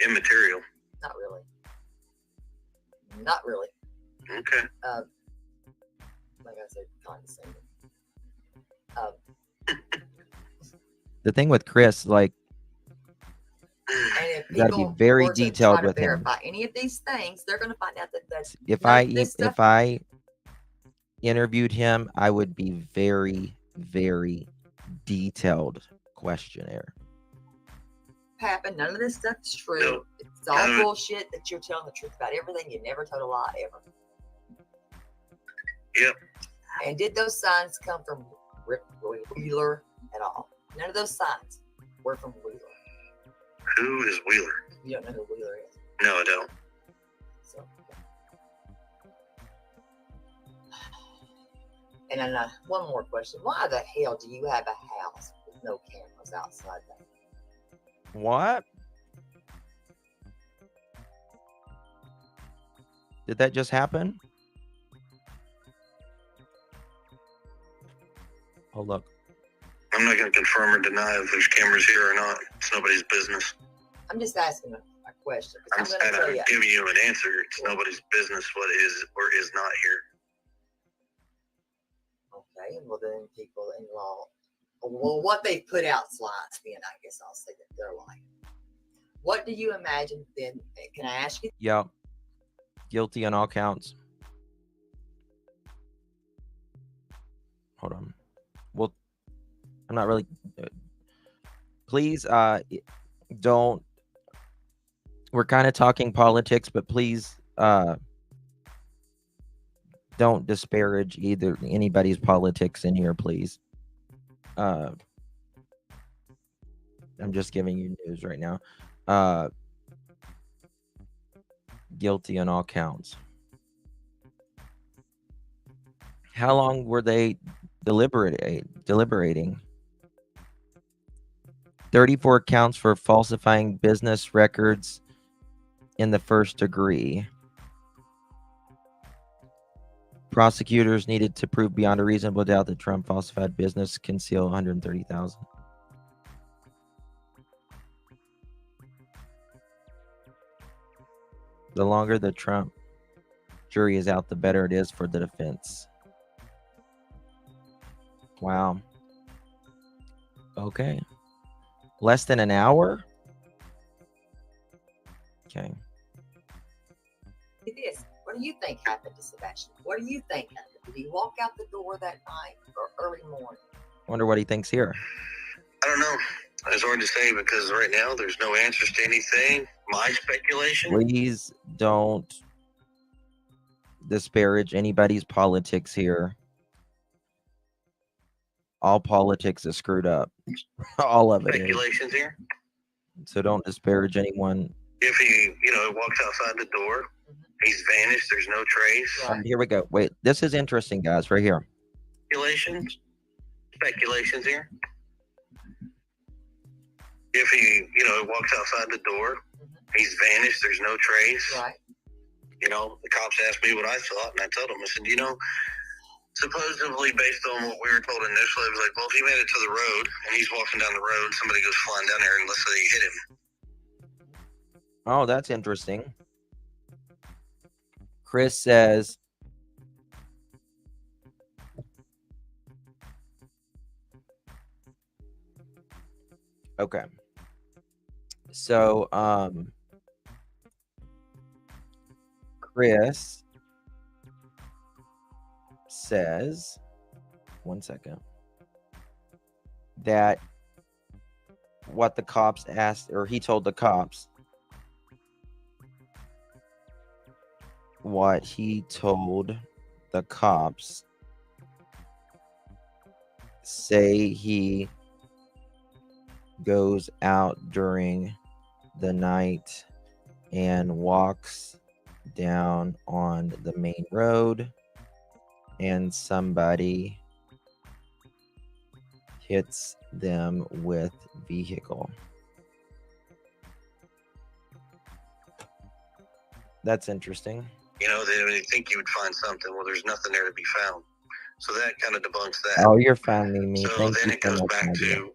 Immaterial. Not really. Not really. Okay. Like I said, condescending. The thing with Chris, like, And if you gotta be people very were to detailed try to with him. verify any of these things, they're going to find out that that's If none of this stuff. if I interviewed him, I would be very, very detailed questionnaire. happened. None of this stuff is true. No. It's all bullshit that you're telling the truth about everything. You never told a lie ever. Yep. And did those signs come from Rick Wheeler at all? None of those signs were from Wheeler. Who is Wheeler? You don't know who Wheeler is. No, I don't. So, and then one more question. Why the hell do you have a house with no cameras outside that? What? Did that just happen? Oh, look. I'm not going to confirm or deny if there's cameras here or not. It's nobody's business. I'm just asking a question. 'Cause I'm I'm going to tell you. giving you an answer. It's nobody's business what is or is not here. Okay, well then people in law, well, what they put out's lies. Then I guess I'll say that they're lying. What do you imagine then? Can I ask you? Yep. Guilty on all counts. Hold on. Well, I'm not really. Please, don't. We're kind of talking politics, but please, don't disparage either anybody's politics in here, please. I'm just giving you news right now. Guilty on all counts. How long were they deliberating? 34 counts for falsifying business records in the first degree. Prosecutors needed to prove beyond a reasonable doubt that Trump falsified business conceal 130,000. The longer the Trump jury is out, the better it is for the defense. Wow. Okay. Less than an hour? Okay. This. What do you think happened to Sebastian? What do you think happened? Did he walk out the door that night or early morning? Wonder what he thinks here. I don't know. It's hard to say because right now there's no answers to anything. My speculation. Please don't disparage anybody's politics here. All politics is screwed up. All of it is. Speculations here. So don't disparage anyone. If he, walks outside the door, he's vanished. There's no trace. Here we go. Wait, this is interesting, guys. Right here. Speculations here. If he, walks outside the door, he's vanished. There's no trace. Right. The cops asked me what I thought, and I told them, I said, supposedly based on what we were told initially, it was like, well, if he made it to the road and he's walking down the road, somebody goes flying down there and let's say he hit him. Oh, that's interesting. Chris says, okay. So, Chris says, one second, that what the cops asked, or he told the cops, what he told the cops, say he goes out during the night and walks down on the main road and somebody hits them with vehicle. That's interesting. They think you would find something. Well, there's nothing there to be found. So that kind of debunks that. Oh, you're finding me. So Thank then you it so goes much, back Nadia. to,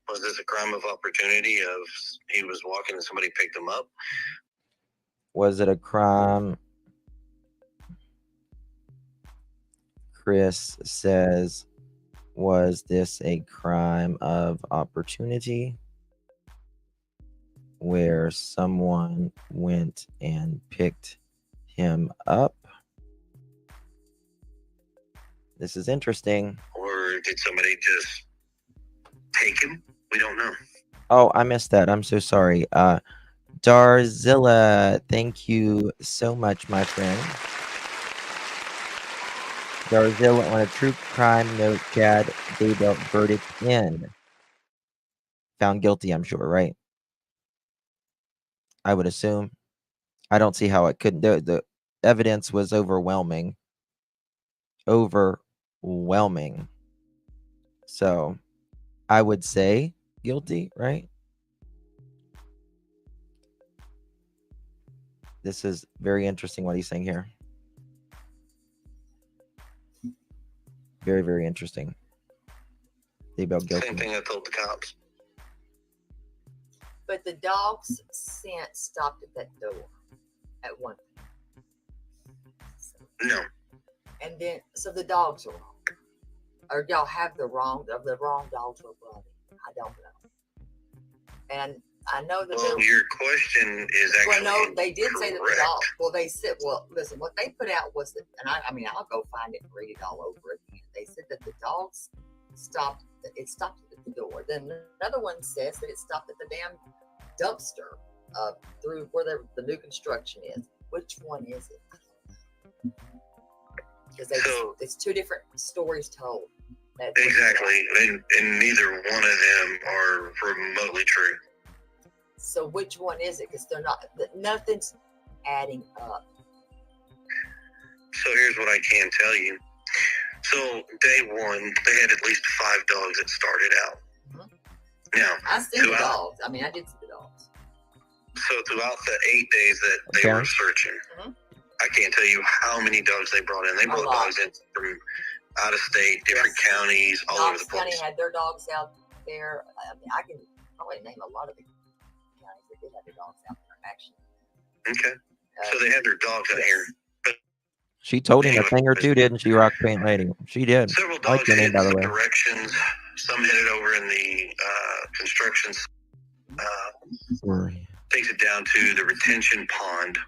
was this a crime of opportunity of he was walking and somebody picked him up? Was it a crime? Chris says, was this a crime of opportunity where someone went and picked him up? This is interesting. Or did somebody just take him? We don't know. Oh, I missed that. I'm so sorry. Darzilla, thank you so much, my friend. Darzilla, on a true crime note, Chad Daybell verdict in. Found guilty, I'm sure, right? I would assume. I don't see how it couldn't. The evidence was overwhelming. Overwhelming. So I would say guilty, right? This is very interesting what he's saying here. Very, very interesting. Daybell guilty. Same thing I told the cops. But the dog's scent stopped at that door at one point. No. And then, so the dogs are wrong. Or y'all have the wrong dogs were running. I don't know. And I know that your question is actually no, they did say that the correct. dogs. Well, they said, listen, what they put out was that, and I'll go find it and read it all over again. They said that the dogs stopped. It stopped at the door. Then another one says that it stopped at the damn dumpster through where the new construction is. Which one is it? I don't know. Because it's two different stories told. Exactly, and neither one of them are remotely true. So which one is it? Because they're not. Nothing's adding up. So here's what I can tell you. So day one, they had at least 5 dogs that started out. Mm-hmm. Now I see the dogs. I did see the dogs. So throughout the 8 days that they were searching, I can't tell you how many dogs they brought in. They brought dogs in from out of state, different counties, all over the Knox County place. had their dogs out there. I mean, I can probably name a lot of the counties that did have their dogs out there, actually. Okay. So they had their dogs out here. But She told him a thing or two, didn't she, Rock Paint Lady? She did. several I like dogs your name, hit by the some way. directions. Some headed over in the construction. Takes it down to the retention pond,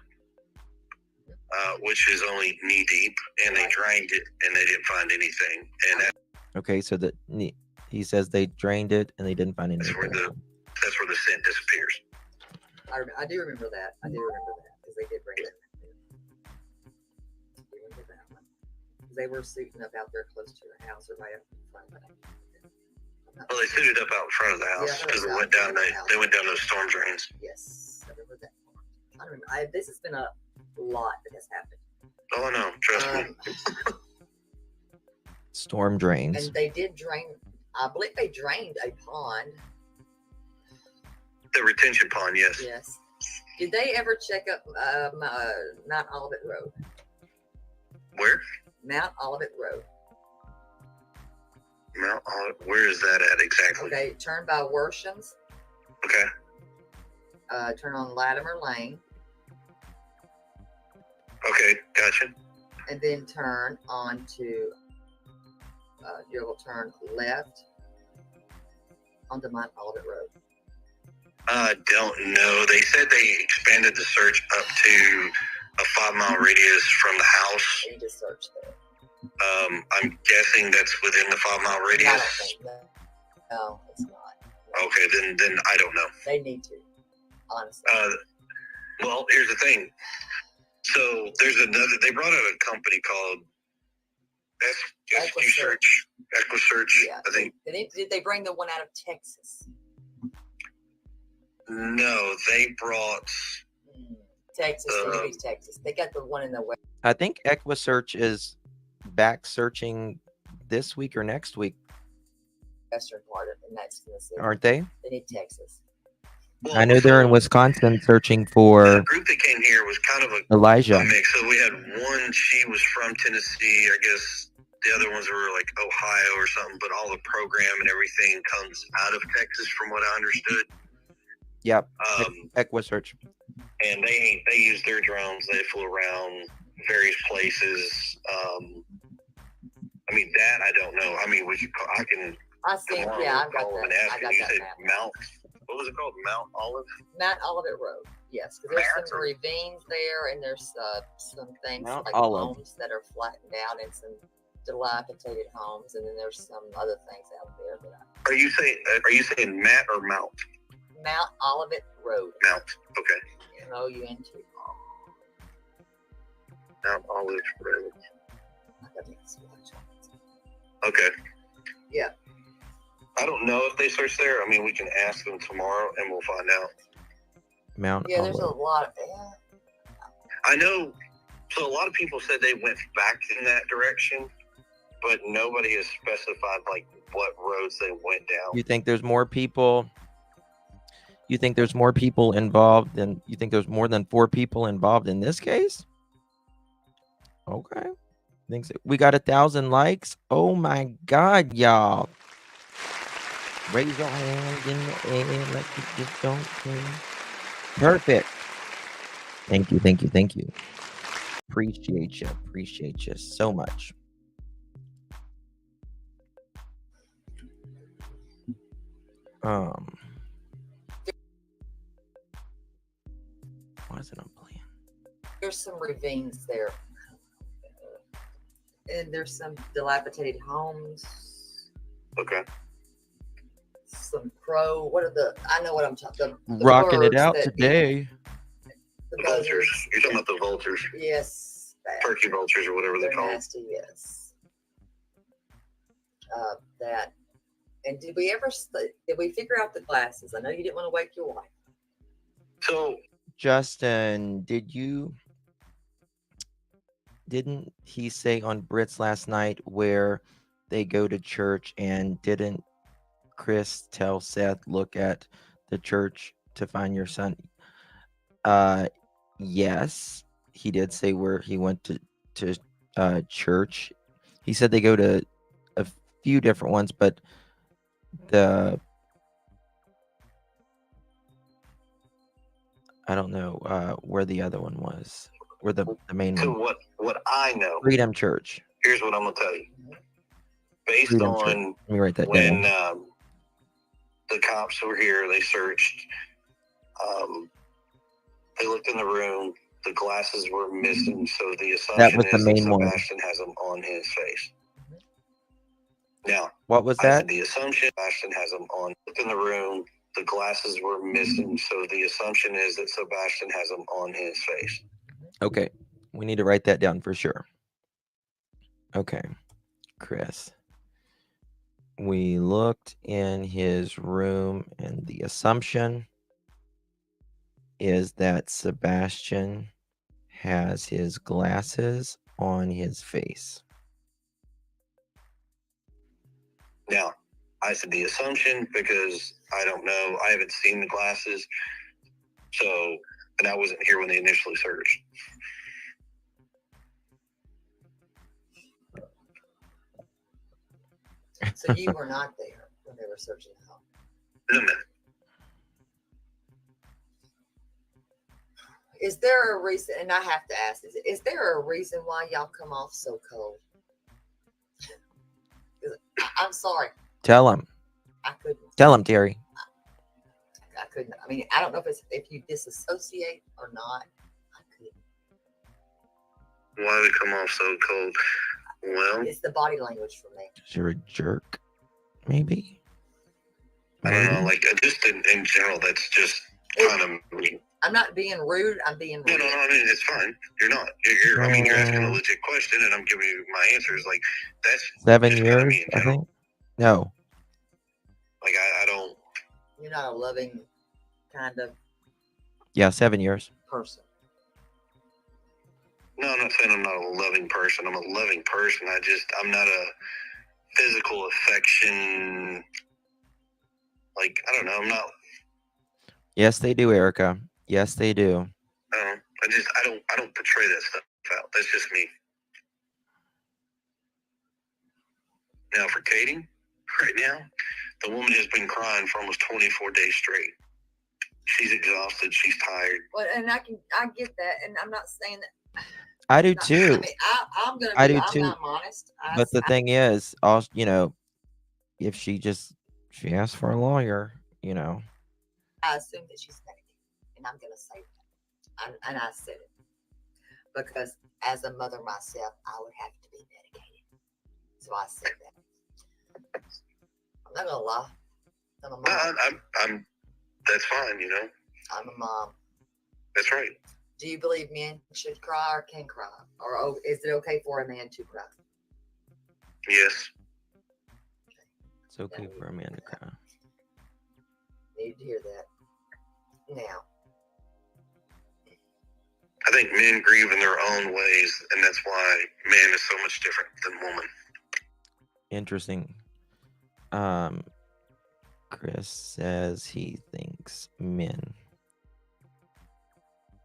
which is only knee deep, and they drained it, and they didn't find anything. And Okay, so he says they drained it and they didn't find anything. that's where the scent disappears. I do remember that. I do remember that because they did bring it. I remember that one. They were suiting up out there close to the house or right up in front of it. Well, they suited up out in front of the house because they went down. They went down those storm drains. Yes, I remember that. I remember. This has been a lot that has happened. Oh no, trust me. Storm drains. And they did drain. I believe they drained a pond. The retention pond, yes. Yes. Did they ever check up Mount Olivet Road? Where? Mount Olivet Road. Mount Olivet. Where is that at exactly? Okay, turn by Worshams. Okay. Turn on Latimer Lane. Okay, gotcha. And then turn on to. You will turn left onto Mount Olivet Road. I don't know. They said they expanded the search up to a 5-mile radius from the house. You just search there. I'm guessing that's within the 5-mile radius. I don't think that. No, it's not. Okay, then I don't know. They need to, honestly. Well, here's the thing. So there's another. They brought out a company called Equisearch. Yeah. I think. Did they bring the one out of Texas? No, they brought Texas. Texas. They got the one in the west. I think Equisearch is back searching this week or next week. Western part of it, and that's Tennessee. Aren't they? They need Texas. I know they're in Wisconsin searching for. The group that came here was kind of Elijah. a mix. So we had one. She was from Tennessee. I guess the other ones were like Ohio or something. But all the program and everything comes out of Texas, from what I understood. Yep. Equisearch. And they used their drones. They flew around various places. I mean that I don't know. I mean, I can. I see. Yeah, I've got that. I got you that said map. Mount. What was it called? Mount Olive. Mount Olivet Road. Yes, because there's some ravines there, and there's some things Mount like Olive. homes that are flattened out, and some dilapidated homes, and then there's some other things out there that. Are you saying Matt or Mount? Mount Olivet Road. Mount. Okay. MOUNT. Mount Olive Road. I got to see what it's called. Okay. Yeah. I don't know if they search there. I mean, we can ask them tomorrow and we'll find out. Mount Yeah, there's a Olive. lot of. I know. So a lot of people said they went back in that direction, but nobody has specified like what roads they went down. You think there's more people? You think there's more people involved than you think there's more than 4 people involved in this case? Okay. Thinks we got 1,000 likes. Oh my God, y'all. Raise your hand in the air like you just don't care. Perfect. Thank you, thank you, thank you. Appreciate you so much. Why is it on playing? There's some ravines there, and there's some dilapidated homes. Okay. Some crow. What are the? I know what I'm talking. The Rocking it birds out that today. The vultures. You're talking about the vultures. Yes. Turkey vultures or whatever they They're call them. nasty. Yes. That. And did we figure out the glasses? I know you didn't want to wake your wife. So, Justin, didn't he say on Brits last night where they go to church, and didn't Chris tell Seth, look at the church to find your son? Yes. he did say where he went to church. He said they go to a few different ones, but the I don't know where the other one was. Where the main So one? what I know, Freedom Church. here's what I'm gonna tell you. Based Freedom Church. on Let me write that when down. the cops were here, they searched. They looked in the room. The glasses were missing, so the That assumption was the is that main one. Sebastian has them on his face. Now, What was I said that? the assumption Sebastian has them on. Looked in the room. The glasses were missing, so the assumption is that Sebastian has them on his face. Okay. We need to write that down for sure. Okay. Chris. We looked in his room, and the assumption is that Sebastian has his glasses on his face. Now, I said the assumption because I don't know. I haven't seen the glasses, and I wasn't here when they initially searched. So you were not there when they were searching the home. No, ma'am. Is there a reason, and I have to ask this, is there a reason why y'all come off so cold? I'm sorry. Tell him. I couldn't. Tell him, Terry. I couldn't. I mean, I don't know if you disassociate or not. I couldn't. Why we come off so cold? Well, It's the body language for me. You're a jerk, maybe. I don't know. Like just in general, that's just kind of mean. I'm not being rude. I'm being rude. No. I mean, it's fine. You're not. You're I mean, you're asking a legit question, and I'm giving you my answers. Like that's 7 just kinda years, me in I general. think. No. Like I don't. You're not a loving kind of Yeah, 7 years. person. No, I'm not saying I'm not a loving person. I'm a loving person. I'm not a physical affection. Like I don't know. I'm not. Yes, they do, Erica. Yes, they do. I don't portray that stuff out. That's just me. Now for Katie, right now, the woman has been crying for almost 24 days straight. She's exhausted. She's tired. Well, and I get that, and I'm not saying that. I do too. I mean, I'm gonna. I do I'm too. not honest. But the thing is, also, if she asks for a lawyer, I assume that she's medicated, and I'm gonna say that, and I said it because as a mother myself, I would have to be medicated. So I said that. I'm not gonna lie. I'm a mom. I'm. That's fine. I'm a mom. That's right. Do you believe men should cry or can cry? Or is it okay for a man to cry? Yes. it's okay for a man to cry. Need to hear that. Now. I think men grieve in their own ways, and that's why man is so much different than woman. Interesting. Chris says he thinks men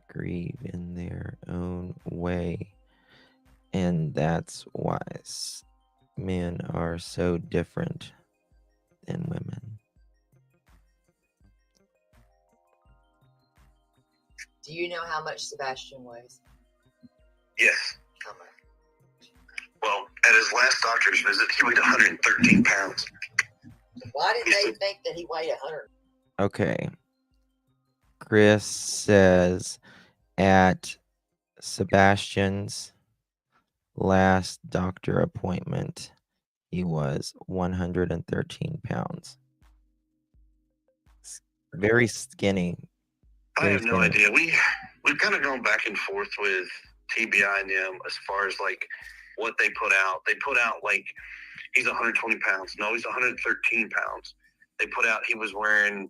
grieve in their own way, and that's why men are so different than women. Do you know how much Sebastian weighs? Yes. How much? Well, at his last doctor's visit, he weighed 113 pounds. Why did they think that he weighed 100? Okay. Chris says at Sebastian's last doctor appointment, he was 113 pounds. Very skinny. I have no idea. We've kind of gone back and forth with TBI and them as far as like what they put out. They put out like he's 120 pounds. No, he's 113 pounds. They put out he was wearing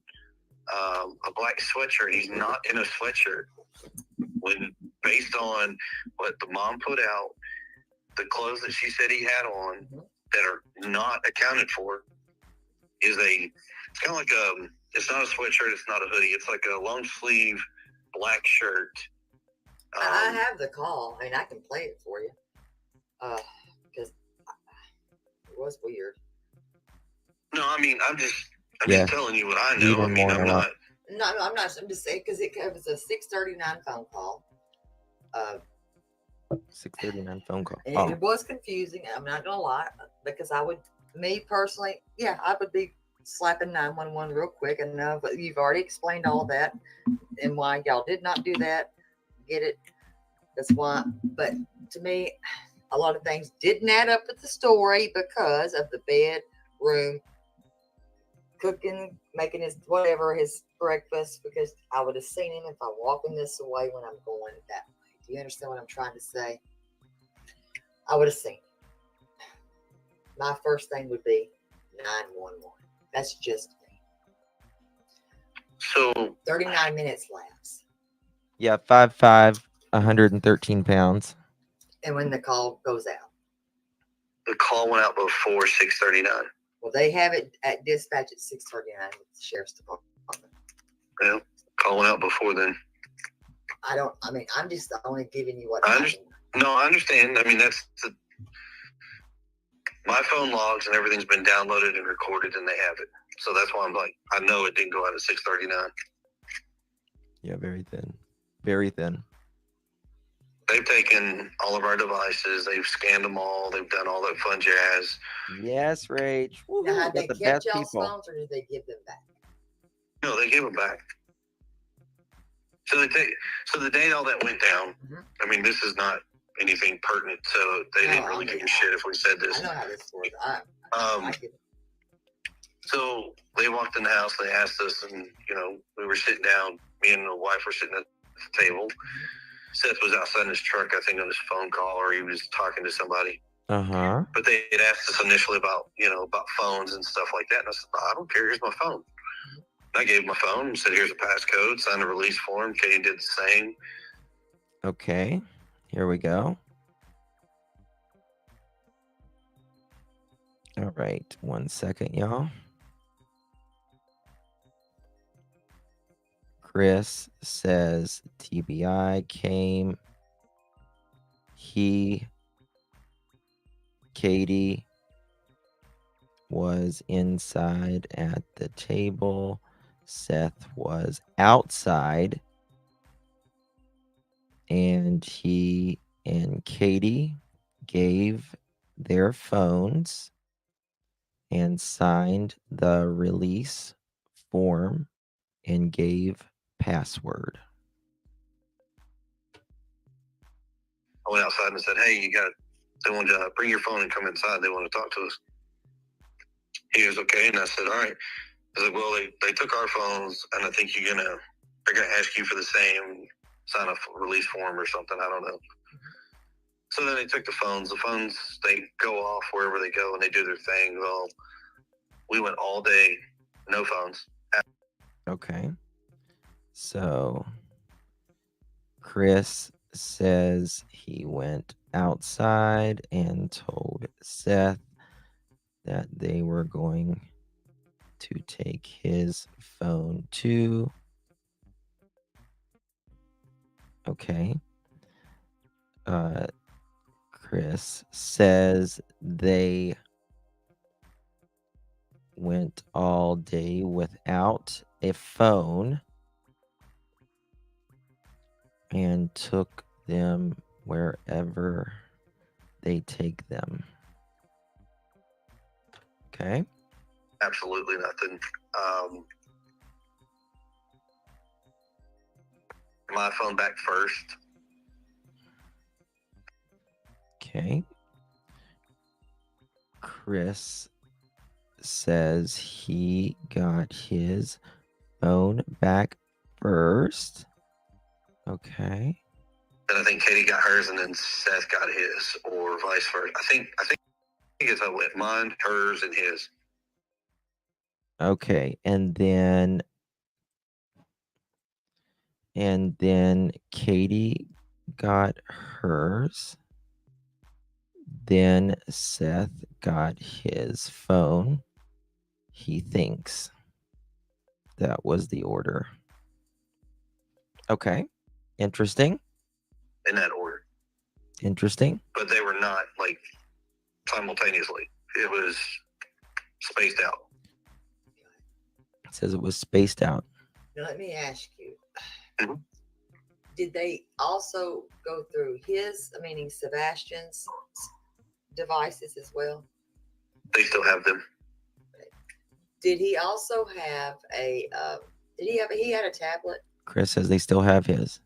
a black sweatshirt. He's not in a sweatshirt. When based on what the mom put out, the clothes that she said he had on that are not accounted for is it's kind of like it's not a sweatshirt, it's not a hoodie. It's like a long sleeve black shirt I have the call. I mean, I can play it for you. Because it was weird. No, I mean, I'm just Yeah. telling you what I know. Even I mean, more I'm not. No, I'm not. I'm just saying because it was a 6:39 phone call. 6:39 phone call. And Oh, it was confusing. I'm not gonna lie, because me personally, yeah, I would be slapping 911 real quick. I know, but you've already explained all that and why y'all did not do that. Get it? That's why. But to me, a lot of things didn't add up with the story because of the bedroom cooking, making his breakfast. Because I would have seen him if I walking this way when I'm going that way. Do you understand what I'm trying to say? I would have seen him. My first thing would be 911. That's just me. So 39 minutes lapse. yeah, 5'5", 113 pounds. And when the call goes out. The call went out before 6:39. Well, they have it at dispatch at 6:39 with the sheriff's department. Yeah, call went out before then. I'm just only giving you what I I understand. No, I understand. I mean, my phone logs and everything's been downloaded and recorded, and they have it. So that's why I'm like, I know it didn't go out at 6:39. Yeah, very thin. Very thin. They've taken all of our devices. They've scanned them all. They've done all that fun jazz. Yes, Rach. Woo-hoo, Now, have got they the kept best y'all's people. phones or did they give them back? No, they gave them back. So the day all that went down, I mean, this is not anything pertinent, so they didn't really give a shit if we said this. I know how this works. I get it. So they walked in the house, they asked us, and, we were sitting down, me and the wife were sitting at the table. Seth was outside in his truck, I think, on his phone call, or he was talking to somebody. Uh-huh. But they had asked us initially about phones and stuff like that. And I said, I don't care, here's my phone. I gave my phone and said, here's a passcode, signed a release form. Katie did the same. Okay, here we go. All right, 1 second, y'all. Chris says TBI came. Katie was inside at the table. Seth was outside. And he and Katie gave their phones and signed the release form and gave password. I went outside and said, hey, they want to bring your phone and come inside. They want to talk to us. He was okay. And I said, all right. I said, well, they took our phones, and I think they're going to ask you for the same, sign a release form or something. I don't know. So then they took the phones. The phones, they go off wherever they go, and they do their thing. Well, we went all day, no phones. Okay. So Chris says he went outside and told Seth that they were going to take his phone too. Okay. Chris says they went all day without a phone and took them wherever they take them. Okay. Absolutely nothing. My phone back first. Okay. Chris says he got his phone back first. Okay. And I think Katie got hers, and then Seth got his, or vice versa. I think it's how it went. Mine, hers, and his. Okay, and then Katie got hers. Then Seth got his phone. He thinks that was the order. Okay, interesting. in that order, Interesting. but they were not like simultaneously. It was spaced out. It says it was spaced out. Now let me ask you: Mhm. Did they also go through meaning Sebastian's devices as well? They still have them. Did he also have a? He had a tablet? Chris says they still have his.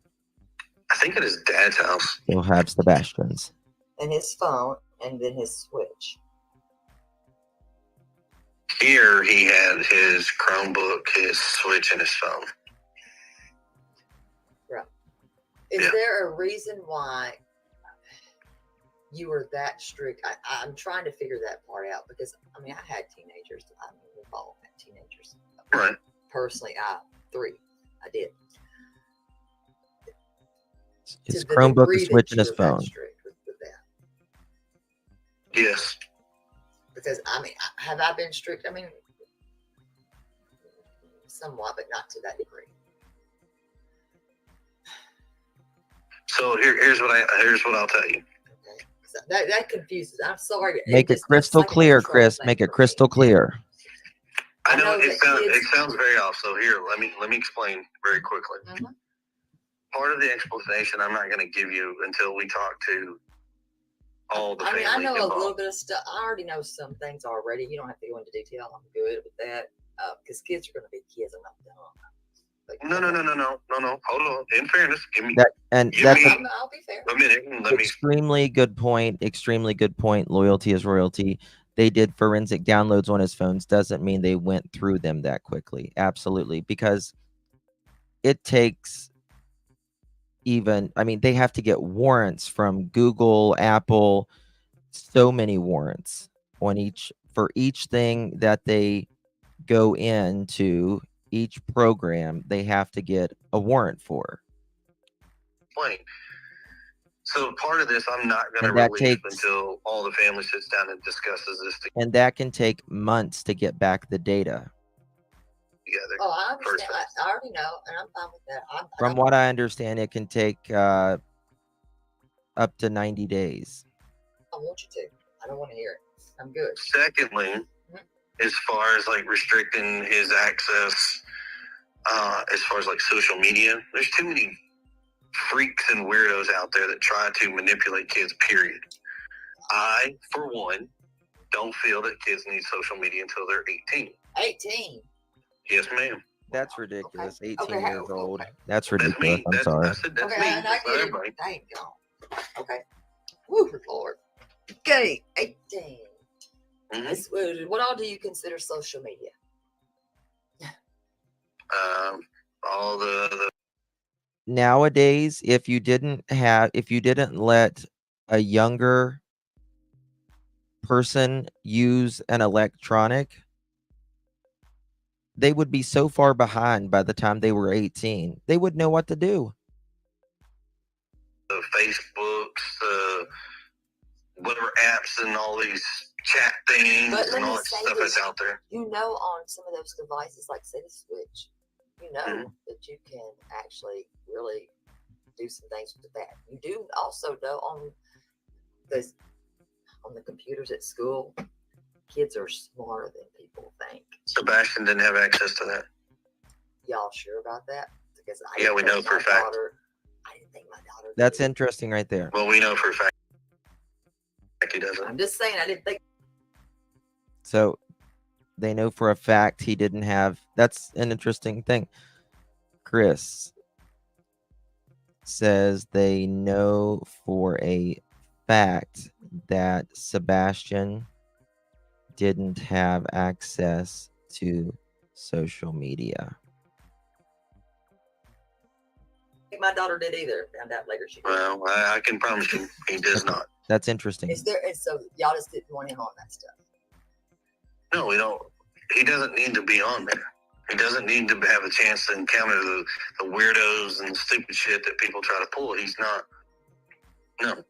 I think at his dad's house. Still have Sebastian's. And his phone, and then his Switch. Here he had his Chromebook, his Switch, and his phone. Right. Is there a reason why you were that strict? I'm trying to figure that part out because I had teenagers. We've all had teenagers. Right. Personally, 3. I did. His To the Chromebook, degree his Switch, that and his you were that phone. strict with that. Yes. Because have I been strict? Somewhat, but not to that degree. So here's what I'll tell you. Okay. So that confuses. I'm sorry. Make it crystal clear, Chris. Make it crystal clear. I know that it sounds very off. So here, let me explain very quickly. Mm-hmm. Part of the explanation I'm not going to give you until we talk to all the family I know involved. a little bit of stuff. I already know some things already. You don't have to go into detail. I'm good with that because kids are going to be kids. I'm not dumb. No. Hold on. In fairness, I'll be fair. A minute. Let me. Extremely good point. Extremely good point. Loyalty is royalty. They did forensic downloads on his phones. Doesn't mean they went through them that quickly. Absolutely. Because it takes they have to get warrants from Google, Apple, so many warrants for each thing that they go into each program. They have to get a warrant for. Explain. So part of this I'm not going to release until all the family sits down and discusses this together. And that can take months to get back the data. Oh, I understand. I already know, and I'm fine with that. From what I understand, it can take up to 90 days. I want you to. I don't want to hear it. I'm good. Secondly, as far as like restricting his access, as far as like social media, there's too many freaks and weirdos out there that try to manipulate kids, period. I, for one, don't feel that kids need social media until they're 18. 18? Yes, ma'am. That's ridiculous. Okay. 18 years old. Okay. That's ridiculous. I'm sorry. I said that's okay, me. and I That's not get everybody. it. Thank God. Okay. Woo, Lord. Okay, 18. Mm-hmm. What all do you consider social media? All the Nowadays, if you didn't let a younger person use an electronic, they would be so far behind by the time they were 18. They would know what to do. The Facebooks, the whatever apps and all these chat things and all that stuff that's out there. You know, on some of those devices, like say the Switch, you know that you can actually really do some things with that. You do also know on the computers at school, kids are smarter than people think. Sebastian didn't have access to that. Y'all sure about that? Because we know for a fact. I didn't think my daughter. That's interesting right there. Well, we know for a fact he doesn't. I'm just saying, I didn't think. So they know for a fact he didn't have. That's an interesting thing. Chris says they know for a fact that Sebastian didn't have access to social media. My daughter did either. Found out later she did. Well, I can promise you he does not. That's interesting. So y'all just didn't want him on that stuff? No, we don't. He doesn't need to be on there. He doesn't need to have a chance to encounter the weirdos and the stupid shit that people try to pull. He's not. No.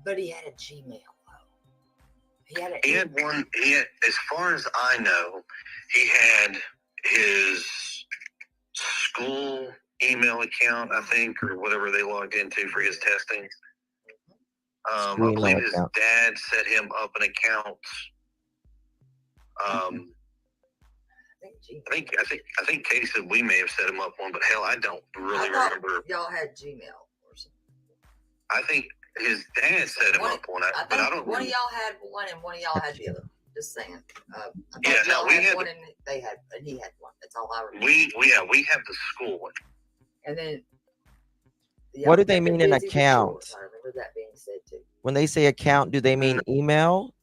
But he had a Gmail, though. He had one. As far as I know, he had his school email account, I think, or whatever they logged into for his testing. I School email believe his account. dad set him up an account. I think Katie said we may have set him up one, but hell, I don't really remember. Y'all had Gmail or something. I think his dad set him up one, but I don't. One of y'all had one, and one of y'all had the other. Just saying. Yeah, no, we had one, and they had, and he had one. That's all I remember. We have the school one. And then. What do they mean an busy with account? yours. I remember that being said too. When they say account, do they mean email?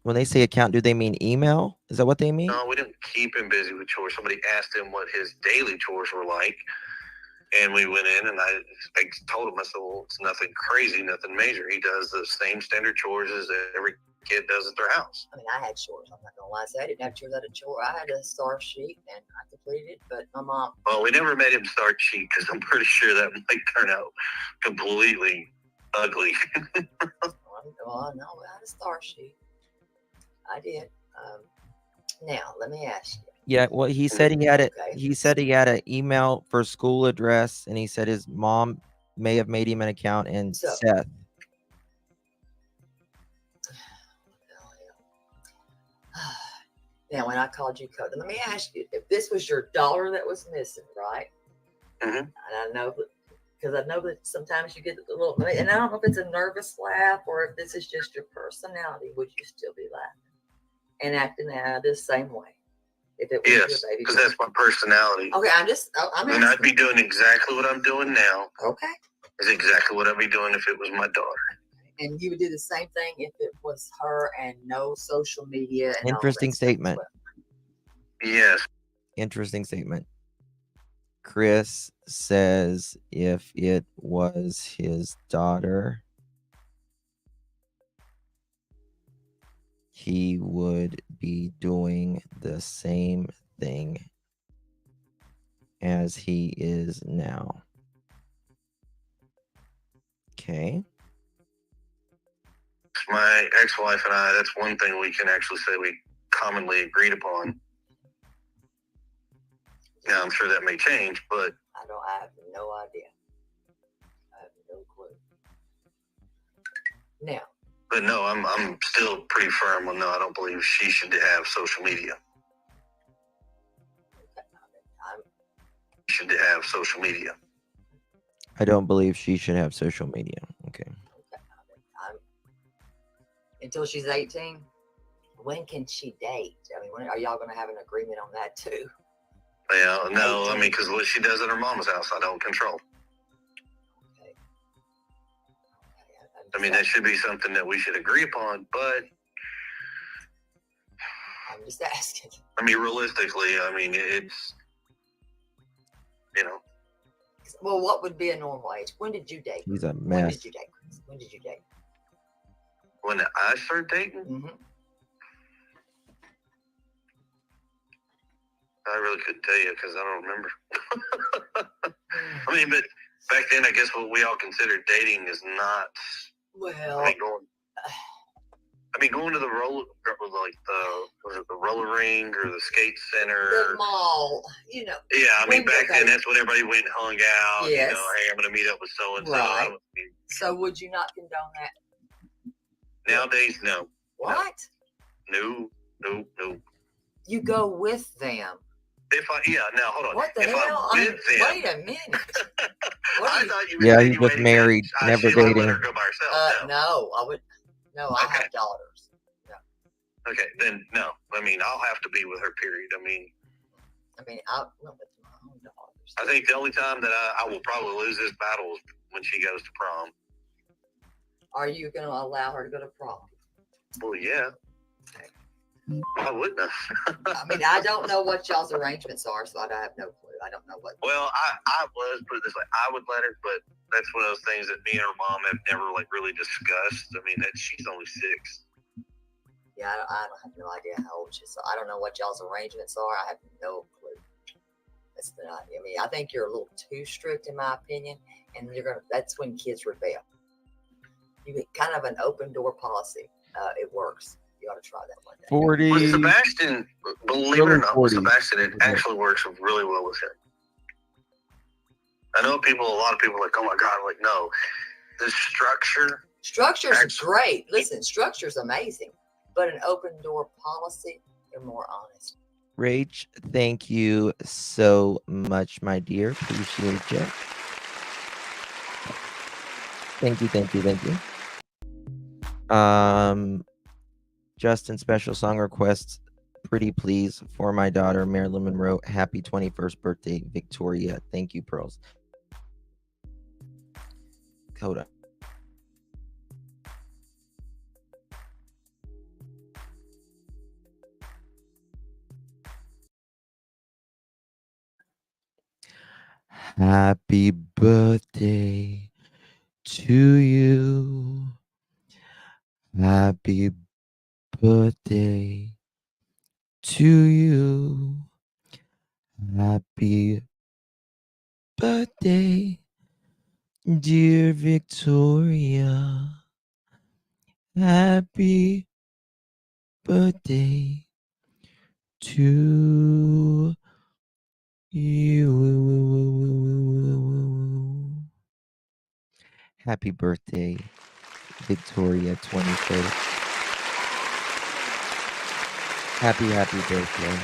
When they say account, do they mean email? Is that what they mean? No, we didn't keep him busy with chores. Somebody asked him what his daily chores were like. And we went in and I told him, I said, well, it's nothing crazy, nothing major. He does the same standard chores as every kid does at their house. I mean, I had chores. I'm not going to lie. I didn't have chores. I had a chore. I had a star sheet and I completed it, but my mom. Well, we never made him start cheat because I'm pretty sure that might turn out completely ugly. Well, no, I had a star sheet. I did. Now, let me ask you. Yeah, well, he said he had it. He said he had an email for school address, and he said his mom may have made him an account. And Seth. Now, when I called you Cody, let me ask you: if this was your daughter that was missing, right? Mm-hmm. And I know because I know that sometimes you get a little, and I don't know if it's a nervous laugh or if this is just your personality. Would you still be laughing and acting out the same way? If it was yes, your baby, because that's my personality. Okay, I'm I'd be doing exactly what I'm doing now. Okay. Is exactly what I'd be doing if it was my daughter. And you would do the same thing if it was her and no social media. And Interesting statement. Yes. Interesting statement. Chris says if it was his daughter, he would be doing the same thing as he is now. Okay. My ex-wife and I, that's one thing we can actually say we commonly agreed upon. Now, I'm sure that may change, but I have no idea. I have no clue. Now. But no, I'm still pretty firm on no, I don't believe she should have social media. Should have social media. I don't believe she should have social media. Okay. Until she's 18. When can she date? I mean, when are y'all going to have an agreement on that too? Yeah, no, 18. I mean, because what she does at her mom's house, I don't control. Okay. I mean, that should be something that we should agree upon, but I'm just asking. I mean, realistically, I mean, it's, you know. Well, what would be a normal age? When did you date? He's a mess. When did you date, Chris? When did you date? When I started dating? Mm-hmm. I really couldn't tell you because I don't remember. I mean, but back then, I guess what we all considered dating is not. Well, I mean, going to the the roller rink or the skate center, the mall, you know. Yeah, I mean, back then that's when everybody went and hung out. Yes. You know, hey, I'm going to meet up with so and so. Right. So, would you not condone that? Nowadays, no. What? No. You go with them. Now hold on. What the hell? Wait a minute. I thought you were Yeah, he was married, never dating. Let her go by herself. No, I would. No, okay. I have daughters. No. Okay, then no. I mean, I'll have to be with her. Period. I mean, I went with my own daughters. I think the only time that I will probably lose this battle is when she goes to prom. Are you going to allow her to go to prom? Well, yeah. I wouldn't have. I mean, I don't know what y'all's arrangements are, so I have no clue. I don't know what. Well, I was, put it this way, I would let her, but that's one of those things that me and her mom have never really discussed. I mean, she's only 6. Yeah, I have no idea how old she is, so I don't know what y'all's arrangements are. I have no clue. I mean, I think you're a little too strict, in my opinion, and that's when kids rebel. You get kind of an open door policy. It works. You ought to try that one day. 40. With Sebastian, believe it Early or not, with 40s. Sebastian, it actually works really well with him. I know a lot of people are like, oh my God, like, no. The Structure's Actually- great. Listen, structure's amazing. But an open door policy, they're more honest. Rach, thank you so much, my dear. Appreciate you. Thank you. Justin, special song requests. Pretty please for my daughter Marilyn Monroe. Happy 21st birthday, Victoria. Thank you, Pearls. Hold on. Happy birthday to you. Happy birthday to you. Happy birthday, dear Victoria. Happy birthday to you. Happy birthday, Victoria 21st. Happy birthday.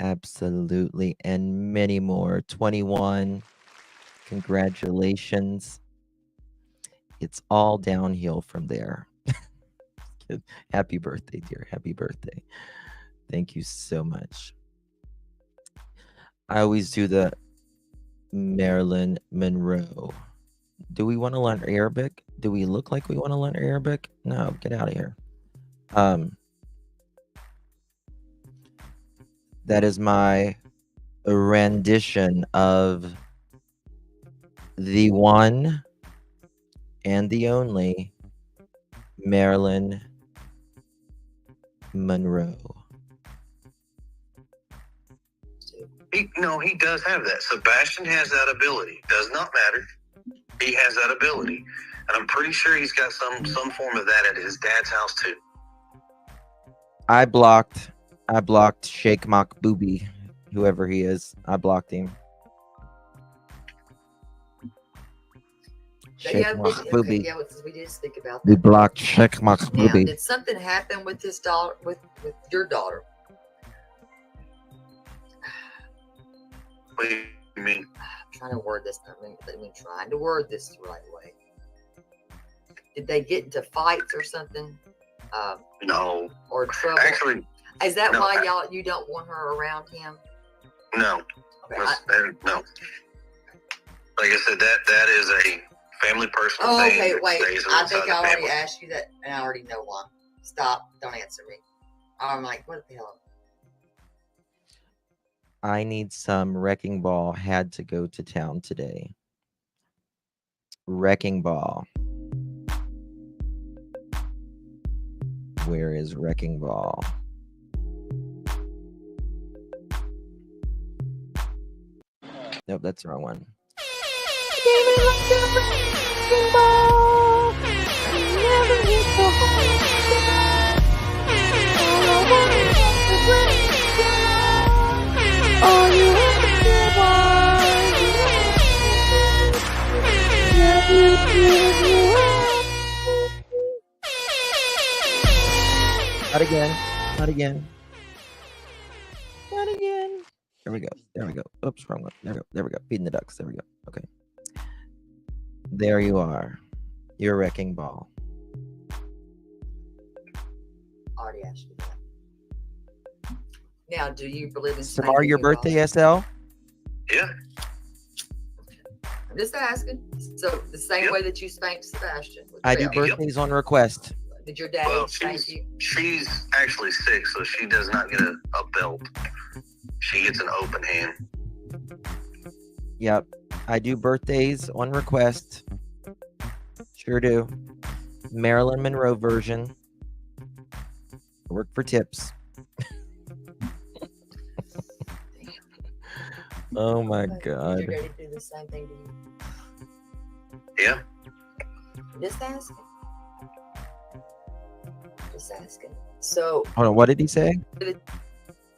Absolutely. And many more. 21. Congratulations. It's all downhill from there. Happy birthday, dear. Happy birthday. Thank you so much. I always do the Marilyn Monroe. Do we want to learn Arabic? Do we look like we want to learn Arabic? No, get out of here. That is my rendition of the one and the only Marilyn Monroe. He does have that. Sebastian has that ability. Does not matter. He has that ability. And I'm pretty sure he's got some form of that at his dad's house too. I blocked Sheikh Makboubi, whoever he is. I blocked him. Sheikh Makboubi. Yeah, we just think about that. We blocked Sheikh Now, Makboubi. did something happen with his daughter, with your daughter? What do you mean? I'm trying to word this. Trying to word this the right way. Did they get into fights or something? No. Or trouble? Actually, is that no, why you don't want her around him? no. Okay, No. Like I said, that is a family personal oh, thing. okay, that wait. stays I inside think the I already family. asked you that, and I already know why. Stop. Don't answer me. I'm like, what the hell? I need some Wrecking Ball. Had to go to town today. Wrecking Ball. Where is Wrecking Ball? Nope, that's the wrong one. Not again. Not again. Not again. There we go. There we go. Oops, wrong one. There we go. There we go. Feeding the ducks. There we go. Okay. There you are. Your Wrecking Ball. Already asked you that. Now, do you believe in Tomorrow your birthday, SL? Yeah. I'm just asking. So the same way that you spanked Sebastian. with I do Bill. birthdays on request. Did your daddy Well, spank you? she's actually 6, so she does not get a belt. She gets an open hand. Yep. I do birthdays on request. Sure do. Marilyn Monroe version. Work for tips. Oh my God. Did your daddy do the same thing to you? Yeah. Just asking. Just asking. So, Hold on, what did he say?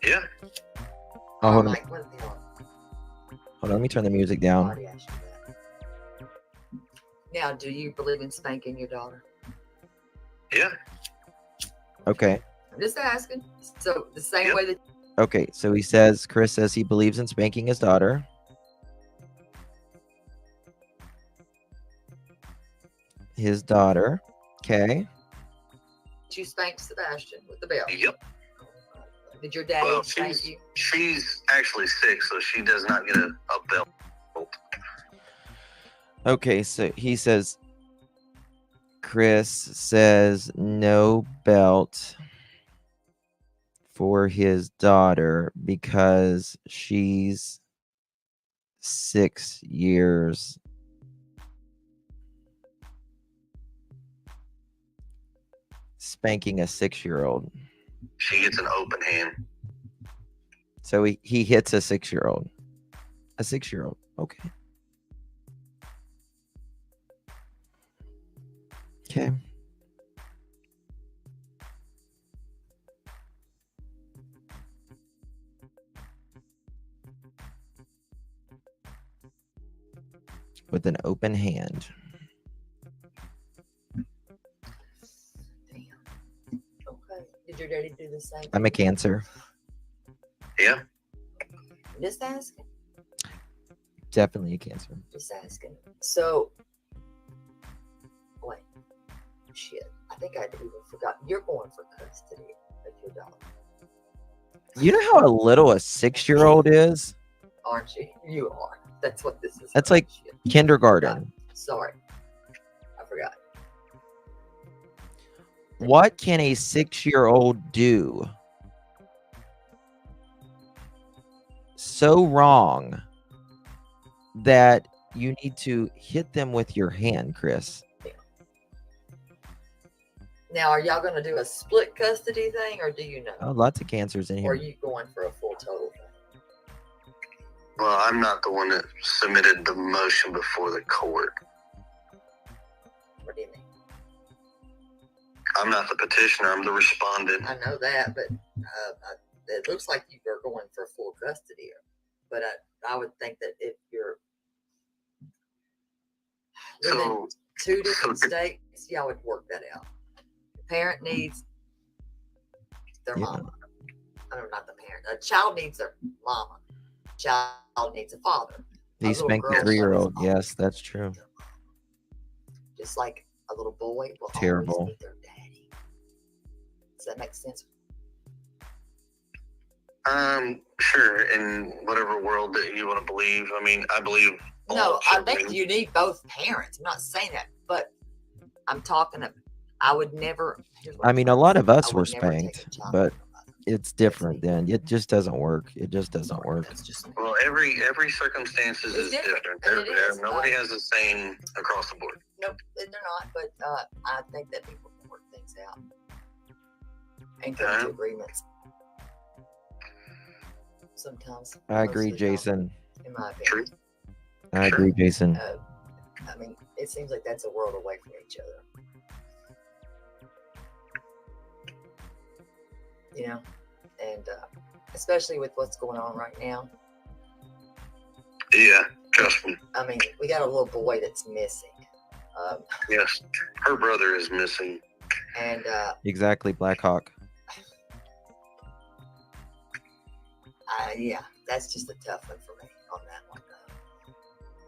Yeah. Oh, hold on. Mike, what the hell? Hold on, let me turn the music I down. already asked you that. Now, do you believe in spanking your daughter? Yeah. Okay. I'm just asking. So, the same Yep. way that Okay, so he says, Chris says he believes in spanking his daughter. His daughter. Okay. you spanked Sebastian with the belt. Yep. Did your daddy Well, spank she's you? she's actually 6, so she does not get a belt. Okay, so he says, Chris says no belt for his daughter because she's 6 years spanking a 6-year-old. She gets an open hand. So he hits a 6-year-old. A 6-year-old. Okay. Okay. With an open hand. Damn. Okay. Did your daddy do the same? I'm a Cancer. Yeah. Just asking. Definitely a Cancer. Just asking. So, wait. Shit. I think I even forgot. You're going for custody of your daughter, You know how little a 6-year-old is? aren't you? You are. That's what this is. That's about. like Shit. kindergarten. Sorry. I forgot. What can a 6-year-old do so wrong that you need to hit them with your hand, Chris? Now, are y'all going to do a split custody thing, or do you know? Oh, lots of Cancers in Or are here. you going for a full total thing? Well, I'm not the one that submitted the motion before the court. What do you mean? I'm not the petitioner. I'm the respondent. I know that, but it looks like you are going for full custody. But I would think that if you're living So, two different states, y'all would work that out. The parent needs their Yeah. mama. I don't know, not the parent. A child needs their mama. Child needs a father. He little spanked girl a loves 3-year-old. mom. Yes, that's true. Just like a little boy will Terrible. always need their daddy. Does that make sense? Sure. In whatever world that you want to believe. I mean, I believe. No, all I children. think you need both parents. I'm not saying that, but I'm talking of, I would never. here's what I I'm mean, a trying to lot say. of us I were would never take spanked, a child but from another. it's different then. It just doesn't work. It just doesn't work. That's just me. Well, every circumstances It's is different, different. and it is, Nobody has the same across the board. Nope, they're not. But I think that people can work things out and come to agreements. Sometimes. I most agree, of the time, Jason. in my True. opinion. I agree, Jason. I mean, it seems like that's a world away from each other. You know, and especially with what's going on right now. Yeah, trust me. I mean, we got a little boy that's missing. Yes, her brother is missing. And Exactly, Blackhawk. yeah, that's just a tough one for me on that one.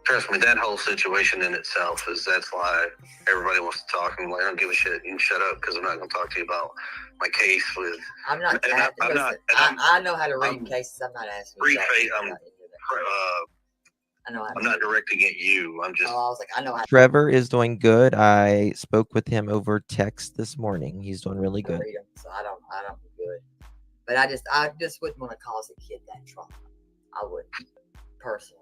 Trust me, that whole situation in itself that's why everybody wants to talk. I'm like, I don't give a shit. You can shut up because I'm not going to talk to you about my case with. I'm not. And I'm not. I know how to read I'm cases. I'm not asking. free you fate. about any of that. I know how to I'm not read. directing at you. I'm just. Oh, I was like, I know how Trevor is doing good. I spoke with him over text this morning. He's doing really to good. read them, so I don't do good. But I just wouldn't want to cause a kid that trauma. I would personally.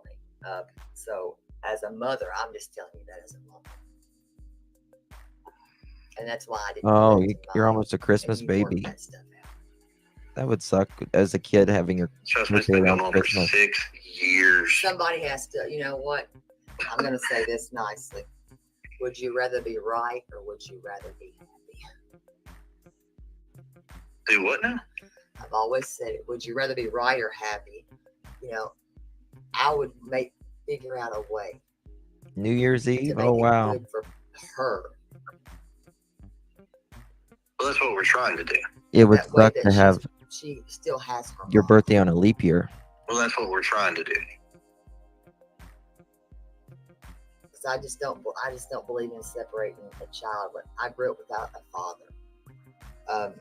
So as a mother, I'm just telling you that as a mother. And that's why I didn't. Oh, put it in you're my- almost a Christmas and you work baby. that stuff out. That would suck as a kid having your Trust me, it's birthday been around going on for Christmas. 6 years. Somebody has to. You know what? I'm going to say this nicely. Would you rather be right or would you rather be happy? Do what now? I've always said it. Would you rather be right or happy? You know, I would figure out a way New Year's to Eve? make Oh, it wow. good for her. Well, that's what we're trying to do. It would That way suck that to have she still has her your mom. birthday on a leap year. Well, that's what we're trying to do. Because I just don't believe in separating a child. But I grew up without a father.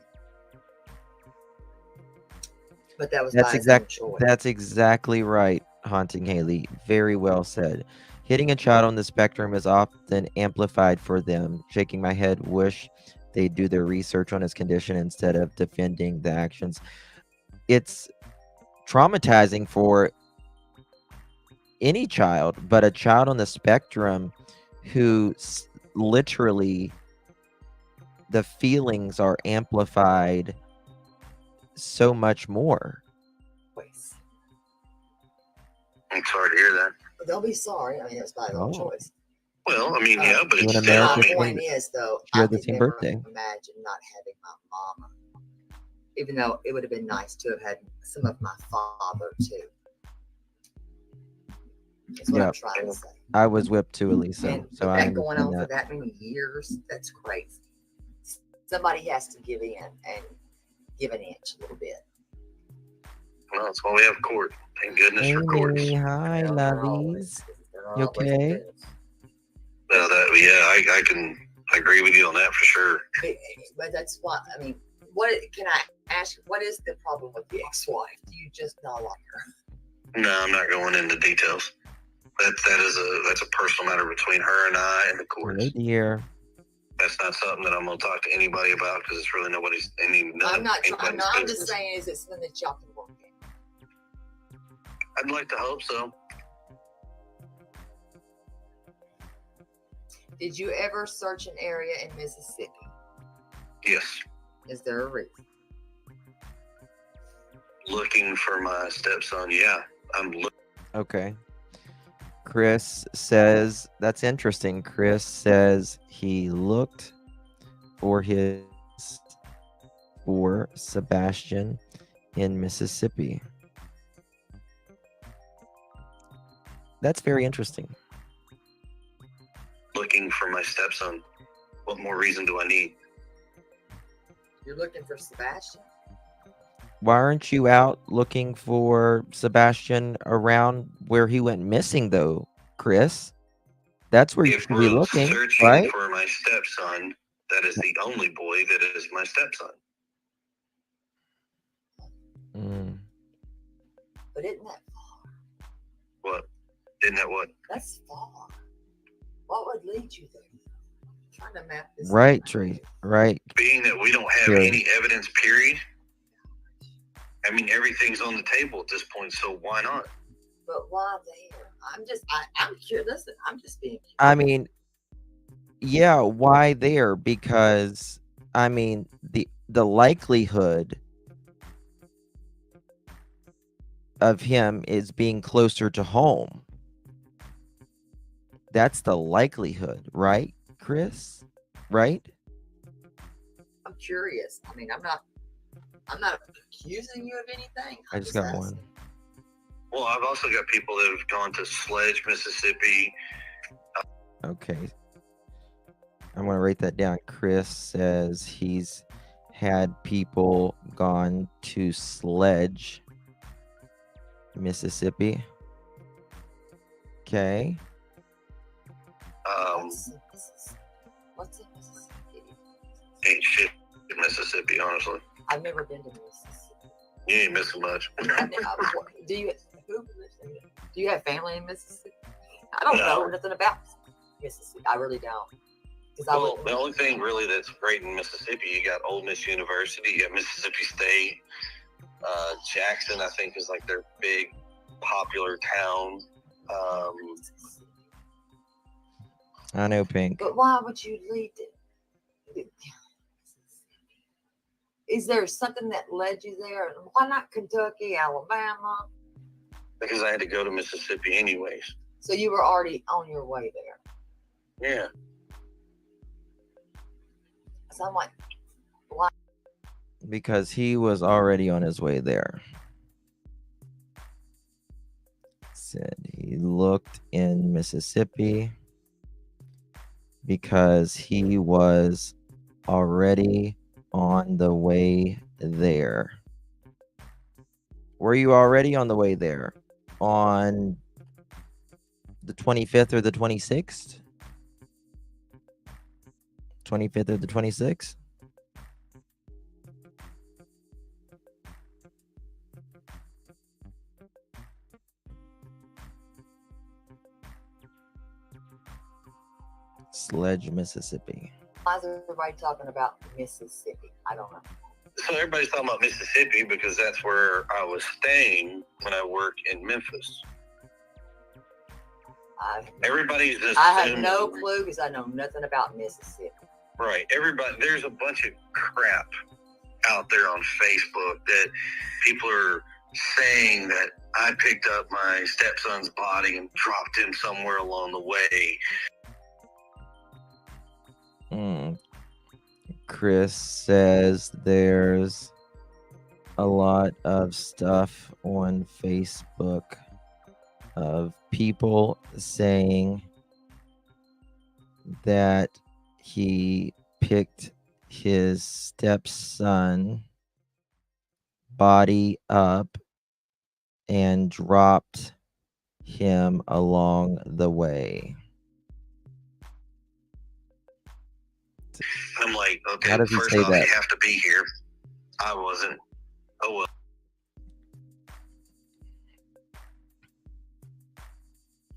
But that was by his own choice. That's exactly right, Haunting Haley. Very well said. Hitting a child on the spectrum is often amplified for them. Shaking my head, wish they do their research on his condition instead of defending the actions. It's traumatizing for any child, but a child on the spectrum who literally the feelings are amplified so much more. I'm sorry to hear that. But don't be sorry. I mean, it was by his own Oh. choice. Well, I mean, yeah, but You it's and still, America I mean, My point is, though, share I the could same never birthday. imagine not having my mama. Even though it would have been nice to have had some of my father, too. That's what Yeah. I'm trying to say. I was whipped too, Elisa. And So with I that going understand on for that. that many years, that's crazy. Somebody has to give in and give an inch a little bit. well, that's why we have court. Thank goodness for courts. Amy, hi, They're not always- lovies. they're not You always okay? good. Well, I can agree with you on that for sure. But that's why, I mean, can I ask, what is the problem with the ex-wife? Do you just not like her? No, I'm not going into details. That's a personal matter between her and I and the courts. Right here. That's not something that I'm going to talk to anybody about because it's really nobody's. I'm not trying. anybody's I'm just business. saying, is it something that y'all can work in? I'd like to hope so. Did you ever search an area in Mississippi? Yes, Is there a reason? looking for my stepson. Yeah, I'm looking. Okay. Chris says, that's interesting. Chris says he looked for Sebastian in Mississippi. That's very interesting. Looking for my stepson. What more reason do I need? You're looking for Sebastian? Why aren't you out looking for Sebastian around where he went missing, though, Chris? That's where you If should be we're looking, searching right? for my stepson, that is the only boy that is my stepson. Mm. But isn't that far? What? Isn't that what? That's far. What would lead you there? I'm trying to map this. Right, out. Trey. Right. Being that we don't have Sure. any evidence, period. I mean, everything's on the table at this point, so why not? But why there? I'm curious. Listen, I'm just being curious. I mean, yeah, why there? Because I mean, the likelihood of him is being closer to home. That's the likelihood, right, Chris? Right? I'm curious. I mean, I'm not accusing you of anything. I just got asking. one. Well, I've also got people that have gone to Sledge, Mississippi. Okay. I'm going to write that down. Chris says he's had people gone to Sledge, Mississippi. Okay. What's in Mississippi? Ain't shit in Mississippi, honestly. I've never been to Mississippi. You ain't missing much. Do you have family in Mississippi? I don't know No. nothing about Mississippi. I really don't. Well, the only thing really that's great in Mississippi, you got Ole Miss University, you got Mississippi State. Jackson, I think, is like their big popular town. I know, Pink. But why would you leave it? Is there something that led you there? Why not Kentucky, Alabama? Because I had to go to Mississippi anyways. So you were already on your way there. Yeah. So I'm like, why? because he was already on his way there. Said he looked in Mississippi because he was already on the way there. Were you already on the way there on the 25th or the 26th? 25th or the 26th? Sledge, Mississippi. Why is everybody talking about Mississippi? I don't know. So everybody's talking about Mississippi because that's where I was staying when I worked in Memphis. Everybody's just I have no clue because I know nothing about Mississippi. Right. Everybody, there's a bunch of crap out there on Facebook that people are saying that I picked up my stepson's body and dropped him somewhere along the way. Chris says there's a lot of stuff on Facebook of people saying that he picked his stepson body up and dropped him along the way. I'm like, okay, How does he first say off, that? you have to be here. I wasn't. Oh, well.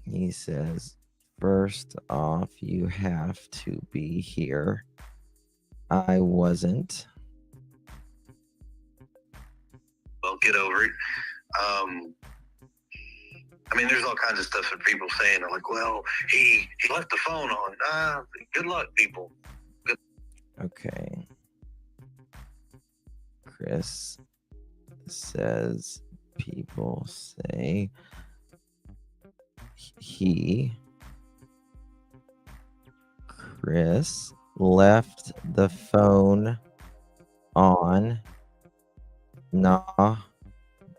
He says, first off, you have to be here. I wasn't. Well, get over it. I mean, there's all kinds of stuff that people saying. They're like, well, he left the phone on. Good luck, people. Okay. Chris says people say Chris left the phone on. Nah.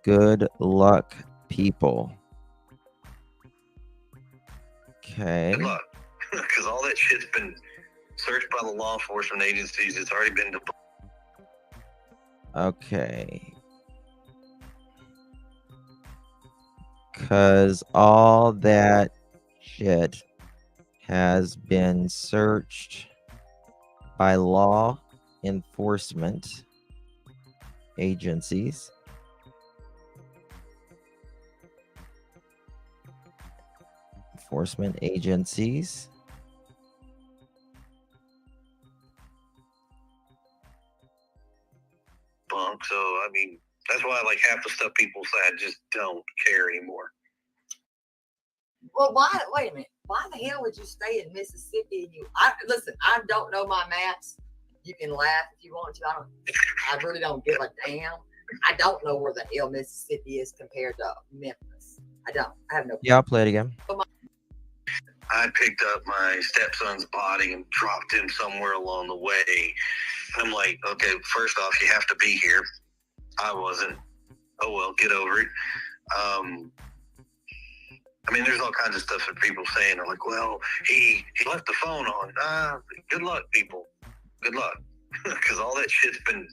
Good luck, people. Okay. Good luck. Because all that shit's been searched by the law enforcement agencies. It's already been debunked. Okay. Because all that shit has been searched by law enforcement agencies. Enforcement agencies. So, I mean, that's why, like, half the stuff people say, I just don't care anymore. Well, wait a minute. Why the hell would you stay in Mississippi? Listen, I don't know my maps. You can laugh if you want to. I really don't give a damn. I don't know where the hell Mississippi is compared to Memphis. I don't. I have no. Yeah, I'll play it again. I picked up my stepson's body and dropped him somewhere along the way. I'm like, okay, first off, you have to be here. I wasn't. Oh, well, get over it. I mean, there's all kinds of stuff that people saying. They're like, well, he left the phone on. Good luck, people. Good luck. Because all that shit's been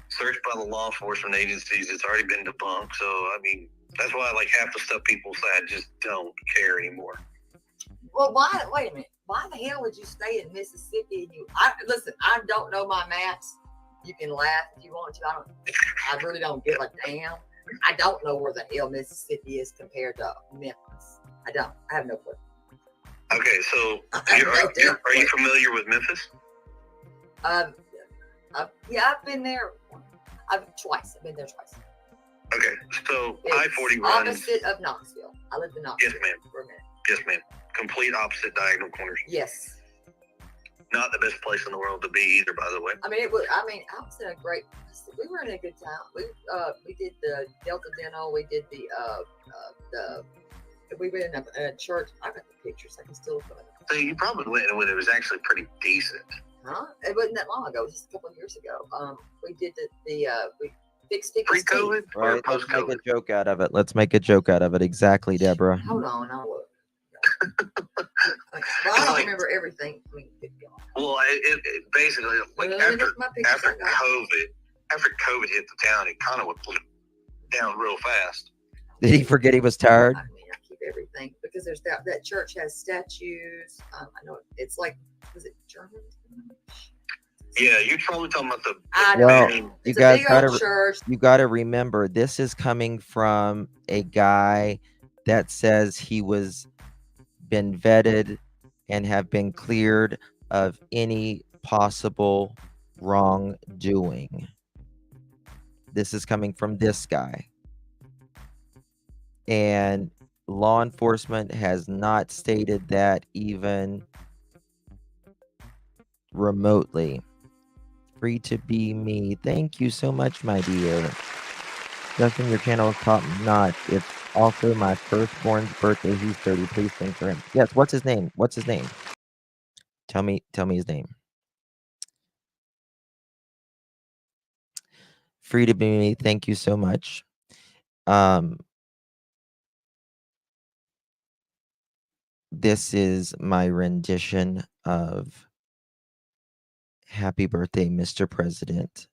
searched by the law enforcement agencies. It's already been debunked. So, I mean, that's why, like, half the stuff people say, I just don't care anymore. Well, wait a minute. Why the hell would you stay in Mississippi? Listen, I don't know my maps. You can laugh if you want to. I really don't give a damn. I don't know where the hell Mississippi is compared to Memphis. I don't. I have no clue. Okay, so are you familiar with Memphis? Yeah, I've been there. Twice. I've been there twice. Okay, so I-40 runs opposite of Knoxville. I lived in Knoxville. Yes, ma'am. For a minute. Yes, ma'am. Complete opposite diagonal corners. Yes. Not the best place in the world to be either, by the way. I mean, I was in a great. We were in a good town. We did the Delta Dental. We did the. We were in a church. I got the pictures. I can still look at it. So you probably went when it was actually pretty decent. Huh? It wasn't that long ago. It was just a couple of years ago. We did we fixed people's teeth. Pre-COVID or Right. Let's make post-COVID? a joke out of it. Let's make a joke out of it. Exactly, Deborah. Hold on, I'll look. Well, I don't remember everything. I mean, good God. Well, it basically like Well, let me after look at my pictures I got. COVID hit the town, it kind of went down real fast. Did he forget he was tired? I mean, I keep everything because there's that church has statues. I know it's like, was it German? Yeah, you're probably talking about the. I know. Well, main- you It's guys a big old gotta church. you gotta remember this is coming from a guy that says he was been vetted and have been cleared of any possible wrongdoing. This is coming from this guy. And law enforcement has not stated that even remotely. Free to be me. Thank you so much, my dear. Justin, your channel is top notch. It's also my firstborn's birthday. He's 30. Please sing for him. Yes, what's his name? What's his name? Tell me his name. Free to be me. Thank you so much. This is my rendition of Happy Birthday, Mr. President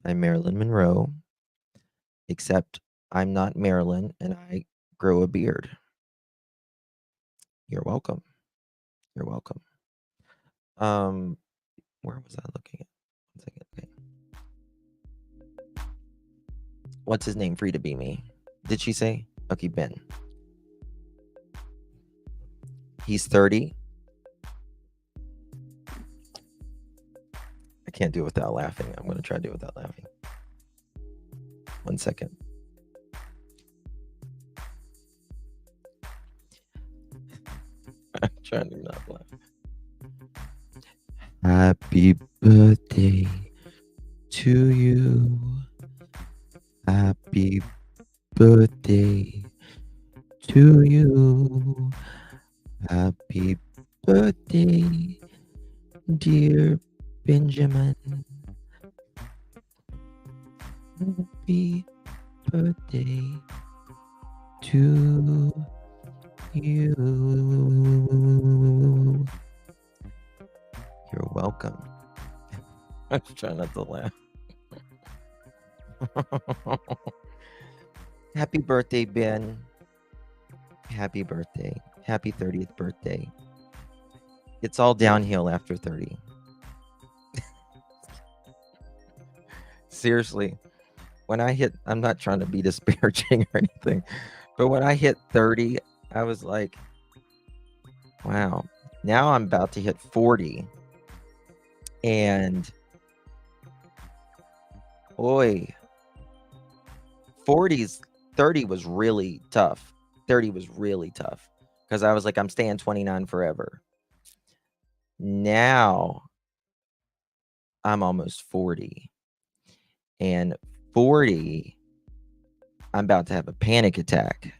by Marilyn Monroe. Except I'm not Marilyn and I grow a beard. You're welcome. You're welcome. Where was I looking at? 1 second. Okay. What's his name? Free to be me. Did she say? Okay, Ben. He's 30. I can't do it without laughing. I'm going to try to do it without laughing. 1 second. I'm trying to not laugh. Happy birthday to you. Happy birthday to you. Happy birthday, dear Benjamin. Happy birthday to you. You're welcome. I'm trying not to laugh. Happy birthday, Ben. Happy birthday. Happy 30th birthday. It's all downhill after 30. Seriously. When I hit, I'm not trying to be disparaging or anything, but when I hit 30, I was like, wow. Now I'm about to hit 40. And boy, 30 was really tough. 30 was really tough because I was like, I'm staying 29 forever. Now I'm almost 40. And 40, I'm about to have a panic attack.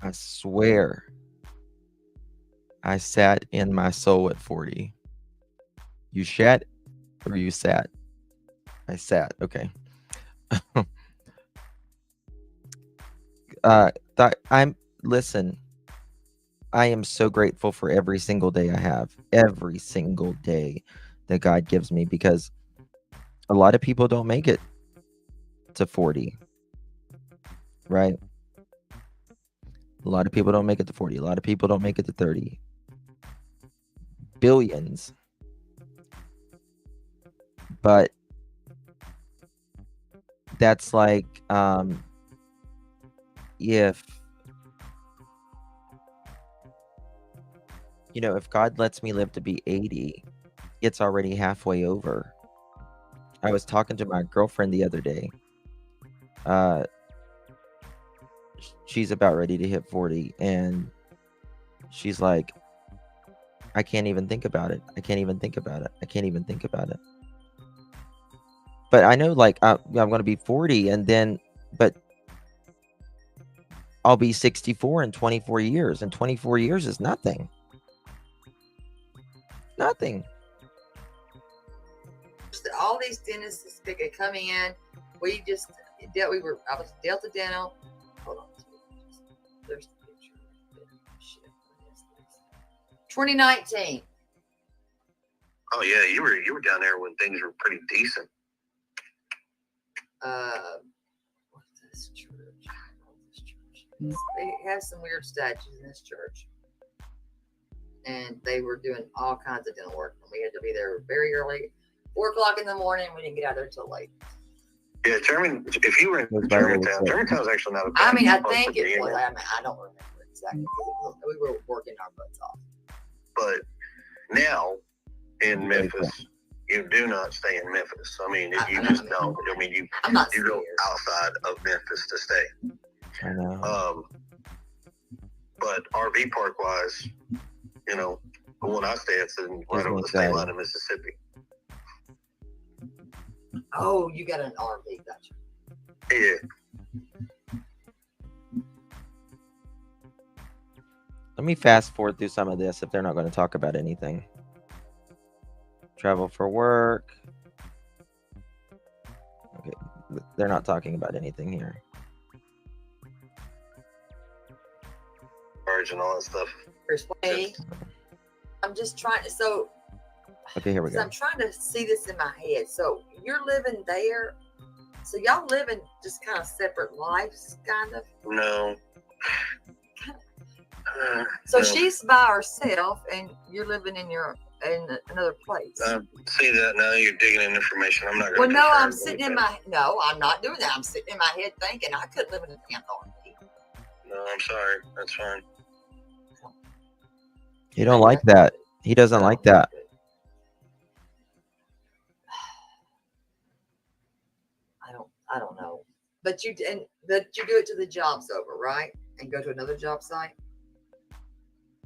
I swear. I sat in my soul at 40. You shat or you sat? I sat. Okay. Listen, I am so grateful for every single day I have. Every single day that God gives me, because a lot of people don't make it to 40. Right? A lot of people don't make it to 40. A lot of people don't make it to 30. Billions. But that's like if God lets me live to be 80, it's already halfway over. I was talking to my girlfriend the other day. She's about ready to hit 40, and she's like, I can't even think about it. I can't even think about it. I can't even think about it. But I know, like, I'm going to be 40, but I'll be 64 in 24 years, and 24 years is nothing. Nothing. all these dentists coming in. We just dealt. I was Delta Dental. Hold on. There's the picture. Shit. What is this? 2019. Oh yeah, you were down there when things were pretty decent. What's this church? They have some weird statues in this church, and they were doing all kinds of dental work, and we had to be there very early, 4 o'clock in the morning. We didn't get out there till late. Yeah, if you were in Germantown's actually not a bad I place think to be it in was. there. I don't remember exactly. We were working our butts off. But now in Memphis, you do not stay in Memphis. I mean, you just don't. I mean, you go outside of Memphis to stay. I know. But RV park wise, you know, the one I stay at's right over the state line in Mississippi. Oh, you got an RV, gotcha. Yeah. Let me fast forward through some of this if they're not going to talk about anything. Travel for work. Okay, they're not talking about anything here. Charge and all that stuff. I'm just trying to. So. Okay, here we go. I'm trying to see this in my head. So you're living there. So y'all living just kind of separate lives, kind of. No. So she's by herself, and you're living in another place. See that now? You're digging in information. I'm not going. Well, no, I'm sitting in my. No, I'm not doing that. I'm sitting in my head thinking I could live in a damn RV. No, I'm sorry. That's fine. He don't like that. He doesn't like that. I don't know. But you do it till the job's over, right? And go to another job site?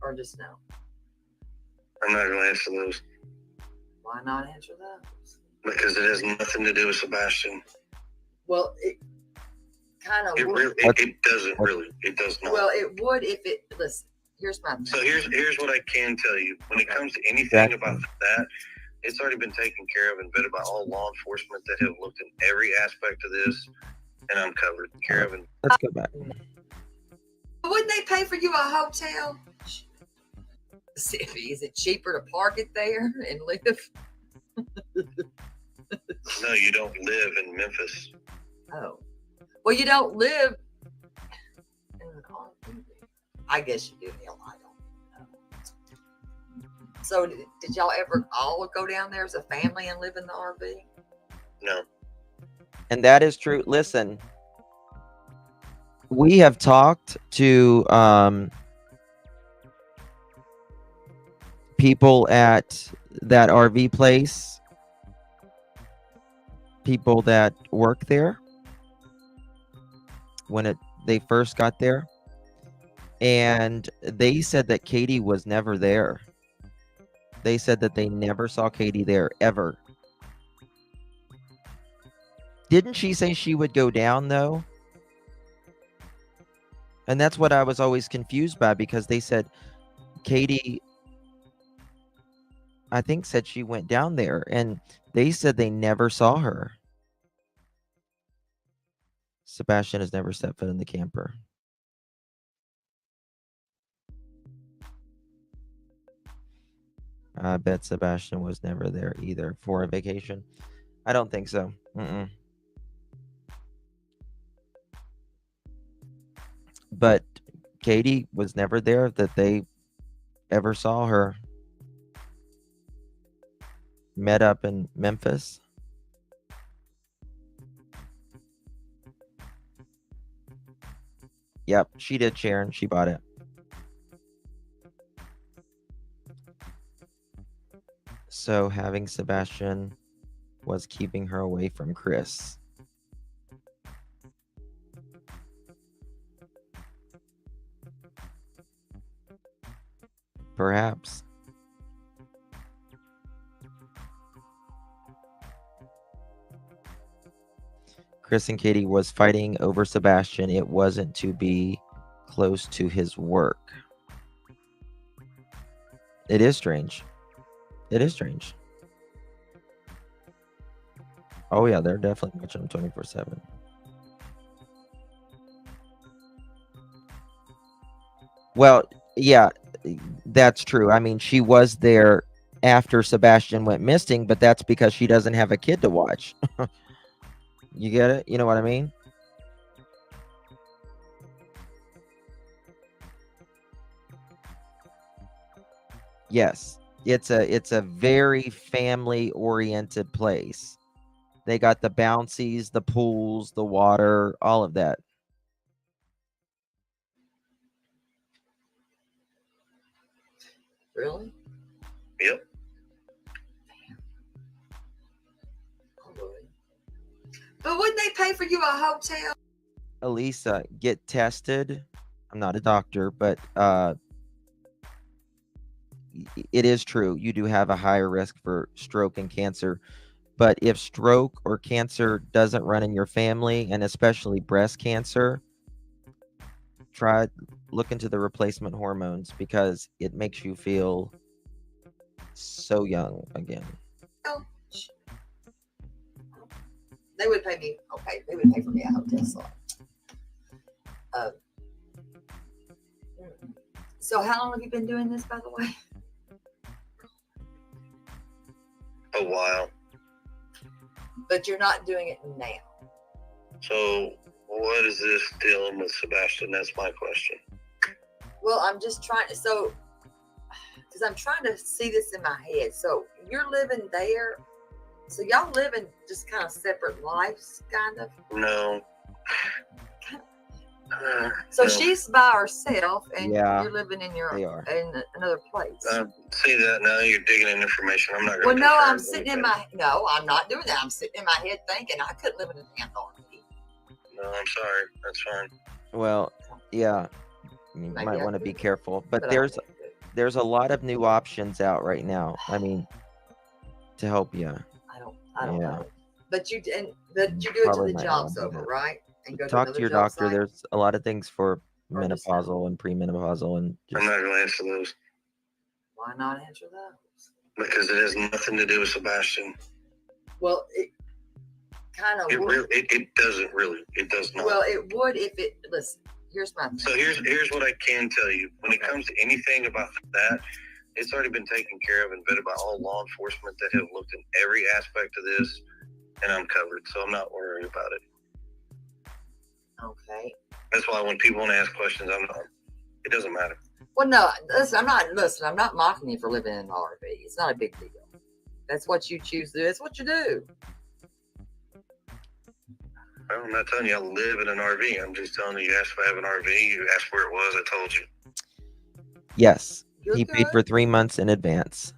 Or just no? I'm not going to answer those. Why not answer those? Because it has nothing to do with Sebastian. Well, it kind of would. It doesn't really. It does not. Well, it would if it. Listen, here's my thing. So here's what I can tell you. When it comes to anything about that, it's already been taken care of and vetted by all law enforcement that have looked at every aspect of this, and I'm covered. Care of. Let's go back. Wouldn't they pay for you a hotel? Is it cheaper to park it there and live? No, you don't live in Memphis. Oh. Well, you don't live in an RV. I guess you do, Neil. I don't know. So did y'all ever all go down there as a family and live in the RV? No. And that is true. Listen, we have talked to people at that RV place, people that work there when they first got there, and they said that Katie was never there. They said that they never saw Katie there ever. Didn't she say she would go down though? And that's what I was always confused by, because they said Katie, I think, said she went down there, and they said they never saw her. Sebastian has never set foot in the camper. I bet Sebastian was never there either for a vacation. I don't think so. But Katie was never there that they ever saw her. Met up in Memphis. Yep, she did, Sharon. She bought it. So having Sebastian was keeping her away from Chris. Perhaps. Chris and Katie was fighting over Sebastian. It wasn't to be close to his work. It is strange. It is strange. Oh yeah, they're definitely watching them 24/7. Well, yeah, that's true. I mean, she was there after Sebastian went missing, but that's because she doesn't have a kid to watch. You get it? You know what I mean? Yes. It's a very family oriented place. They got the bouncies, the pools, the water, all of that. Really? Yep. But wouldn't they pay for you a hotel? Elisa, get tested. I'm not a doctor, but it is true. You do have a higher risk for stroke and cancer. But if stroke or cancer doesn't run in your family, and especially breast cancer, look into the replacement hormones because it makes you feel so young again. Oh, they would pay me. Okay, they would pay for me a hotel slot. So how long have you been doing this, by the way? A while. But you're not doing it now. So what is this dealing with Sebastian? That's my question. Well, I'm just trying to, because I'm trying to see this in my head. So you're living there. So y'all live in just kind of separate lives, kind of? No. So no. she's by herself, and Yeah, you're living in they are. in another place. See that now? You're digging in information. I'm not Well, going to. no, I'm sitting in my. No, I'm not doing that. I'm sitting in my head thinking I couldn't live in an Antarctica. No, I'm sorry. That's fine. Well, yeah, you Maybe might I want to could, be careful. But I there's wouldn't do it. there's a lot of new options out right now. I mean, to help you. I don't Yeah. know. But you do it till Probably the might job's wanna do over, that. right? And go Talk to to your another job doctor. site? There's a lot of things for Or just menopausal and premenopausal, and I'm just not going to answer those Why not answer those? because it has nothing to do with Sebastian. Well, it kind of would. It doesn't really. It does not. Well, it would if it. Listen, here's my thing. So here's what I can tell you. When it comes to anything about that, it's already been taken care of and vetted by all law enforcement that have looked at every aspect of this, and I'm covered. So I'm not worried about it. Okay. That's why when people want to ask questions, I'm not. It doesn't matter. Well, no, listen, I'm not mocking you for living in an RV. It's not a big deal. That's what you choose to do. That's what you do. Well, I'm not telling you I live in an RV. I'm just telling you asked if I have an RV. You asked where it was. I told you. yes, You're he paid good. for 3 months in advance.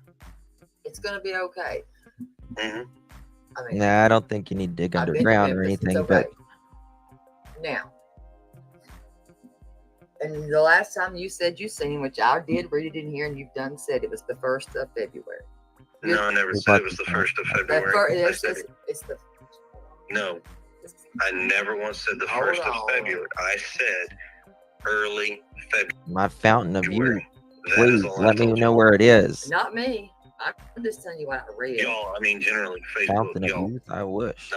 It's gonna be okay. Mm-hmm. I mean, Nah, I don't think you need to dig I've been to underground or Memphis. It's anything, okay. but Now, and the last time you said you seen, which I did read it in here, and you've done said it was the 1st of February. No, I never said it was the 1st of February. It's the. No, I never once said the Hold 1st of on. February. I said early February. my fountain of youth. That is Please all I let me told know you. where it is. Not me. I'm just telling you what I read. Y'all, I mean, generally, Facebook, Fountain of y'all, youth. I wish.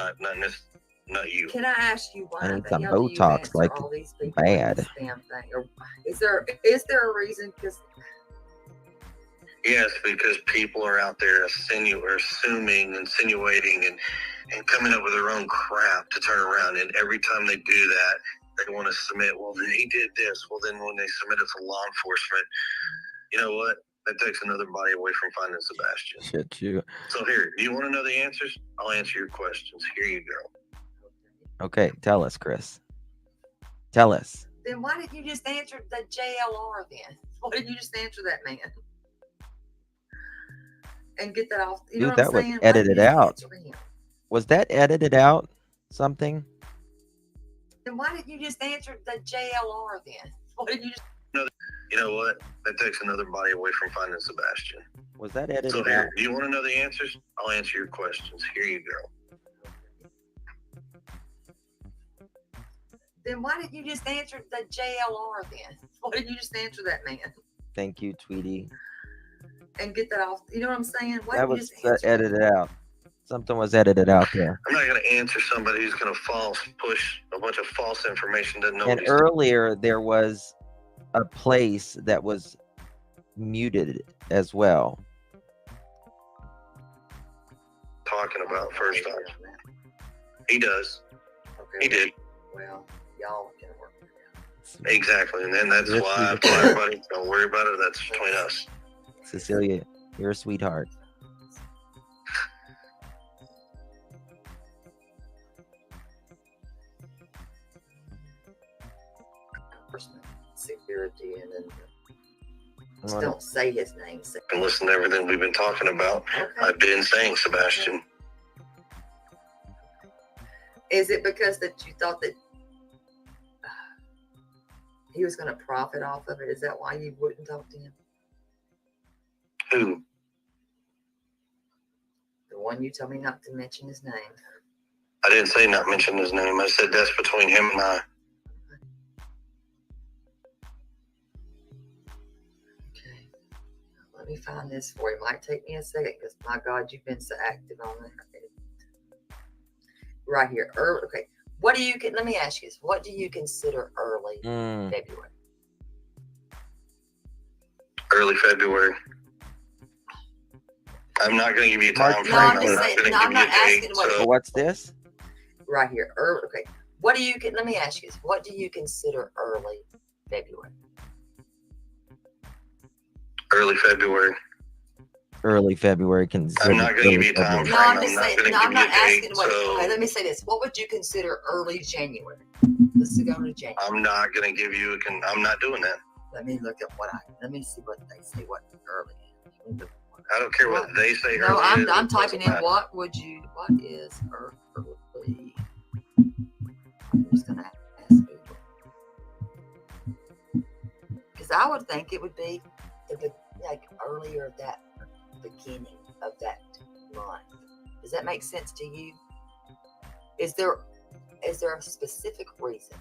not you. Can I ask you why I need the some hell do you Botox, answer like, all these people bad. with this damn thing? Or is there a reason? Because Yes, because people are out there assuming, insinuating, and coming up with their own crap to turn around. And every time they do that, they want to submit, well, then he did this. Well, then when they submit it to law enforcement, you know what? That takes another body away from finding Sebastian. Shit, you. So here, do you want to know the answers? I'll answer your questions. Here you go. Okay, tell us, Chris. Tell us. then why didn't you just answer the JLR then? Why didn't you just answer that man? And get that off. You know Dude, what I'm that was saying? Why didn't you edited just out. answer him? Was that edited out? Something? Then why didn't you just answer the JLR then? Why didn't you just? You know what? That takes another body away from finding Sebastian. Was that edited So out? here, do you want to know the answers? I'll answer your questions. Here you go. Then why didn't you just answer the JLR then? Why didn't you just answer that man? Thank you, Tweety. And get that off. You know what I'm saying? Why That didn't you was just answer edited out. Something was edited out there. I'm not going to answer somebody who's going to push a bunch of false information that And nobody's earlier there was a place that was muted as well. talking about first off. He does. Okay. He did. Well, y'all can work it out. Exactly. And then that's You're why I sweet. tell everybody, don't worry about it. That's between us. Cecilia, you're a sweetheart. Security, and then I'm just gonna- don't say his name. And listen to everything we've been talking about. Okay. I've been saying, Sebastian. Is it because that you thought that he was going to profit off of it? Is that why you wouldn't talk to him? Who? The one you told me not to mention his name. I didn't say not mention his name. I said that's between him and I. Okay. Let me find this for you. Might take me a second because, my God, you've been so active on it. Right here. Okay. What do you let me ask you this. What do you consider early February? Early February. I'm not going to give you a time frame. No, I'm I'm just not saying, going to no, give I'm you a not asking date. what. So What's this? Right here. Okay. What do you let me ask you this. What do you consider early February? early February. Early February I'm not going to give you a time frame. No, I'm I'm just not saying. going to No, give I'm you not a date. asking what. So Okay, let me say this. What would you consider early January? Let's go to January. I'm not going to give you I'm not doing that. Let me look at let me see what they say. What early is. I don't care what they say. No, early is. I'm It typing doesn't in matter. what is early. I'm just gonna ask Google. Because I would think it would be like earlier that beginning of that month. Does that make sense to you? Is there a specific reason?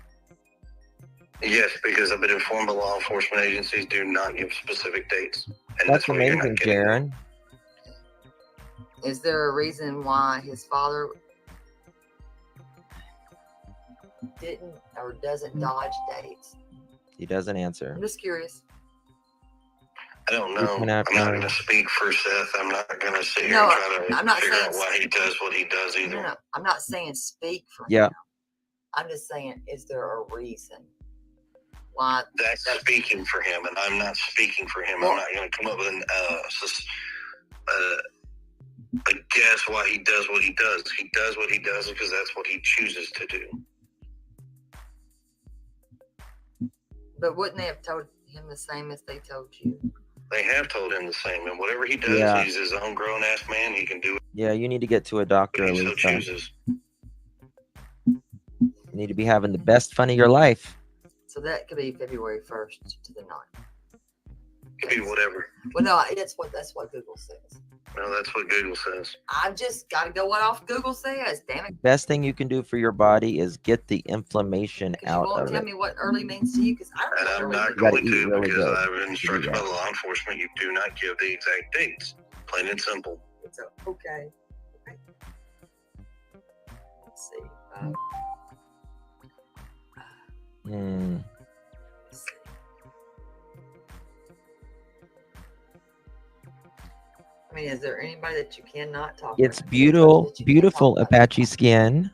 Yes, because I've been informed by law enforcement agencies do not give specific dates. And That's why you're amazing, not getting Jaron. Is there a reason why his father didn't or doesn't dodge dates? He doesn't answer. I'm just curious. I don't You know. can I'm have not no- going to speak for Seth. I'm not going to sit here No, and try to I'm not figure saying out why he does what he does either. No, I'm not saying speak for Yeah. him. I'm just saying, is there a reason why? That's speaking for him, and I'm not speaking for him. Well- I'm not going to come up with a guess why he does what he does. He does what he does because that's what he chooses to do. But wouldn't they have told him the same as they told you? They have told him the same, and whatever he does, Yeah. he's his own grown-ass man. He can do Yeah, you need to get to a doctor, what he so Lisa. chooses. You need to be having the best fun of your life. So that could be February 1st to the 9th. Could be whatever. Well, no, that's what Google says. Well, that's what Google says. I've just got to go what off Google says. Damn it! Best thing you can do for your body is get the inflammation Because you out won't of tell it. me what early means to you. Because I And don't I'm know. not You gotta going eat to really because good. I've been instructed by law enforcement you do not give the exact dates. Plain and simple. It's okay. Let's see. Hmm. Let's see. I mean, is there anybody that you cannot talk It's with? beautiful, That you can't beautiful talk about? Apache skin.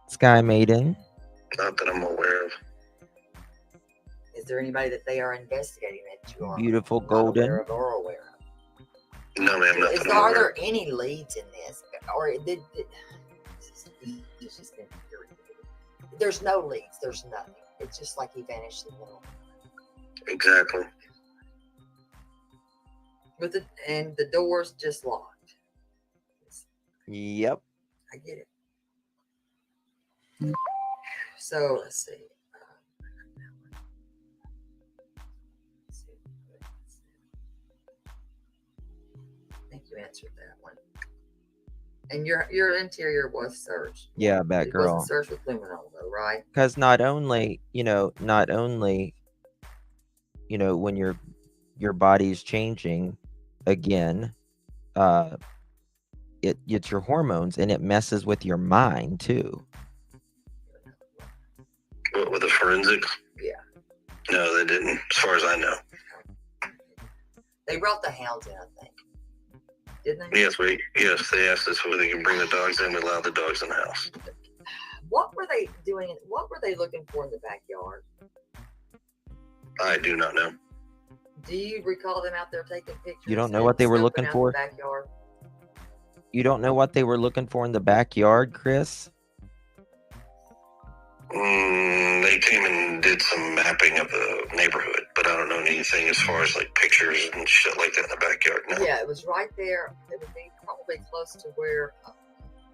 Sky Maiden. Not that I'm aware of. Is there anybody that they are investigating that you are Beautiful not golden. aware of or aware of? No, ma'am, not that I'm Are aware there of. any leads in this, or did it's just been period. There's no leads. There's nothing. It's just like he vanished in the middle. Exactly. And the door's just locked. Yep. I get it. So let's see. I think you answered that one. And your interior was searched. Yeah, It Batgirl. wasn't searched with luminol though, right? Because not only, when your body's changing again, it's your hormones, and it messes with your mind too. What, with the forensics? Yeah. No, they didn't, as far as I know. They brought the hounds in, I think. Didn't they? Yes, they asked us whether they can bring the dogs in. We allowed the dogs in the house. What were they doing? What were they looking for in the backyard? I do not know. Do you recall them out there taking pictures? You don't know and what they were scoping looking out for? The backyard? You don't know what they were looking for in the backyard, Chris? They came and did some mapping of the neighborhood, but I don't know anything as far as like pictures and shit like that in the backyard. No. Yeah, it was right there. It would be probably close to where,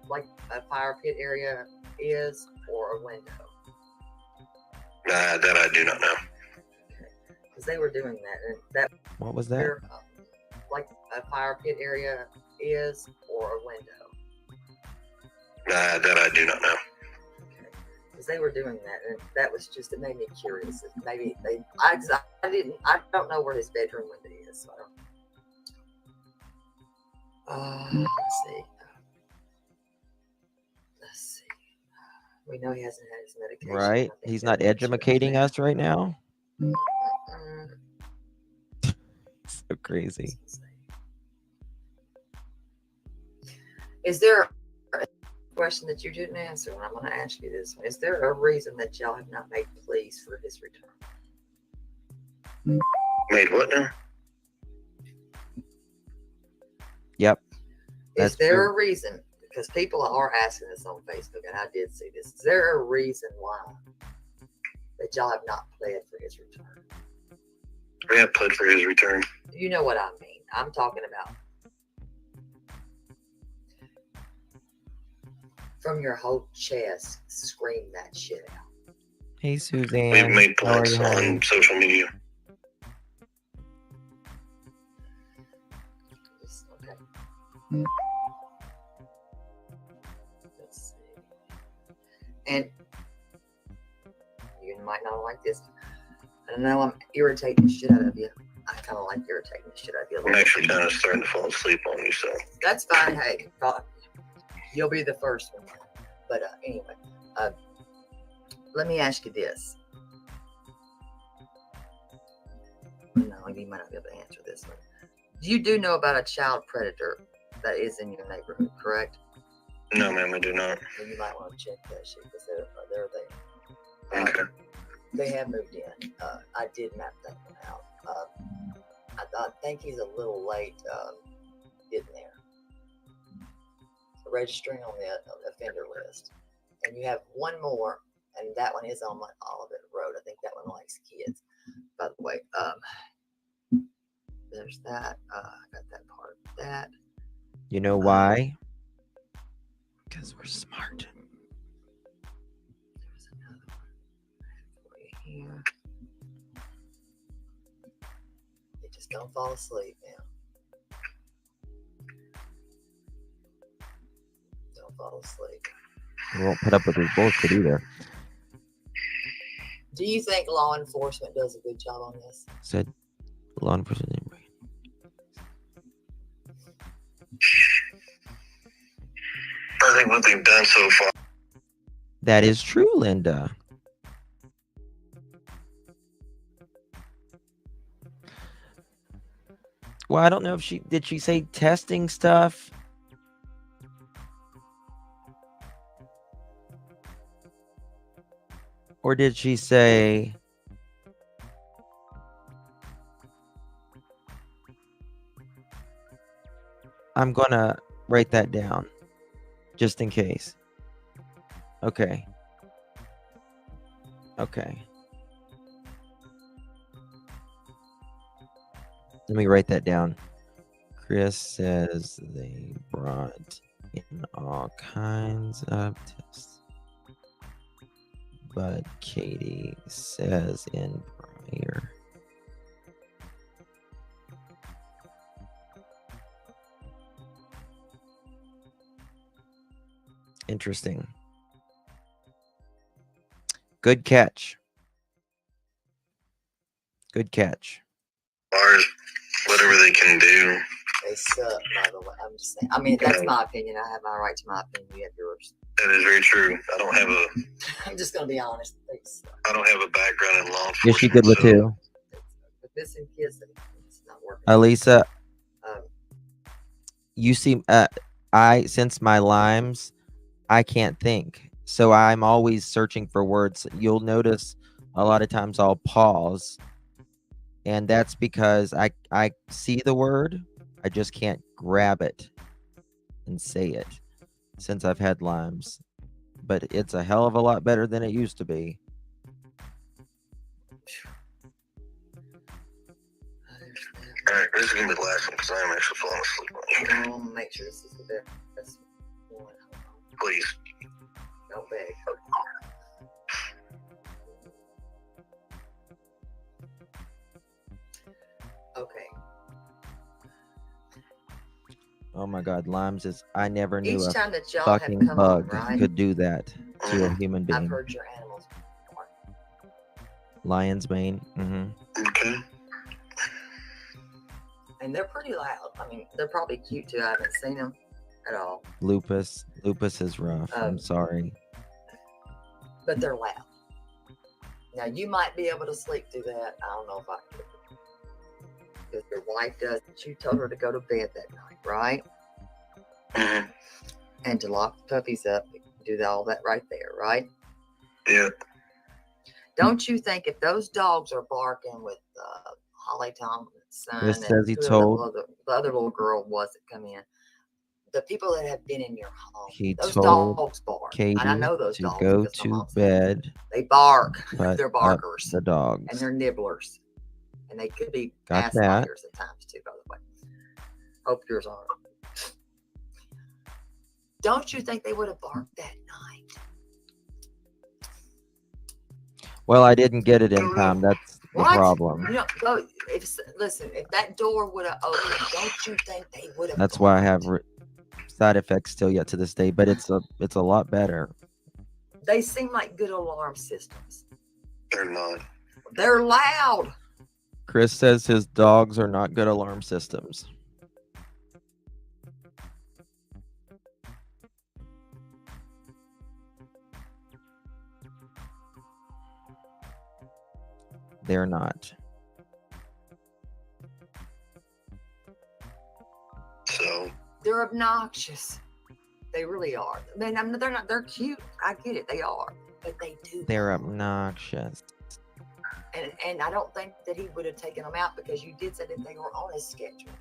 like, a fire pit area is, or a window. That I do not know. Because they were doing that, and that. What was that? Where, like a fire pit area is, or a window. That I do not know. Because they were doing that, and that was just, it made me curious. Maybe I don't know where his bedroom window is, so I don't. Let's see. We know he hasn't had his medication. Right? He's not educating us right now. So crazy. Is there a question that you didn't answer? And I'm going to ask you this one. Is there a reason that y'all have not made pleas for his return? Made what now? Yep. Is there a reason? Because people are asking this on Facebook, and I did see this. Is there a reason why that y'all have not pled for his return? We have pled for his return. You know what I mean. I'm talking about from your whole chest, scream that shit out. Hey, Suzanne. We've made How are plans you, on honey? social media. Okay. Let's see. And you might not like this. I know I'm irritating the shit out of you. I kind of like irritating the shit out of you. I'm actually kind of starting to fall asleep on you, so. That's fine. Hey, you'll be the first one. But anyway, let me ask you this. No, you might not be able to answer this one. You do know about a child predator that is in your neighborhood, correct? No, ma'am, I do not. Well, you might want to check that shit because they're there. Okay. They have moved in. I did map that one out. I think he's a little late getting there. Registering on the offender list. And you have one more, and that one is on Olivet Road. I think that one likes kids, by the way. There's that. I got that part of that. You know why? Because we're smart. There's another one for you here. You just don't fall asleep now. Don't fall asleep. We won't put up with his bullshit either. Do you think law enforcement does a good job on this? Said law enforcement. I think what they've done so far. That is true, Linda. Well, I don't know if did she say testing stuff? Or did she say I'm gonna write that down just in case. Okay. Okay. Let me write that down. Chris says they brought in all kinds of tests, but Katie says in prior. Interesting. Good catch. Good catch. As far as whatever they can do, They suck, by the way. I'm just saying. I mean, that's my opinion. I have my right to my opinion. You have yours. That is very true. I don't have a. I'm just gonna be honest. They suck. I don't have a background in law enforcement. Is she good with so two? With missing kids, it's not working. Elisa, Um, you seem since my limes, I can't think. So I'm always searching for words. You'll notice a lot of times I'll pause. And that's because I see the word, I just can't grab it and say it since I've had limes. But it's a hell of a lot better than it used to be. all right, this is gonna be the last one because I am actually falling asleep. I'll make sure this is the best one. Please. Don't beg. Okay. Oh my God, limes is, I never knew Each a time that y'all have fucking come on, bug right? could do that to a human I've being. heard your animals. Lion's mane. Okay. And they're pretty loud. I mean, they're probably cute too. I haven't seen them at all, Lupus is rough. I'm sorry. but they're loud. Now, you might be able to sleep through that. I don't know if I could. Because your wife does. You told her to go to bed that night, right? Mm-hmm. And to lock the puppies up, do all that right there, right? Yeah. Don't you think if those dogs are barking with Holly Tomlin's son Chris and says he whoever told the other little girl was that come in, the people that have been in your home, he those told dogs bark. Katie And I know those to dogs go because my to mom said bed. they bark. Put They're up barkers. the dogs. And they're nibblers. And they could be Got ass that. biters at times too, by the way. Hope yours aren't. Don't you think they would have barked that night? Well, I didn't get it in time. That's the What? problem. You know, listen, if that door would have opened, don't you think they would have? That's why I have side effects still yet to this day, but it's a lot better. They seem like good alarm systems. They're not. They're loud. Chris says his dogs are not good alarm systems. They're not. So They're obnoxious. They really are. They're not. They're cute. I get it. They are, but they do. They're obnoxious. And I don't think that he would have taken them out because you did say that they were on his schedule.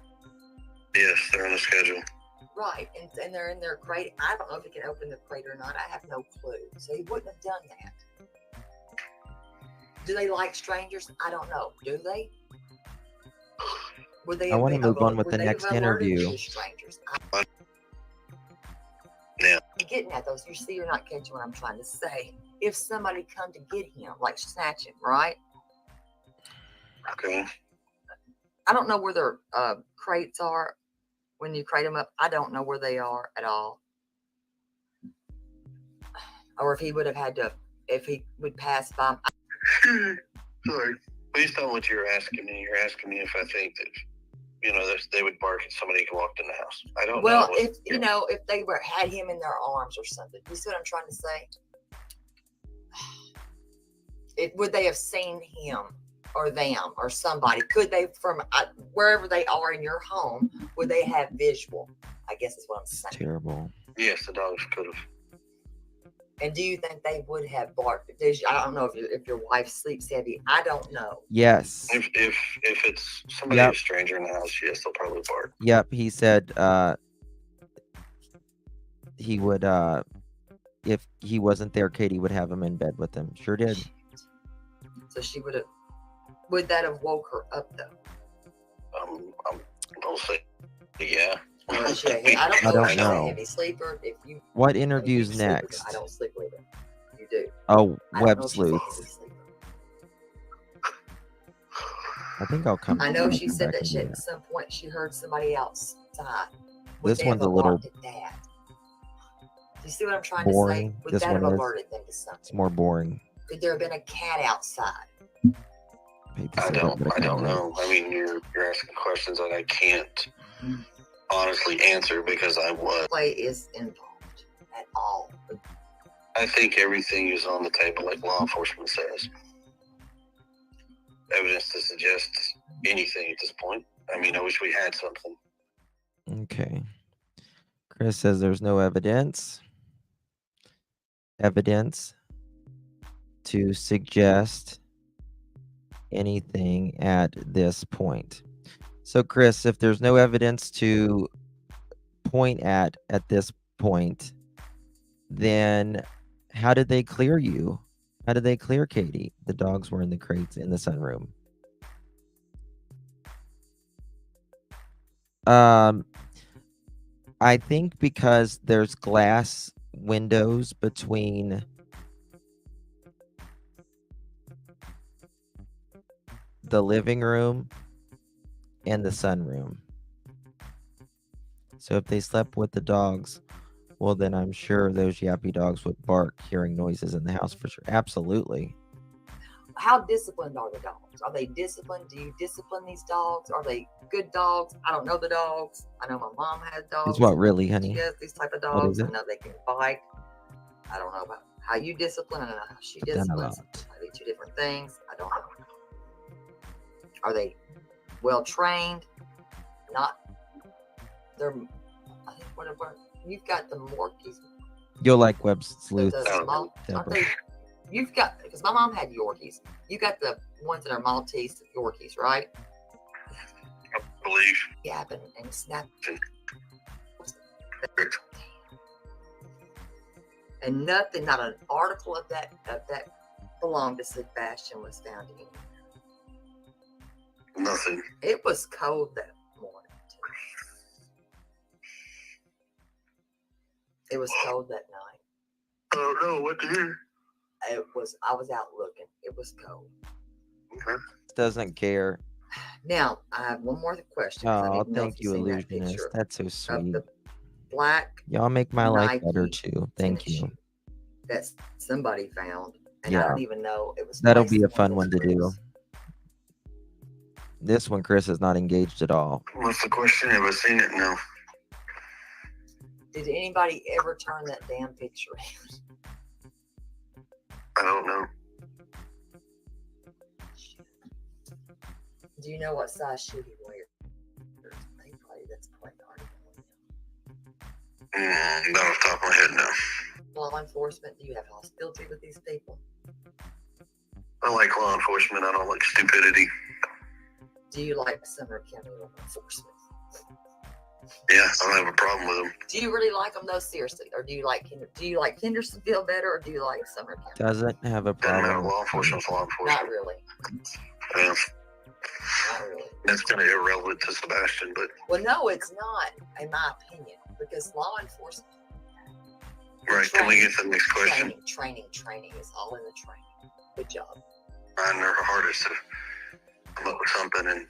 yes, they're on the schedule. Right. And they're in their crate. I don't know if he can open the crate or not. I have no clue. So he wouldn't have done that. Do they like strangers? I don't know. Do they? Would they? I want to move on with the would they next have alerted interview. the strangers? Yeah. I'm getting at those. You see, you're not catching what I'm trying to say. If somebody come to get him, like snatch him, right? Okay. I don't know where their crates are when you crate them up. I don't know where they are at all. Or if he would have had to, if he would pass by. Sorry. Please tell me what you're asking me. You're asking me if I think that, they would bark at somebody who walked in the house. I don't know. Well, if if they had him in their arms or something. You see what I'm trying to say? Would they have seen him or them or somebody? Could they, from wherever they are in your home, would they have visual? I guess is what I'm saying. Terrible. Yes, the dogs could have. And do you think they would have barked? I don't know if your wife sleeps heavy. I don't know. Yes. If it's somebody Yep. a stranger in the house, yes, they'll probably bark. Yep. He said he would if he wasn't there, Katie would have him in bed with him. Sure did. So she would have. Would that have woke her up though? I'll say, yeah. I don't know if she's know. a heavy sleeper. If you. What if interview's you sleep with her. next? I don't sleep with her. You do. Oh, I don't Web know if she's a Sleuth. heavy sleeper. I think I'll come. I know she come said back that in at here. some point she heard somebody outside. Would This they one's have a little alerted that? You see what I'm trying to say? boring. Would This that have one is. alerted them to something? It's more boring. Could there have been a cat outside? Hate to I say that, don't but it kinda was. know. I mean, you're asking questions that I can't honestly answer because I was. Play is involved at all. I think everything is on the table, like law enforcement says. Evidence to suggest anything at this point. I mean, I wish we had something. Okay. Chris says there's no evidence to suggest anything at this point. So, Chris, if there's no evidence to point at this point, then how did they clear you? How did they clear Katie? The dogs were in the crates in the sunroom. I think because there's glass windows between the living room and the sunroom. So if they slept with the dogs, well, then I'm sure those yappy dogs would bark hearing noises in the house for sure. Absolutely. How disciplined are the dogs? Are they disciplined? Do you discipline these dogs? Are they good dogs? I don't know the dogs. I know my mom has dogs. It's what, really, honey? She has these type of What dogs. is I it? know they can bite. I don't know about how you discipline and how she Put them disciplines. out. Maybe two different things. I don't know. Are they well trained? Not. They're. I think whatever. You've got the Morkies. You'll like Web Sleuth. The small, aren't Deborah. they? You've got, because my mom had Yorkies. You got the ones that are Maltese Yorkies, right? I believe. Yapping and snapping. And nothing, not an article of that belonged to Sebastian was found anywhere. Nothing. It was cold that morning. It was cold that night. Oh no, what to hear? I was out looking. It was cold. Okay. Doesn't care. Now I have one more question. 'Cause I Oh, need to know thank if you, you've seen that illusionist. picture That's so of sweet. the black Y'all make my life better Nike too. Thank tennis you. shoe that somebody found, and I Yeah. don't even know it was. That'll placed be a in fun those one to do. rooms. This one, Chris is not engaged at all. What's the question? Have I seen it? No. Did anybody ever turn that damn picture in? I don't know. Do you know what size shoe he wears? That's quite hard. Not off the top of my head, no. Law enforcement, do you have hostility with these people? I like law enforcement. I don't like stupidity. Do you like Sumner County law enforcement? Yeah, I don't have a problem with them. Do you really like them though, seriously? Or do you like Hendersonville better, or do you like Sumner County? Doesn't have a Doesn't matter. problem. Law enforcement's law enforcement. Not really. Yeah, Not really. that's kind of irrelevant to Sebastian, but Well, no, it's not, in my opinion, because law enforcement. right. Can we get to the next question? Training is all in the training. Good job. Trying their hardest to come up with something, and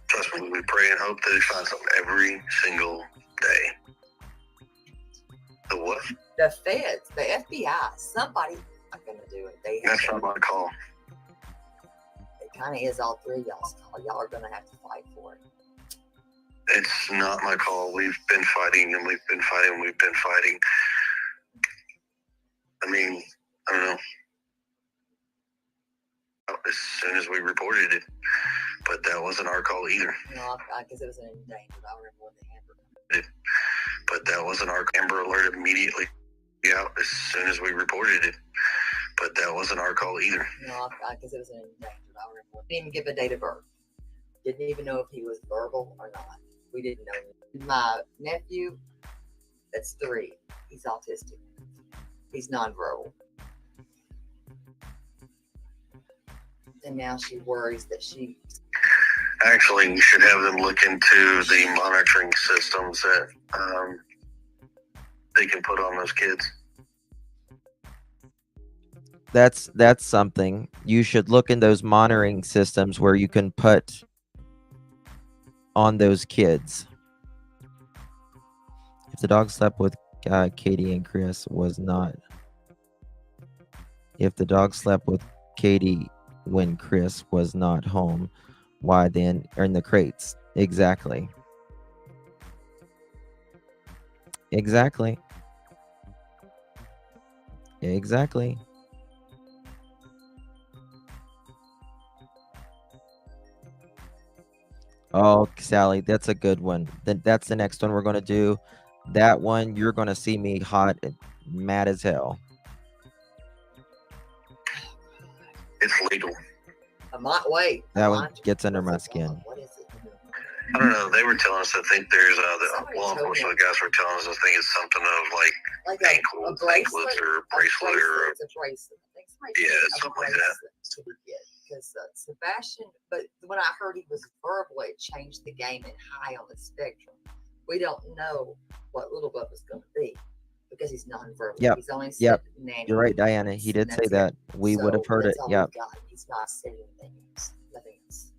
trust me, we pray and hope that they find something every single day. The what? The feds, the FBI, somebody not gonna do it. That's not my call. It kind of is all three of y'all's call. Y'all are gonna have to fight for it. It's not my call. We've been fighting and we've been fighting and we've been fighting. I mean, I don't know. As soon as we reported it, but that wasn't our call either. No, because it was an endangered. I remember when the Amber. But that wasn't our Amber Alert immediately out as soon as we reported it. But that wasn't our call either. No, because it was an endangered. I remember. Didn't even give a date of birth. Didn't even know if he was verbal or not. We didn't know. My nephew, that's 3. He's autistic. He's nonverbal. And now she worries that she. Actually, you should have them look into the monitoring systems that they can put on those kids. That's something. You should look in those monitoring systems where you can put on those kids. If the dog slept with Katie and Chris was not. If the dog slept with Katie when Chris was not home, why then are in the crates? Exactly. Exactly. Exactly. Oh, Sally, that's a good one. Then that's the next one we're gonna do. That one, you're gonna see me hot and mad as hell. It's legal. I might wait. That one gets under my skin. What is it? I don't know. They were telling us. I think there's the Somebody law told me. enforcement guys were telling us. I think it's something of like Like ankle a bracelet? anklets or bracelet or It's a bracelet. I think somebody Yeah, told me a something like that. bracelet to get. Because Sebastian, but when I heard he was verbal, it changed the game and high on the spectrum. We don't know what Little Bubba's going to be because he's nonverbal. Yep. He's only said Yep. nanny. You're right, Diana. He did And say that's it. that. We would have heard it. That's all Yep. we've got. He's not said anything else. Nothing else.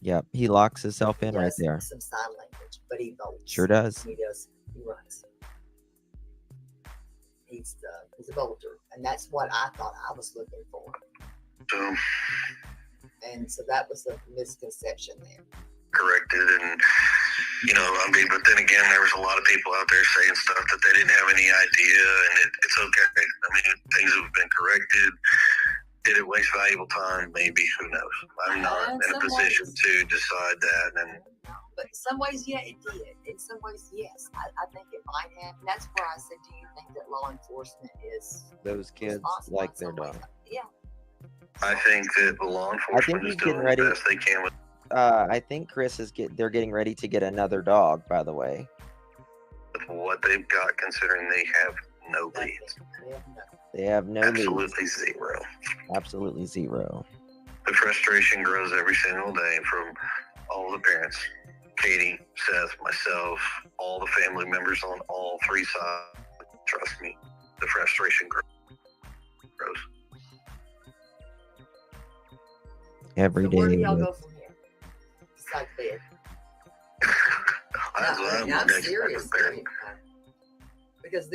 Yep. He locks himself in He right does there. some sign language, but he votes. Sure does. He does. He runs. He's a voter, and that's what I thought I was looking for. So And so that was the misconception there. corrected, and I mean, but then again, there was a lot of people out there saying stuff that they didn't have any idea, and it's okay. I mean, things have been corrected. Did it waste valuable time? Maybe. Who knows? I'm not In in a some position ways. to decide that, and But in some ways, yeah, it did. In some ways, yes. I think it might have. And that's where I said, do you think that law enforcement is Those kids responsible like in their some ways? dog. Yeah. I think that the law enforcement he's is getting doing ready. the best they can with I think Chris is they're getting ready to get another dog, by the way. what they've got, considering they have no leads. They have no leads. Absolutely zero. Absolutely zero. The frustration grows every single day from all the parents. Katie, Seth, myself, all the family members on all three sides. Trust me, the frustration grows. Every So where do day. y'all go from here? Besides bed. I'm serious. Because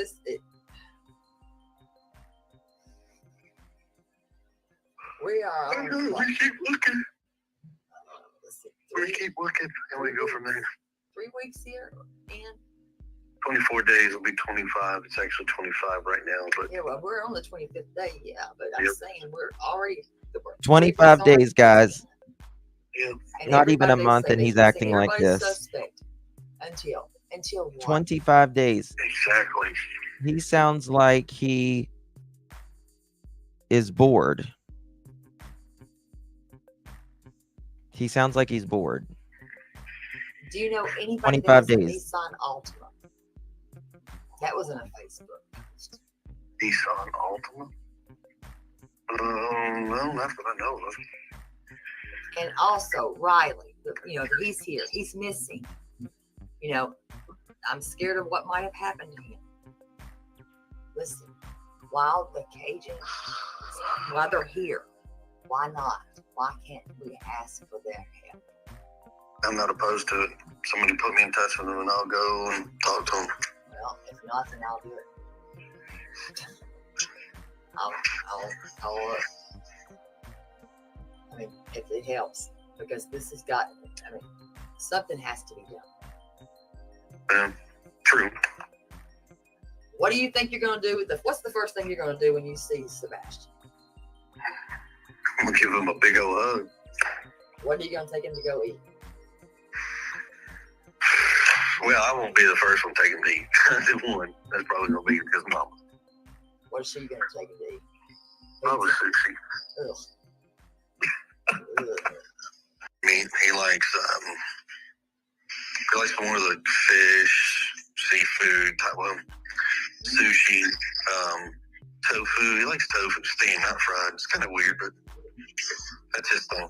we are on We keep looking. let's see, We keep looking, and we go from there. 3 weeks here, and 24 days will be 25. It's actually 25 right now, but yeah, well, we're on the 25th day, yeah. But I'm Yep. saying we're already 25 days, guys. yeah. And Not even a everybody month, say and they he's can say acting like everybody's this. Suspect until what? 25 days. Exactly. He sounds like he is bored. He sounds like he's bored. Do you know anybody 25 that has days. a Nissan Altima? That wasn't a Facebook. Nissan Altima. No, not that I know of. And also Riley, he's here. He's missing. I'm scared of what might have happened to him. Listen, while the Cajuns, while they're here, why not? Why can't we ask for their help? I'm not opposed to it. Somebody put me in touch with them, and I'll go and talk to them. Well, if not, then I'll do it. I'll I mean, if it helps, because this has got, something has to be done. True. What do you think you're going to do what's the first thing you're going to do when you see Sebastian? I'm gonna give him a big old hug. What are you going to take him to go eat? Well, I won't be the first one taking to eat. One. That's probably gonna be his mama. What is she going to take him to eat? Probably sushi. Ugh. Ugh. I mean, he likes more of the fish, seafood type of sushi, tofu. He likes tofu steamed, not fried. It's kind of weird, but that's his thing.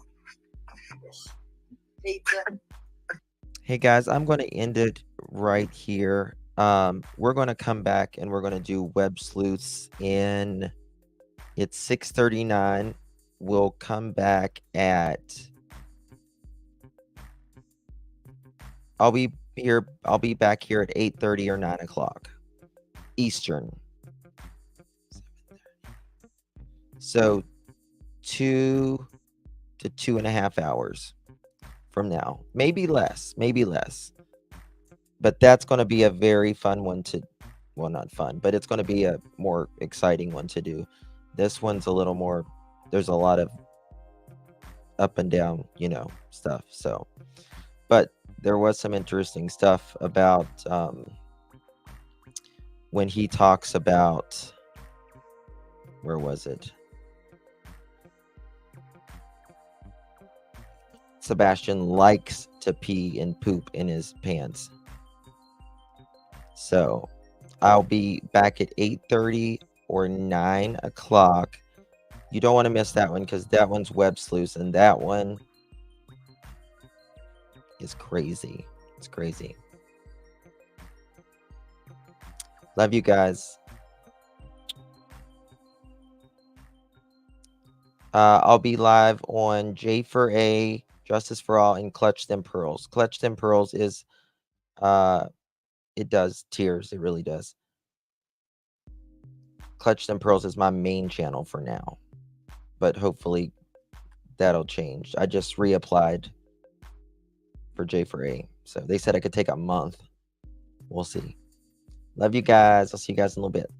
Pizza. Hey guys, I'm going to end it right here. We're going to come back and we're going to do web sleuths in. It's 6:39. We'll come back at. I'll be back here at 8:30 or 9 o'clock Eastern. So 2 to 2.5 hours from now, maybe less. but that's going to be a very fun one to, well, not fun, but it's going to be a more exciting one to do. This one's a little more, there's a lot of up and down, stuff. So, but there was some interesting stuff about when he talks about, where was it? Sebastian likes to pee and poop in his pants. So I'll be back at 8:30 or 9 o'clock. You don't want to miss that one because that one's web sleuths, and that one is crazy. It's crazy. Love you guys. I'll be live on J for A, Justice for All, and Clutch Them Pearls. Clutch Them Pearls is, it does tears. It really does. Clutch Them Pearls is my main channel for now, but hopefully that'll change. I just reapplied for J for A, so they said I could take a month. We'll see. Love you guys. I'll see you guys in a little bit.